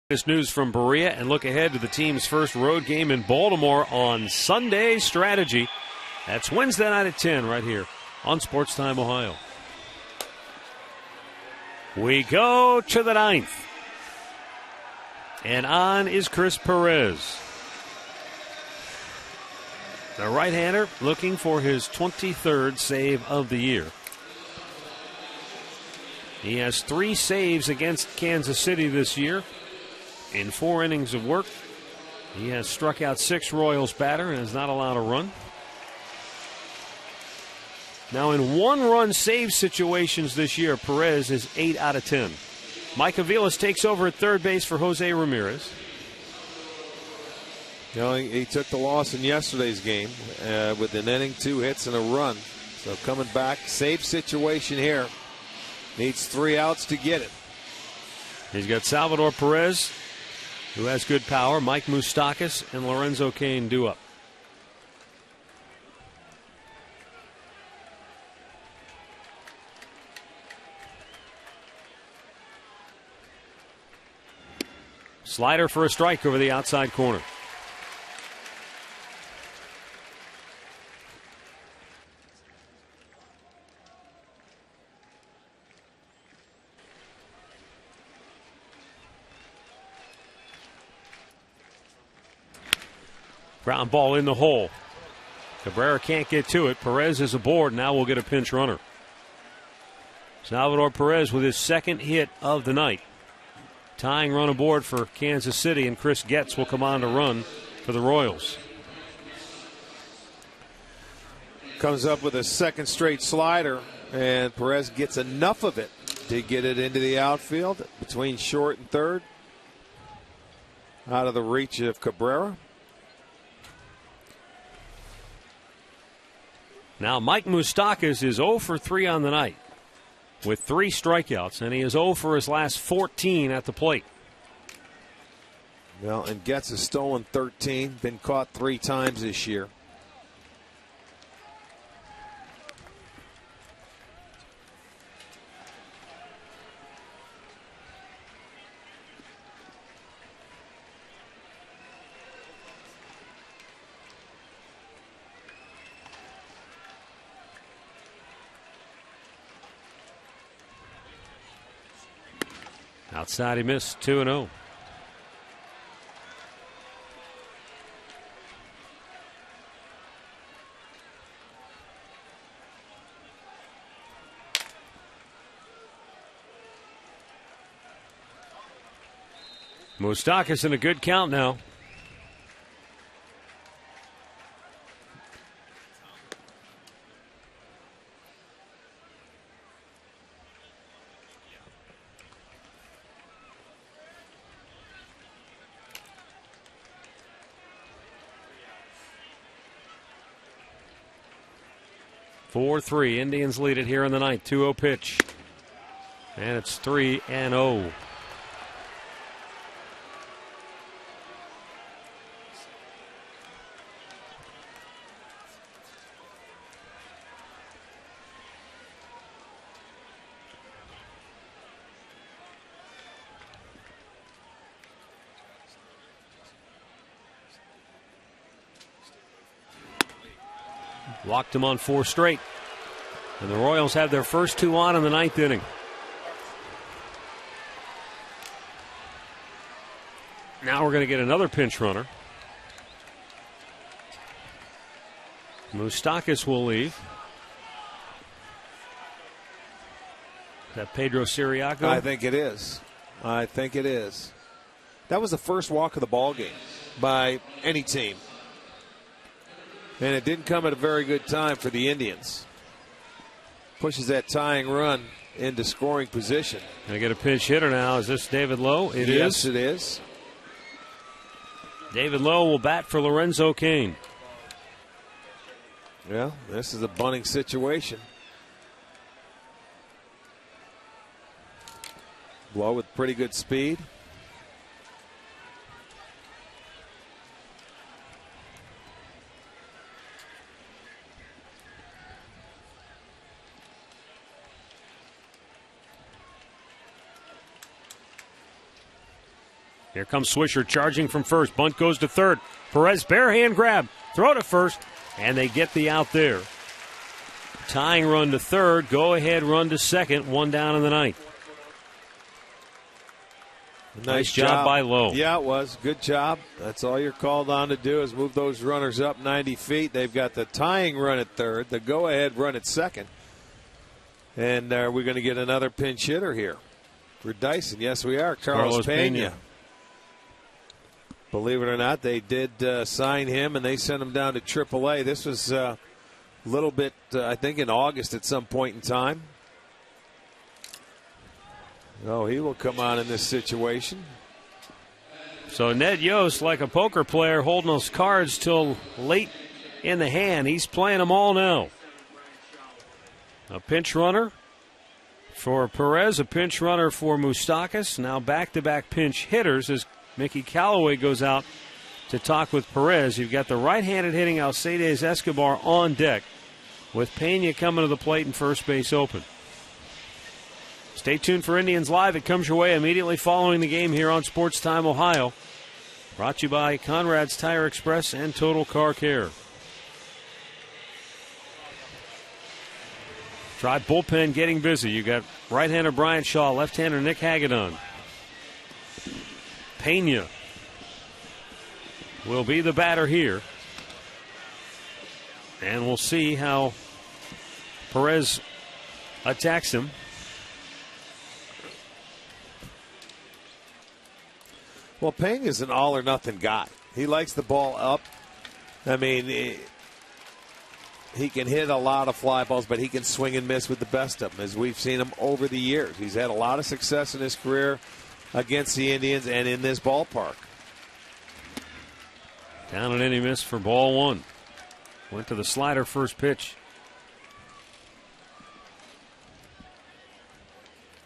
This news from Berea, and look ahead to the team's first road game in Baltimore on Sunday. Strategy. That's Wednesday night at 10 right here on Sports Time Ohio. We go to the 9th. And on is Chris Perez. The right-hander looking for his 23rd save of the year. He has 3 saves against Kansas City this year. In 4 innings of work, he has struck out 6 Royals batter and has not allowed a run. Now, in 1-run save situations this year, Perez is 8 out of 10. Mike Aviles takes over at third base for Jose Ramirez. You know, he took the loss in yesterday's game with an inning, 2 hits, and a run. So coming back, save situation here. Needs 3 outs to get it. He's got Salvador Perez, who has good power. Mike Moustakas and Lorenzo Cain due up. Slider for a strike over the outside corner. Ground ball in the hole. Cabrera can't get to it. Perez is aboard. Now we'll get a pinch runner. Salvador Perez with his 2nd hit of the night. Tying run aboard for Kansas City, and Chris Getz will come on to run for the Royals. Comes up with a 2nd straight slider, and Perez gets enough of it to get it into the outfield between short and third. Out of the reach of Cabrera. Now Mike Moustakas is 0 for 3 on the night with 3 strikeouts, and he is 0 for his last 14 at the plate. Well, and Getz has stolen 13, been caught 3 times this year. Outside he missed, 2-0. Moustakas in a good count now. 4-3. Indians lead it here in the ninth. 2-0 pitch. And it's 3-0. Locked him on 4 straight. And the Royals have their first 2 on in the ninth inning. Now we're going to get another pinch runner. Moustakas will leave. Is that Pedro Siriaco? I think it is. That was the first walk of the ball game by any team. And it didn't come at a very good time for the Indians. Pushes that tying run into scoring position. I get a pinch hitter now. Is this David Lowe? It is. Yes, it is. David Lowe will bat for Lorenzo Cain. Yeah, this is a bunting situation. Lowe with pretty good speed. Here comes Swisher charging from first. Bunt goes to third. Perez bare hand grab. Throw to first. And they get the out there. Tying run to third. Go ahead run to second. 1 down in the ninth. Nice job by Lowe. Yeah, it was. Good job. That's all you're called on to do is move those runners up 90 feet. They've got the tying run at third, the go-ahead run at second. And we're going to get another pinch hitter here for Dyson. Yes, we are. Carlos Pena. Believe it or not, they did sign him, and they sent him down to AAA. This was a little bit, I think, in August at some point in time. Oh, he will come on in this situation. So Ned Yost, like a poker player, holding those cards till late in the hand. He's playing them all now. A pinch runner for Perez, a pinch runner for Moustakas. Now back-to-back pinch hitters as Mickey Callaway goes out to talk with Perez. You've got the right-handed hitting Alcides Escobar on deck with Pena coming to the plate and first base open. Stay tuned for Indians Live. It comes your way immediately following the game here on Sports Time Ohio. Brought to you by Conrad's Tire Express and Total Car Care. Try bullpen getting busy. You got right-hander Brian Shaw, left-hander Nick Hagedorn. Pena will be the batter here. And we'll see how Perez attacks him. Well, Pena's an all-or-nothing guy. He likes the ball up. I mean, he can hit a lot of fly balls, but he can swing and miss with the best of them, as we've seen him over the years. He's had a lot of success in his career against the Indians and in this ballpark. Down and any miss for ball 1. Went to the slider first pitch.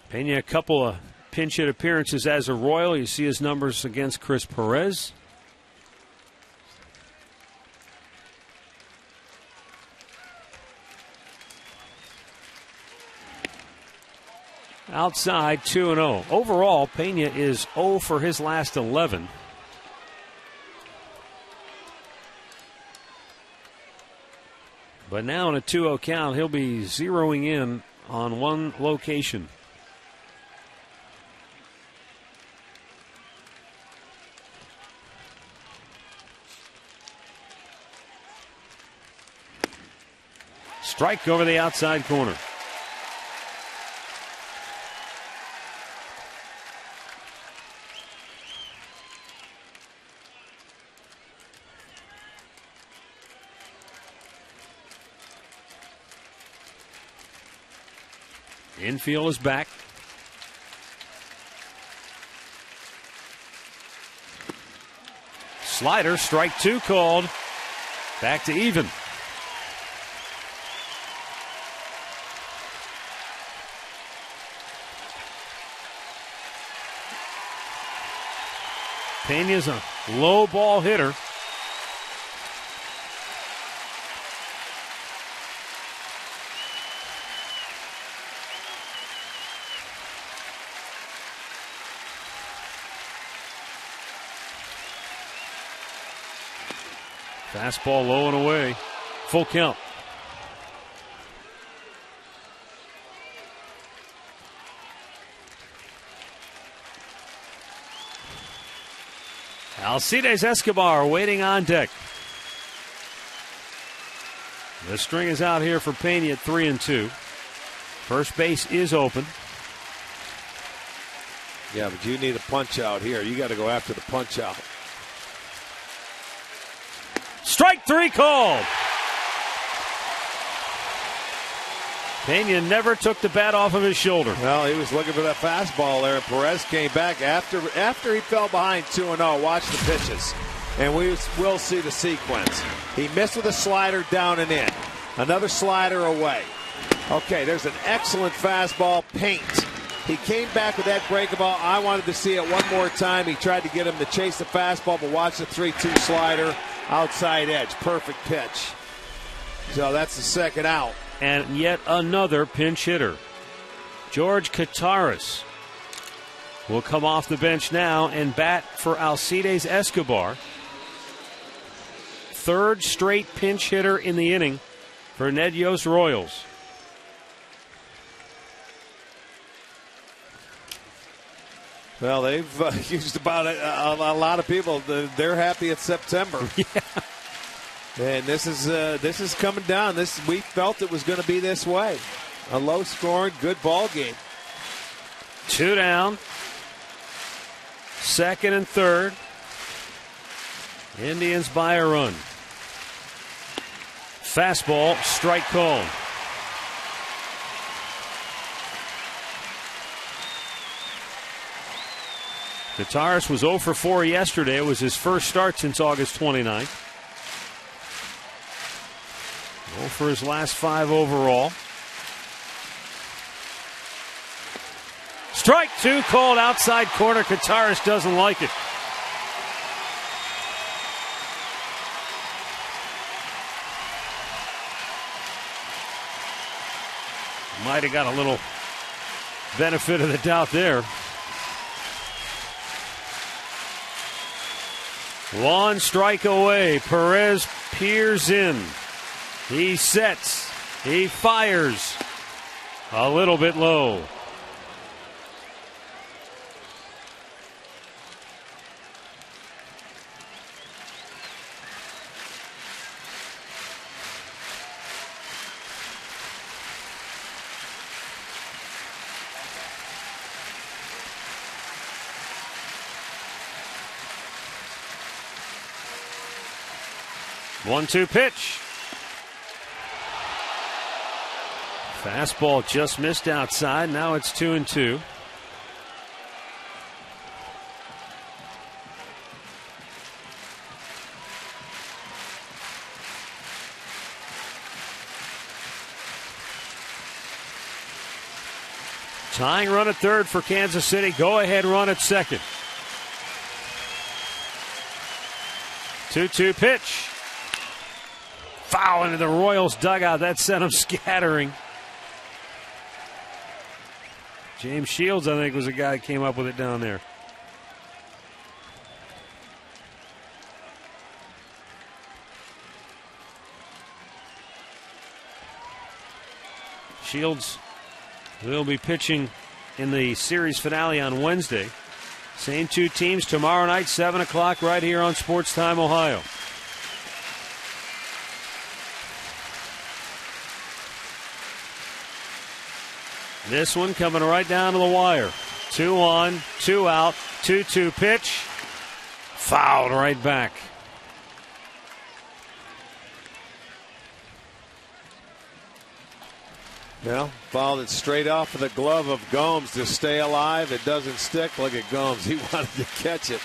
Pena, a couple of pinch hit appearances as a Royal. You see his numbers against Chris Perez. Outside 2-0. Overall, Pena is 0 for his last 11. But now in a 2-0 count, he'll be zeroing in on one location. Strike over the outside corner. Infield is back. Slider, strike 2 called. Back to even. Pena's a low ball hitter. Fastball low and away. Full count. Alcides Escobar waiting on deck. The string is out here for Pena at 3-2. First base is open. Yeah, but you need a punch out here. You got to go after the punch out. Strike 3 called. Pena never took the bat off of his shoulder. Well, he was looking for that fastball there. Perez came back after he fell behind 2-0. Watch the pitches, and we will see the sequence. He missed with a slider down and in. Another slider away. Okay, there's an excellent fastball. Paint. He came back with that breaking ball. I wanted to see it one more time. He tried to get him to chase the fastball, but watch the 3-2 slider. Outside edge. Perfect pitch. So that's the second out. And yet another pinch hitter. George Kataris will come off the bench now and bat for Alcides Escobar. Third straight pinch hitter in the inning for Ned Yost Royals. Well, they've used about a lot of people. They're happy it's September. Yeah. And this is coming down. We felt it was going to be this way. A low-scoring, good ball game. 2 down. Second and third. Indians by a run. Fastball, strike called. Kataris was 0 for 4 yesterday. It was his first start since August 29th. 0 for his last 5 overall. Strike 2 called outside corner. Kataris doesn't like it. Might have got a little benefit of the doubt there. One strike away. Perez peers in. He sets. He fires. A little bit low. One-two pitch. Fastball just missed outside. Now it's 2-2. Tying run at third for Kansas City. Go ahead run at second. 2-2 pitch. Foul into the Royals dugout. That sent him scattering. James Shields, I think, was the guy that came up with it down there. Shields will be pitching in the series finale on Wednesday. Same two teams tomorrow night, 7 o'clock, right here on Sports Time Ohio. This one coming right down to the wire. 2 on, 2 out, 2-2 pitch. Fouled right back. Well, fouled it straight off of the glove of Gomes to stay alive. It doesn't stick. Look at Gomes. He wanted to catch it.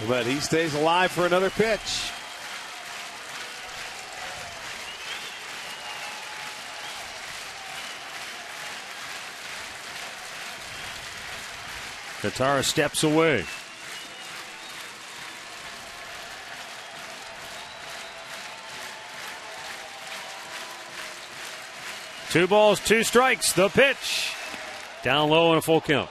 But he stays alive for another pitch. Kataris steps away. 2 balls, 2 strikes. The pitch. Down low and a full count.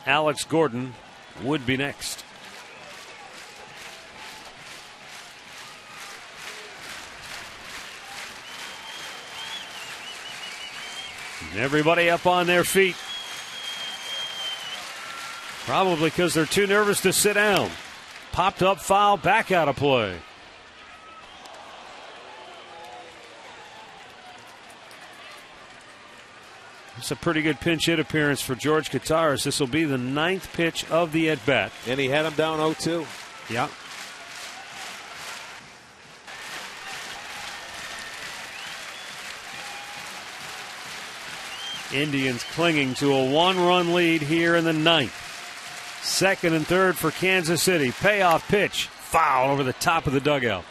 Alex Gordon would be next. And everybody up on their feet. Probably because they're too nervous to sit down. Popped up foul, back out of play. It's a pretty good pinch hit appearance for George Kataris. This will be the 9th pitch of the at-bat. And he had him down 0-2. Yeah. Indians clinging to a 1-run lead here in the 9th. 2nd and 3rd for Kansas City. Payoff pitch. Foul over the top of the dugout.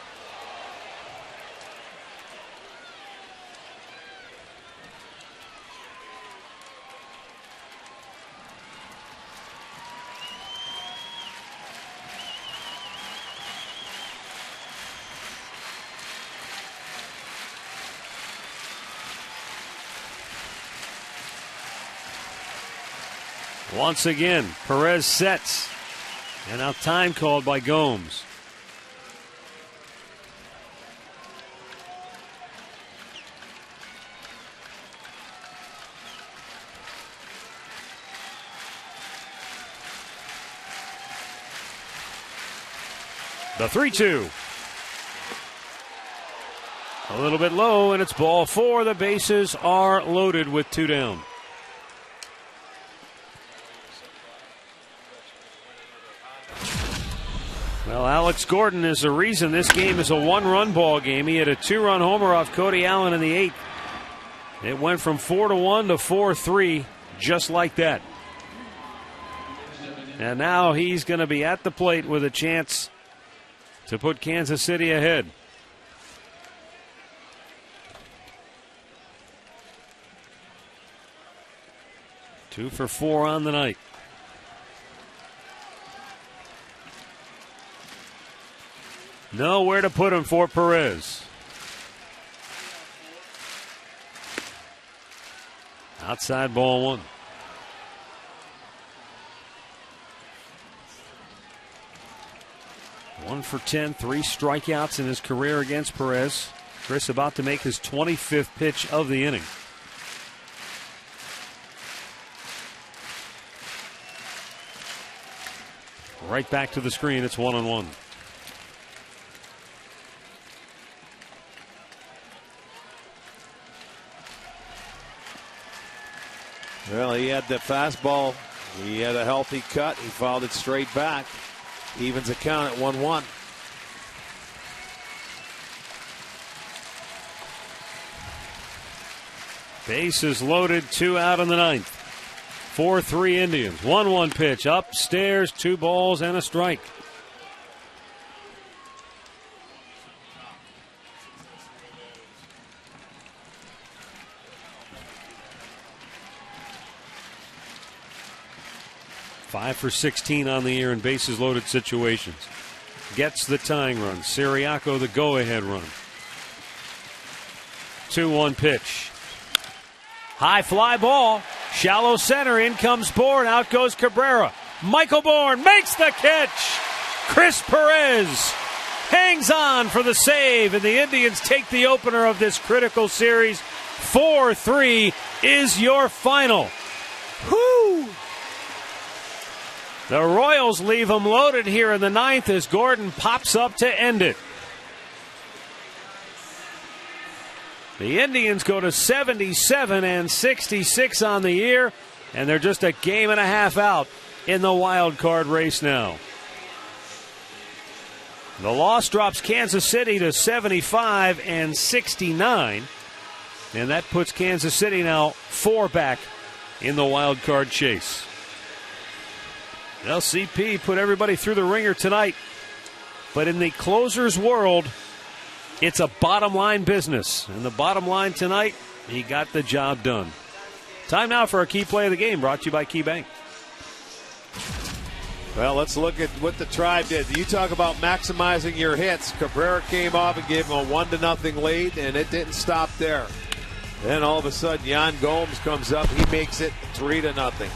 Once again, Perez sets. And now time called by Gomes. The 3-2. A little bit low, and it's ball 4. The bases are loaded with 2 down. Well, Alex Gordon is the reason this game is a 1-run ball game. He had a 2-run homer off Cody Allen in the 8th. It went from 4-1 to 4-3, just like that. And now he's going to be at the plate with a chance to put Kansas City ahead. Two for 4 on the night. Nowhere to put him for Perez. Outside ball 1. One for 10, 3 strikeouts in his career against Perez. Chris about to make his 25th pitch of the inning. Right back to the screen. It's 1-1. Well, he had the fastball. He had a healthy cut. He fouled it straight back. Evens the count at 1-1. Bases loaded, 2 out in the 9th. 4-3 Indians. 1-1 pitch. Upstairs, 2 balls and a strike. Five for 16 on the year in bases loaded situations. Gets the tying run. Siriaco the go-ahead run. 2-1 pitch. High fly ball. Shallow center. In comes Bourne. Out goes Cabrera. Michael Bourne makes the catch. Chris Perez hangs on for the save, and the Indians take the opener of this critical series. 4-3 is your final. Whoo! The Royals leave them loaded here in the 9th as Gordon pops up to end it. The Indians go to 77 and 66 on the year, and they're just a game and a half out in the wild card race now. The loss drops Kansas City to 75 and 69, and that puts Kansas City now 4 back in the wild card chase. LCP put everybody through the ringer tonight, but in the closer's world, it's a bottom line business. And the bottom line tonight, he got the job done. Time now for our key play of the game, brought to you by KeyBank. Well, let's look at what the Tribe did. You talk about maximizing your hits. Cabrera came off and gave him a 1-0 lead, and it didn't stop there. Then all of a sudden, Jan Gomes comes up. He makes it 3-0.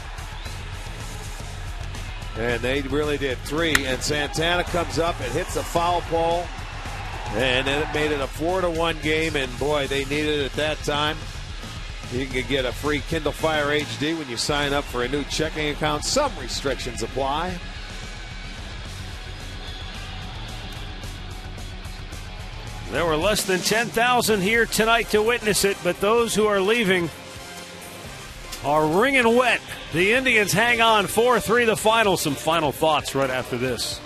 And they really did 3. And Santana comes up and hits a foul pole. And then it made it a 4-1 game. And, boy, they needed it at that time. You can get a free Kindle Fire HD when you sign up for a new checking account. Some restrictions apply. There were less than 10,000 here tonight to witness it, but those who are leaving are wringing wet. The Indians hang on 4-3 the final. Some final thoughts right after this.